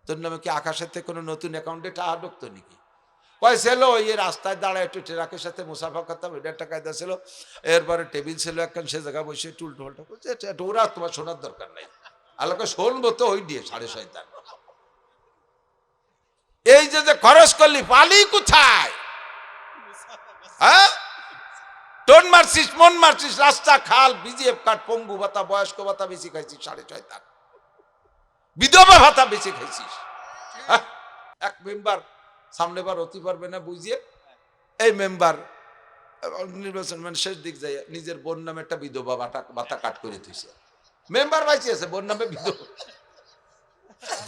তোর নামে কি আকাশের থেকে কোনো নতুন অ্যাকাউন্টে টাকা ঢুকতো নাকি? কয় ছিল ওই রাস্তায় দাঁড়ায় একটু ট্রাকের সাথে মুসাফা করতাম, এটা একটা কায়দা ছিল। এরপরে টেবিল ছিল একখান, সে জায়গায় বসে টুল টোলটা করছে। ওরা তোমার শোনার দরকার নাই, আল্লাহকে শুনবো তো ওই দিয়ে সাড়ে শয়তান। এই যে খরচ করলি পালি কোথায়? হ্যাঁ, টোন মারছিস, মন মারছিস, রাস্তা খাল বিজিএফ কার্ড, পঙ্গু ভাতা, বয়স্ক ভাতা বেশি খাইছিস, সাড়ে শয়তান। বিধবা ভাতা বেশি খাইছিস। এক মেম্বার সামনে বার হতে পারবে না বুঝিয়ে, এই মেম্বার নির্বাচন মানে শেষ দিক যায় নিজের বোন নামে একটা বিধবা ভাতা কাট করে দিয়েছে। মেম্বার বাইচে আছে, বোন নামে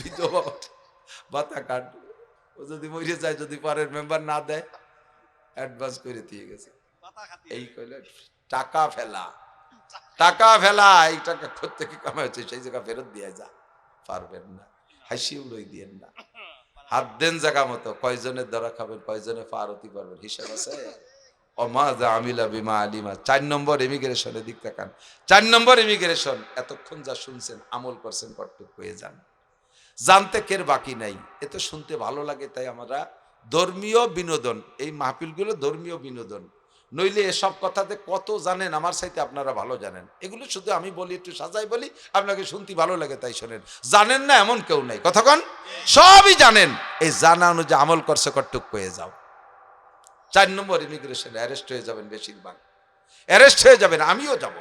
বিধবা ভাতা কাট। ও যদি মরে যায়, যদি পরের মেম্বার না দেয়, অ্যাডভান্স করে দিয়ে গেছে। এই কইলে টাকা ফেলা, এই টাকা কোত্থেকে কামাই হচ্ছে, সেই জায়গা ফেরত দিয়ে যা। পারবেন না, হাসিও লই দিয়েন না, হাত দেন জায়গা মতো। কয়জনের দ্বারা খাবেন, কয়জনে পার হতে পারবেন, হিসাব আছে। আমিলা বিমা আলিমা। 4 নম্বর ইমিগ্রেশনের দিক তাকান। 4 নম্বর ইমিগ্রেশন, এতক্ষণ যা শুনছেন আমল করছেন কটটুক হয়ে যান, জানতে কের বাকি নাই। এত শুনতে ভালো লাগে, তাই আমরা ধর্মীয় বিনোদন, এই মাহফিলগুলো ধর্মীয় বিনোদন। নইলে এসব কথাতে কত জানেন, আমার সাথে আপনারা ভালো জানেন। এগুলো শুধু আমি বলি, একটু সাজাই বলি, আপনাকে শুনতে ভালো লাগে তাই শোনেন। জানেন না এমন কেউ নাই, কথাক্ষণ সবই জানেন। এই জানা অনুযায়ী আমল করছে কটটুক হয়ে যাও। 4 নম্বর ইমিগ্রেশন, অ্যারেস্ট হয়ে যাবেন, বেশিরভাগ অ্যারেস্ট হয়ে যাবেন, আমিও যাব।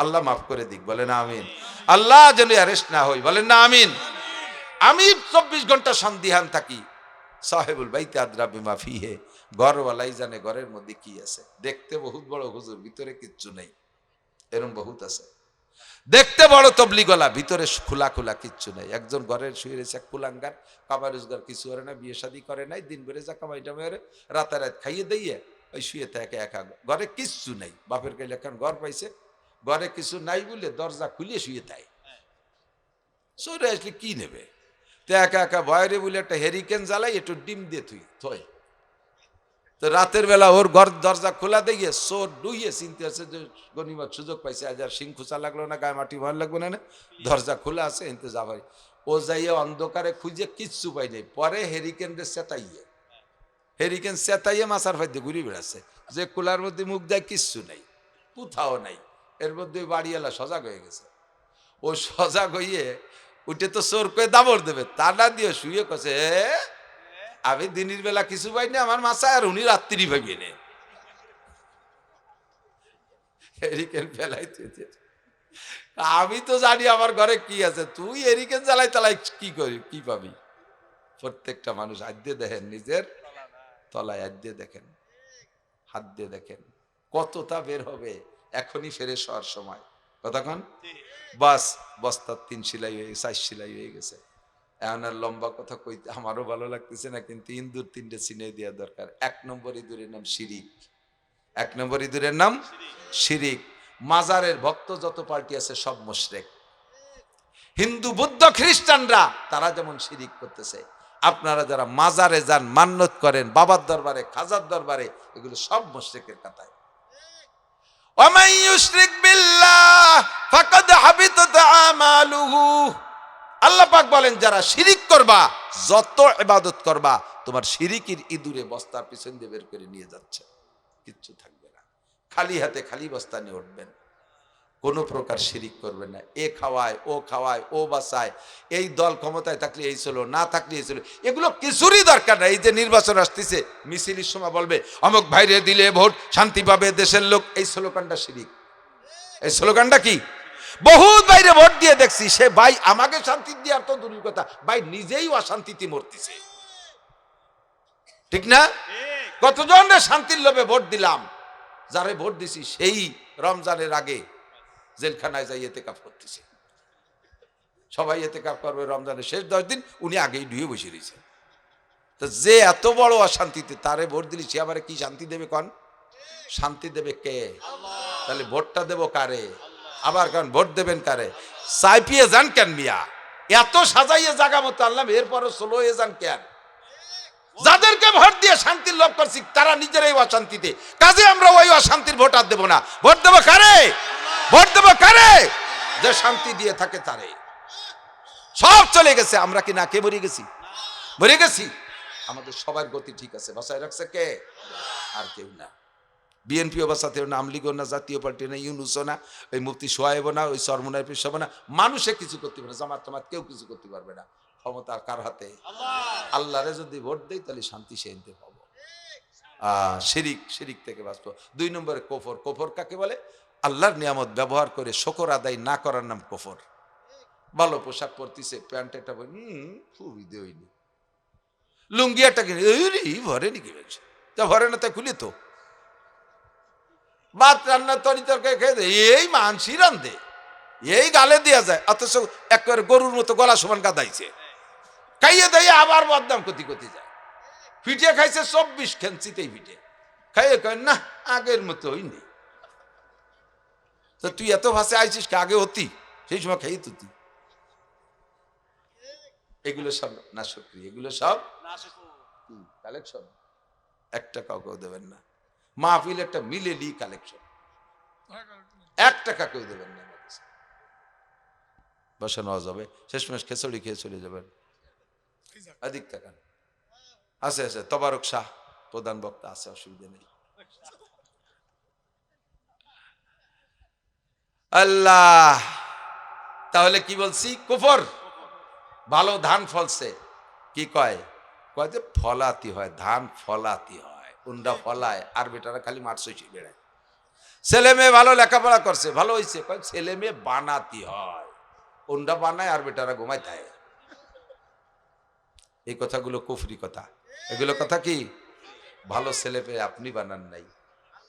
আল্লাহ মাফ করে দিক, বলেন আমিন। আল্লাহ যেন অ্যারেস্ট না হই, বলেন না আমিন। আমি 24 ঘন্টা সন্দিহান থাকি, সাহেবুল বাইতে আদরা বিমা ফিহে, ঘরওয়ালাই জানে ঘরের মধ্যে কি আছে। দেখতে বহুত বড় হুজুর, ভিতরে কিচ্ছু নেই, এরকম বহুত আছে। দেখতে বড় তবলিগলা, ভিতরে খোলা খোলা কিচ্ছু নাই। একজন ঘরের শুয়ে রয়েছে, এক কুলাঙ্গার, কামাই রোজগার কিছু করে না, বিয়ে শাদী করে নাই, দিন বেড়ে যা কামাইটা মেরে রাতারাত খাইয়ে দিয়ে ওই শুয়ে থাকে একা, ঘরে কিচ্ছু নেই। বাপের কাছে এখন ঘর পাইছে, ঘরে কিছু নাই বলে দরজা খুলে শুয়ে থাকে। সরে আসলে কি নেবে? তো একা একা ভয়রে বলে একটা হেরিকেন জ্বালাই একটু ডিম দিয়ে তুই থই। তো রাতের বেলা ওর ঘর দরজা খোলা দিয়ে চোর ডুইয়ে চিনতে আছে যে গনিমত সুযোগ পাইছে, আজ আর সিং খুচা লাগলো না, গায়ে মাটি ভয় লাগবে না, দরজা খোলা আছে এনতে যাবাই। ও যাইয়ে অন্ধকারে খুঁজে কিচ্ছু পাই নাই, পরে হেরিকেন চেতাইয়ে মাছার ফাইতে ঘুরে বেড়াচ্ছে, যে কুলার মধ্যে মুখ দেয় কিচ্ছু নাই, কোথাও নাই। এর মধ্যে বাড়িওয়ালা সজাগ হয়ে গেছে। ও সজাগ হইয়ে উঠে তো চোর করে দাবড় দেবে, তা না দিয়ে শুয়ে কছে আমি দিনের বেলা কিছু পাই না আমার মাছা, আর উনি রাত্রি ভাবিয়ে নে হেরিকেন ফেলাইতে। আমি তো জানি আমার ঘরে কি আছে, তুই হেরিকেন জ্বালাই তালাই কি করি, কি পাবি? প্রত্যেকটা মানুষ হাত দিয়ে দেখেন, নিজের তলায় হাত দিয়ে দেখেন, হাত দিয়ে দেখেন কতটা বের হবে। এখনই ফেরেশ হওয়ার সময়, কতক্ষণ বাস বস্তার 3 সেলাই হয়ে 4 সেলাই হয়ে গেছে। এখন আর লম্বা কথা কইতে আমারও ভালো লাগতেছে না, কিন্তু ইন্দুর 3টে চিনে দেওয়া দরকার। 1 নম্বর ইঁদুরের নাম শিরিক। 1 নম্বর ইঁদুরের নাম শিরিক। মাজারের ভক্ত যত পার্টি আছে সব মুশরিক। হিন্দু বৌদ্ধ খ্রিস্টানরা তারা যেমন শিরিক করতেছে, আপনারা যারা মাজারে যান, মান্নত করেন, বাবার দরবারে, খাজার দরবারে, এগুলো সব মুশরিকের কাতায়। ওয়ামান ইউশরিক বিল্লাহ ফাকাদ হাবিতাত আমালুহু। আল্লাহ পাক বলেন যারা শিরিক করবা, যত ইবাদত করবা, তোমার শিরিকের ইঁদুরে বস্তার পিছন দিয়ে বের করে নিয়ে যাচ্ছে, কিচ্ছু থাকবে না। খালি হাতে খালি বস্তা নিয়ে উঠবেন, কোনো প্রকার শিরিক করবেন না। এ খাওয়ায়, ও খাওয়ায়, ও বাঁচায়, এই দল ক্ষমতায় থাকলে এই ছিল, না থাকলে এই ছিল, এগুলো কিছুরই দরকার নাই। এই যে নির্বাচন আসতেছে, মিছিলের সময় বলবে অমুক ভাইরে দিলে ভোট শান্তি পাবে দেশের লোক, এই স্লোগানটা শিরিক। এই স্লোগানটা কি? বহুত বাইরে ভোট দিয়ে দেখছি, সে ভাই আমাকে শান্তি দেওয়ার তো দূরের কথা, ভাই নিজেই অশান্তিতে মরতেছে, ঠিক না? কতজন শান্তির লোভে ভোট দিলাম, যারে ভোট দিছি সেই রমজানের আগে জেলখানায় যাই এতেকাফ করতেছে। সবাই এতেকাফ করবে রমজানের শেষ 10 দিন, উনি আগেই ডুয়ে বসে রয়েছে। তো যে এত বড় অশান্তিতে, তারে ভোট দিলি সে আবার কি শান্তি দেবে? কন শান্তি দেবে কে? তাহলে ভোটটা দেবো কারে? আবার কারণ ভোট দেবেন কারে? সাইপিয়ে যান কেন মিয়া? এত সাজাইয়ে জায়গা মতো আনলাম, এরপরও স্লো হয়ে যান কেন? যাদেরকে ভোট দিয়ে শান্তির লোভ করছি তারা নিজেরাই অশান্তিতে, কাজে আমরা ওই অশান্তির ভোট আর দেবো না। ভোট দেবো কারে? ভোট দেবো কারে? যে শান্তি দিয়ে থাকে তারে। সব চলে গেছে, আমরা কি না কে মরে গেছি? মরে গেছি। আমাদের সবার গতি ঠিক আছে, বাসায় রাখছে কে? আর কেউ না। বিএনপিও বাঁচাতেও না, আওয়ামী লীগও না, জাতীয় পার্টিও না, ইউনুসও না, ওই মুফতি সোহাইবও না, ওই সরমুনাই পেশাবো না, মানুষে কিছু করতে পারে না, জামাত টামাত কেউ কিছু করতে পারবে না। ক্ষমতা কার হাতে? আল্লাহরে যদি ভোট দেই তাহলে শান্তি সেনতে পাবো। শিরিক থেকে বাঁচবো। 2 নম্বরে কুফর। কুফর কাকে বলে? আল্লাহর নিয়ামত ব্যবহার করে শুকর আদায় না করার নাম কুফর। ভালো পোশাক পরতিছে, প্যান্ট একটা খুবই দেয়নি, লুঙ্গি একটা কিনে ভরে নি, কি বলছে তা ভরে না, তা খুলি তো ভাত রান্না তরি তরকারি খেয়ে দেয়, এই মানসি রান্ধে, এই গালে দেওয়া যায়, অথচ একেবারে গরুর মতো গলা সমান কাদাইছে, খাইয়ে দিয়ে আবার বদনাম করতে করতে যায়। পিঠে খাইছে 24 খেনচিতেই পিঠে খাইয়ে কয় না আগের মতো হইনি। তো তুই এত ভাষে আইছিস কে? আগে হতি, সেই সময় খাই তুই। এগুলো সব নাশকরি, এগুলো সব কালেকশন, একটা কাউকেও দেবেন না। মাহফিল একটা মিলেলি কালেকশন, 1 টাকা কেউ দেবেন না। বসানো যাবে, শেষমেশ খেচড়ি খেয়ে চলে যাবেন। অধিক টাকা আছে, আছে তবারক শাহ প্রধান বক্তা আছে, অসুবিধা নেই। আল্লাহ, তাহলে কি বলছি? কুফর। ভালো ধান ফলছে, কি কয়? কয় যে ফলাতি হয়, ধান ফলাতি হয়, উন্ডা ফলায়, আর বেটারা খালি মাঠ সইছে বেড়ায়। ছেলে মেয়ে ভালো লেখাপড়া করছে, ভালো হয়েছে, কয় ছেলে মেয়ে বানাতি হয়, উন্ডা বানায়, আর বেটারা ঘুমায় থাকে। এই কথাগুলো কুফরি কথা। এগুলো কথা কি? ভালো ছেলে পেয়ে আপনি বানান নাই,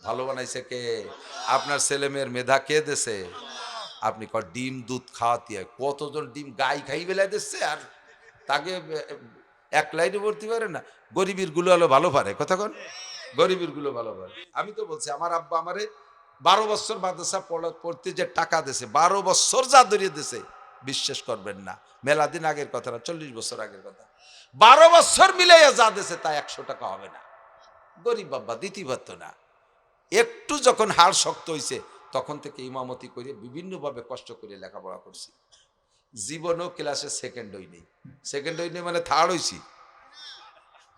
ভালো বানাইছে কে? আপনার ছেলে মেয়ের মেধা কে দেছে? আপনি ডিম দুধ খাওয়াতে হয়, কতজন ডিম গাই খাই বেলায় দিচ্ছে, আর তাকে 1 লাইনে ভর্তি পারে না। গরিবের গুলো হলো ভালো পারে, কথা কন, গরিবের গুলো ভালো পারে। আমি তো বলছি, আমার আব্বা আমারে 12 বছর মাদ্রাসা পড়তে যে টাকা দিয়েছে, 12 বছর যা ধরিয়ে দিয়েছে, বিশ্বাস করবেন না, মেলা দিন আগের কথা না, 40 বছর আগের কথা। 12 বছর মিলাইয়া যা দেশে তা 100 টাকা হবে না। গরিব বাবা দিতে পারতো না। একটু যখন হাড় শক্ত হয়েছে তখন থেকে ইমামতি করে বিভিন্নভাবে কষ্ট করে লেখাপড়া করছি। জীবনেও ক্লাসে সেকেন্ড হইনি। সেকেন্ড হইনি মানে থার্ড হইছি,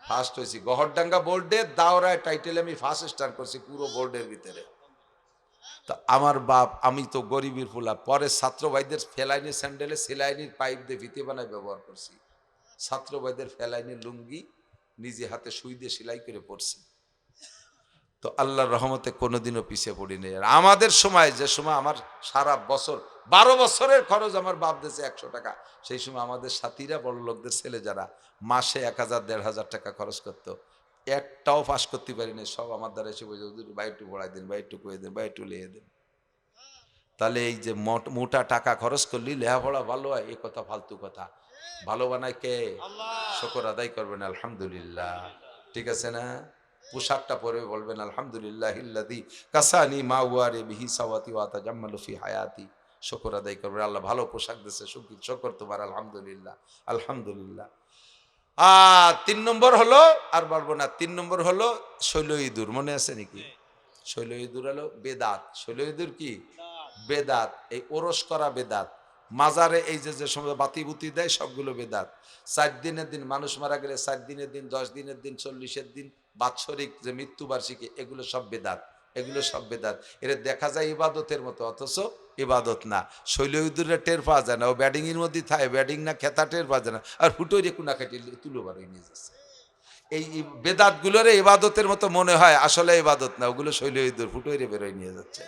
ফার্স্ট হয়েছি। গহরডাঙ্গা বোর্ডে দাওরায় টাইটেল আমি ফার্স্ট স্টার করছি পুরো বোর্ডের ভিতরে। তা আমার বাপ, আমি তো গরিবের ফুলা, পরে ছাত্র ভাইদের ফেলাইনি স্যান্ডেলে সেলাইনির পাইপ দিয়ে ফিতে বানায় ব্যবহার করছি। ছাত্র ভাইদের ফেলাইনি লুঙ্গি নিজে হাতে সুই দিয়ে সেলাই করে পড়ছি। তো আল্লাহর রহমতে কোনোদিনও পিছিয়ে পড়িনি। আর আমাদের সময়, যে সময় আমার সারা বছর 12 বছরের খরচ আমার বাপ দিয়েছে 100 টাকা, সেই সময় আমাদের সাথীরা বড় লোকদের ছেলে যারা মাসে 1000 1500 টাকা খরচ করতো, একটাও পাস করতে পারিনি। সব আমার দ্বারা এসে বলছে হুজুর ভাই একটু পড়াই দেন, ভাই একটু কয়ে দেন, ভাই একটু লিয়ে দেন। তাহলে এই যে মোটা টাকা খরচ করলি লেখাপড়া ভালো হয়, এ কথা ফালতু কথা। ভালো বানায় কে? শুকর আদায় করবেন আলহামদুলিল্লাহ। ঠিক আছে না? পোশাকটা পরে বলবেন আলহামদুলিল্লাহ ইল্লাযী কাসানি মা ওয়ারে বিহি সাওয়াতি ওয়া তাজাম্মালু ফি হায়াতি। শুকর আদায় করবেন, আল্লাহ ভালো পোশাক দিয়েছে, শুকর তোমার আলহামদুলিল্লাহ, আলহামদুলিল্লাহ। 3 নম্বর হলো, আর বলবো না, 3 নম্বর হলো শৈল ইঁদুর। মনে আছে নাকি? শৈল ইঁদুর হলো বেদাত। শৈল ইঁদুর কি? বেদাত। এই ওরস করা বেদাত। মাজারে এই যে যে সময় বাতি বুতি দেয় সবগুলো বেদাত। 4 দিনের দিন মানুষ মারা গেলে 4 দিনের দিন, 10 দিনের দিন, 40-এর দিন, বাৎসরিক যে মৃত্যুবার্ষিকী, এগুলো সব বেদাত। এগুলো সব বেদাত। এর দেখা যায় ইবাদতের মতো, অথচ ইবাদত না। শৈল ইঁদুরের টের পাওয়া যায় না, ও ব্যাটিং এর মধ্যে থাকে, ব্যাটিং না খেতা টের পাওয়া যায় না, আর হুটোরে কুনা কাটি তুলো বারোই নিয়ে যাচ্ছে। এই বেদাত গুলোরে ইবাদতের মতো মনে হয়, আসলে ইবাদত না, ওগুলো শৈল ইঁদুর ফুটোরে বেরোয় নিয়ে যাচ্ছে।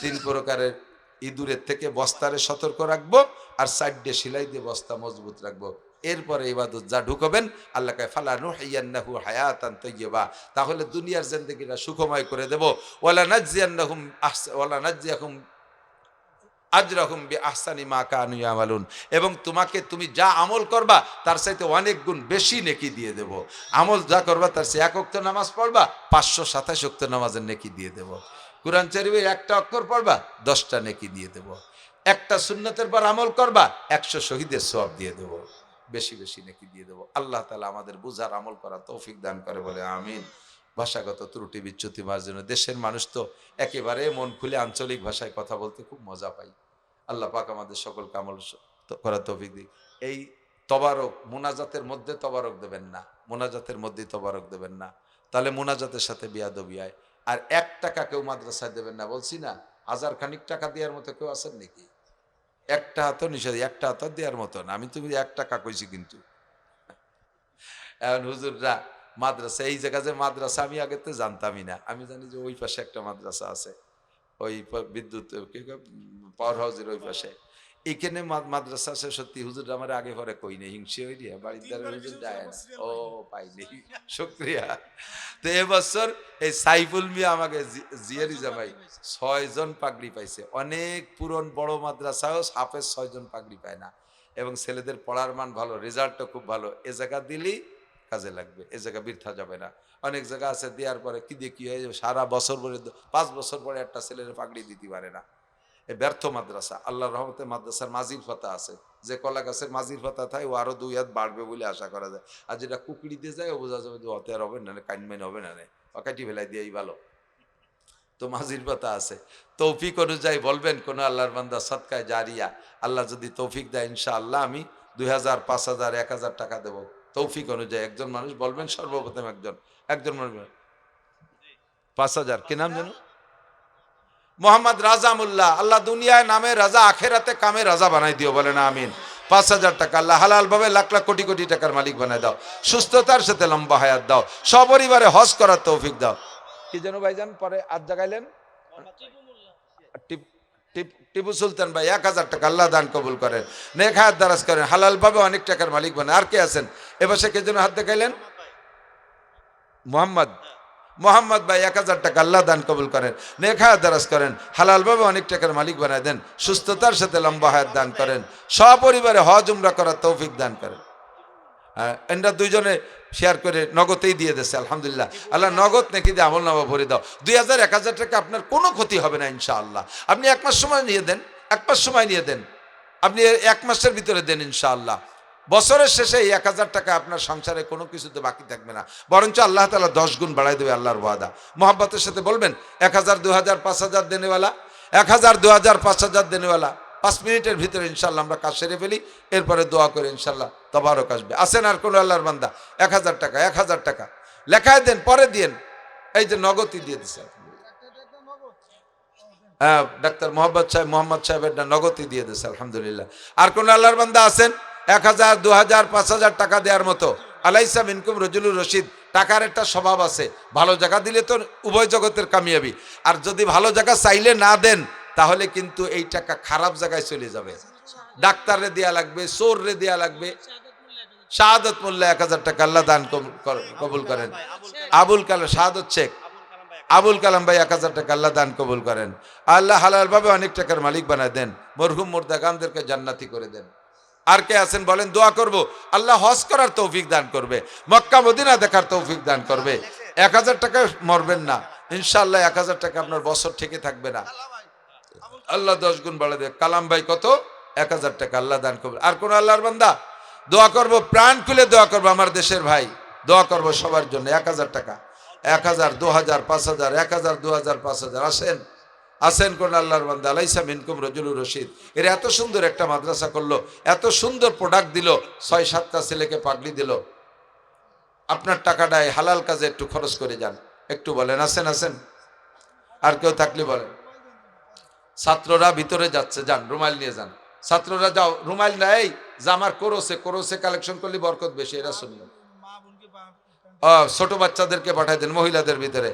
3 প্রকারের ইঁদুরের থেকে বস্তারে সতর্ক রাখবো, আর সাইডে সেলাই দিয়ে বস্তা মজবুত রাখবো। এরপরে ইবাদত যা ঢুকবেন, আল্লাহ কয় ফালা নুহিয়ান্নাহু হায়াতান তাইয়্যিবা, তাহলে দুনিয়ার জিন্দেগিটা সুখময় করে দেব। ওয়ালা নাজিয়ান্নাহুম ওয়ালা নাজিয়াহুম আজরাহুম বিআহসানি মা কানু ইয়ামালুন, এবং তুমি যা আমল করবা তার চাইতে অনেক গুণ বেশি নেকি দিয়ে দেব। আমল যা করবা তার চেয়ে 1 ওয়াক্ত নামাজ পড়বা, 527 ওয়াক্ত নামাজের নেকি দিয়ে দেব। কুরআন শরীফে 1টা অক্ষর পড়বা, 10টা নেকি দিয়ে দেব। একটা সুন্নতের পর আমল করবা, 100 শহীদের সওয়াব দিয়ে দেব। বেশি বেশি নেকি দিয়ে দেব। আল্লাহ তাআলা আমাদের বুঝার আমল করার তৌফিক দান করে বলে আমিন। ভাষাগত ত্রুটি বিচ্যুতি মার্জনা। দেশের মানুষ তো একেবারে মন খুলে আঞ্চলিক ভাষায় কথা বলতে খুব মজা পাই। আল্লাহ পাক আমাদের সকলকে আমল করার তৌফিক দিক। এই তবারক, মোনাজাতের মধ্যে তবারক দেবেন না, মোনাজাতের মধ্যেই তবারক দেবেন না, তাহলে মোনাজাতের সাথে বিয়াদবি হয়। আর 1 টাকা কেউ মাদ্রাসায় দেবেন না, বলছি না? 1000 খানিক টাকা দেওয়ার মতো কেউ আছেন নাকি? 1টা হাতও নিষেধ, 1টা হাতও দেওয়ার মতো না। আমি তুমি 1 টাকা কইছি কিন্তু। এখন হুজুররা মাদ্রাসা, এই জায়গা যে মাদ্রাসা আমি আগে তো জানতামই না। আমি জানি যে ওই পাশে একটা মাদ্রাসা আছে, ওই বিদ্যুৎ পাওয়ার হাউসের ওই পাশে। এইখানে মাদ্রাসা আছে। সত্যি হুজুর আমার আগে পরে কই নেই, হিংসে হই রিয়া বাড়ির দ্বারা হুজুর যায় না। ও পাইনি, শুকরিয়া। তো এবছর এই সাইফুল মিয়া আমাকে জিয়ারি জামাই 6 জন পাগড়ি পাইছে। অনেক পুরন বড় মাদ্রাসাও হাফেজ 6 জন পাগড়ি পায় না, এবং ছেলেদের পড়ার মান ভালো, রেজাল্টটা খুব ভালো। এ জায়গা দিলেই কাজে লাগবে, এ জায়গা বৃথা যাবে না। অনেক জায়গা আছে দেওয়ার পরে কি দিয়ে কি হয়, সারা বছর পরে 5 বছর পরে একটা ছেলের পাগড়ি দিতে পারে না। এ ব্যর্থ মাদ্রাসা। আল্লাহর রহমতে মাদ্রাসার মাজির ফাতা আছে, যে কলা গাছের মাজির ফাতা থাকে ও আরো 2 হাত বাড়বে বলে আশা করা যায়। আর যেটা কুকড়ি দিয়ে যায় ও বোঝা যাবে যে অতে আর হবে না, কাইনমাইন হবে না, কাটি ফেলাই দিয়েই ভালো। তো মাজির পাতা আছে। তৌফিক অনুযায়ী বলবেন কোন আল্লাহর বান্দা সদকায় জারিয়া, আল্লাহ যদি তৌফিক দেয় ইনশাআল্লাহ আমি 2000, 5000, 1000 টাকা দেব। তৌফিক অনুযায়ী একজন মানুষ বলবেন, সর্বপ্রথম একজন মানুষ 5000। কি নাম জানো? মোহাম্মদ রাজা মোল্লা। আল্লাহ দুনিয়ায় নামে রাজা, আখেরাতে কামে রাজা বানাই দিও, বলেন আমিন। 5000 টাকা আল্লাহ হালাল ভাবে লাখ লাখ কোটি কোটি টাকার মালিক বানাই দাও। সুস্থতার সাথে লম্বা হায়াত দাও। সপরিবারে হজ করার তৌফিক দাও। কি যেন ভাইজান পরে আজ জাগাইলেন? টিপু সুলতান ভাই 1000 টাকা আল্লাহ দান কবুল করেন, নেক হায়াত দারাজ করেন, হালাল ভাবে অনেক টাকার মালিক বানান। আর কে আছেন এবারে? কে যেন হাত দেখাইলেন? মোহাম্মদ ভাই 1000 টাকা আল্লাহ দান কবুল করেন, নেক হায়াত দারাজ করেন, হালাল ভাবে অনেক টাকার মালিক বানায় দেন, সুস্থতার সাথে লম্বা হায়াত দান করেন, সপরিবারে হজ উমরা করার তৌফিক দান করেন। এরা দুইজনে শেয়ার করে নগদেই দিয়ে দিয়েছে আলহামদুলিল্লাহ। আল্লাহ নগদ নাকি দিয়ে আমল নামা ভরে দাও। 2000, 1000 টাকা আপনার কোনো ক্ষতি হবে না ইনশাআল্লাহ। আপনি 1 মাস সময় নিয়ে দেন, 1 মাস সময় নিয়ে দেন, আপনি এক মাসের ভিতরে দেন ইনশাআল্লাহ। বছরের শেষে এই 1000 টাকা আপনার সংসারে কোনো কিছুতে বাকি থাকবে না, বরঞ্চ আল্লাহ তাআলা 10 গুণ বাড়াই দেবে, আল্লাহর ওয়াদা। মোহাব্বতের সাথে বলবেন 1000, 2000, 5000 দেনেওয়ালা, 1000, 2000, 5000 দেনেওয়ালা। 5 মিনিটের ভিতরে ইনশাআল্লাহ আমরা কাজ সেরে ফেলি, এরপরে দোয়া করে ইনশাআল্লাহ তবারক আসবে। আসেন আর কোন আল্লাহর বান্দা 1000 টাকা, 1000 টাকা লেখায় দেন, পরে দিয়েন। এই যে নগদই দিয়ে দিচ্ছে, হ্যাঁ ডাক্তার মোহাম্মদ সাহেবের নগদই দিয়ে দিচ্ছে, আলহামদুলিল্লাহ। আর কোন আল্লাহর বান্দা আছেন 1000, 2000, 5000 টাকা দেওয়ার মতো? আলাইসা মিনকুম রজুলুর রশিদ। টাকার একটা স্বভাব আছে, ভালো জায়গা দিলে তো উভয় জগতের কামিয়াবি, আর যদি ভালো জায়গা চাইলে না দেন তাহলে কিন্তু এই টাকা খারাপ জায়গায় চলে যাবে। ডাক্তাররে দেয়া লাগবে, চোররে দেয়া লাগবে। শাহাদত মোল্লা 1000 টাকা, আল্লাহ দান কবুল করেন। আবুল কালাম, শাহাদত শেখ আবুল কালাম ভাই 1000 টাকা, আল্লাহ দান কবুল করেন। আল্লাহ হালাল ভাবে অনেক টাকার মালিক বানায় দেন, মরহুম মুর্দাগানদেরকে জান্নাতি করে দেন। আর কে আছেন বলেন, দোয়া করব আল্লাহ হজ করার তৌফিক দান করবে, মক্কা মদিনা দেখার তৌফিক দান করবে। 1000 টাকা মরবেন না ইনশাআল্লাহ, 1000 টাকা আপনার বছর থেকে থাকবে না, আল্লাহ 10 গুণ বাড়ায় দেবে। কালাম ভাই কত? 1000 টাকা, আল্লাহ দান করবে। আর কোন আল্লাহর বান্দা? দোয়া করব, প্রাণ খুলে দোয়া করবো আমার দেশের ভাই, দোয়া করব সবার জন্য। 1000 টাকা, 1000, 2000, 5000, 1000, 2000, 5000। আসেন আসেন কোন আল্লাহর বান্দা। আলাইসা মিনকুম রজুলুর রশিদ। এর এত সুন্দর একটা মাদ্রাসা করলো, এত সুন্দর প্রোডাক্ট দিল, 6-7টা ছেলেকে পাগড়ি দিল। আপনার টাকাটাই হালাল কাজে একটু খরচ করে যান, একটু বলেন। আসেন আসেন, আর কেউ থাকলে বলেন। ছাত্ররা ভিতরে যাচ্ছে, যান রুমাইল নিয়ে যান। ছাত্ররা যাও, রুমাইল নাই, জামার কোরসে কালেকশন করলে বরকত বেশি, এরা শুনল। ছোট বাচ্চাদেরকে পাঠাই দেন মহিলাদের ভিতরে।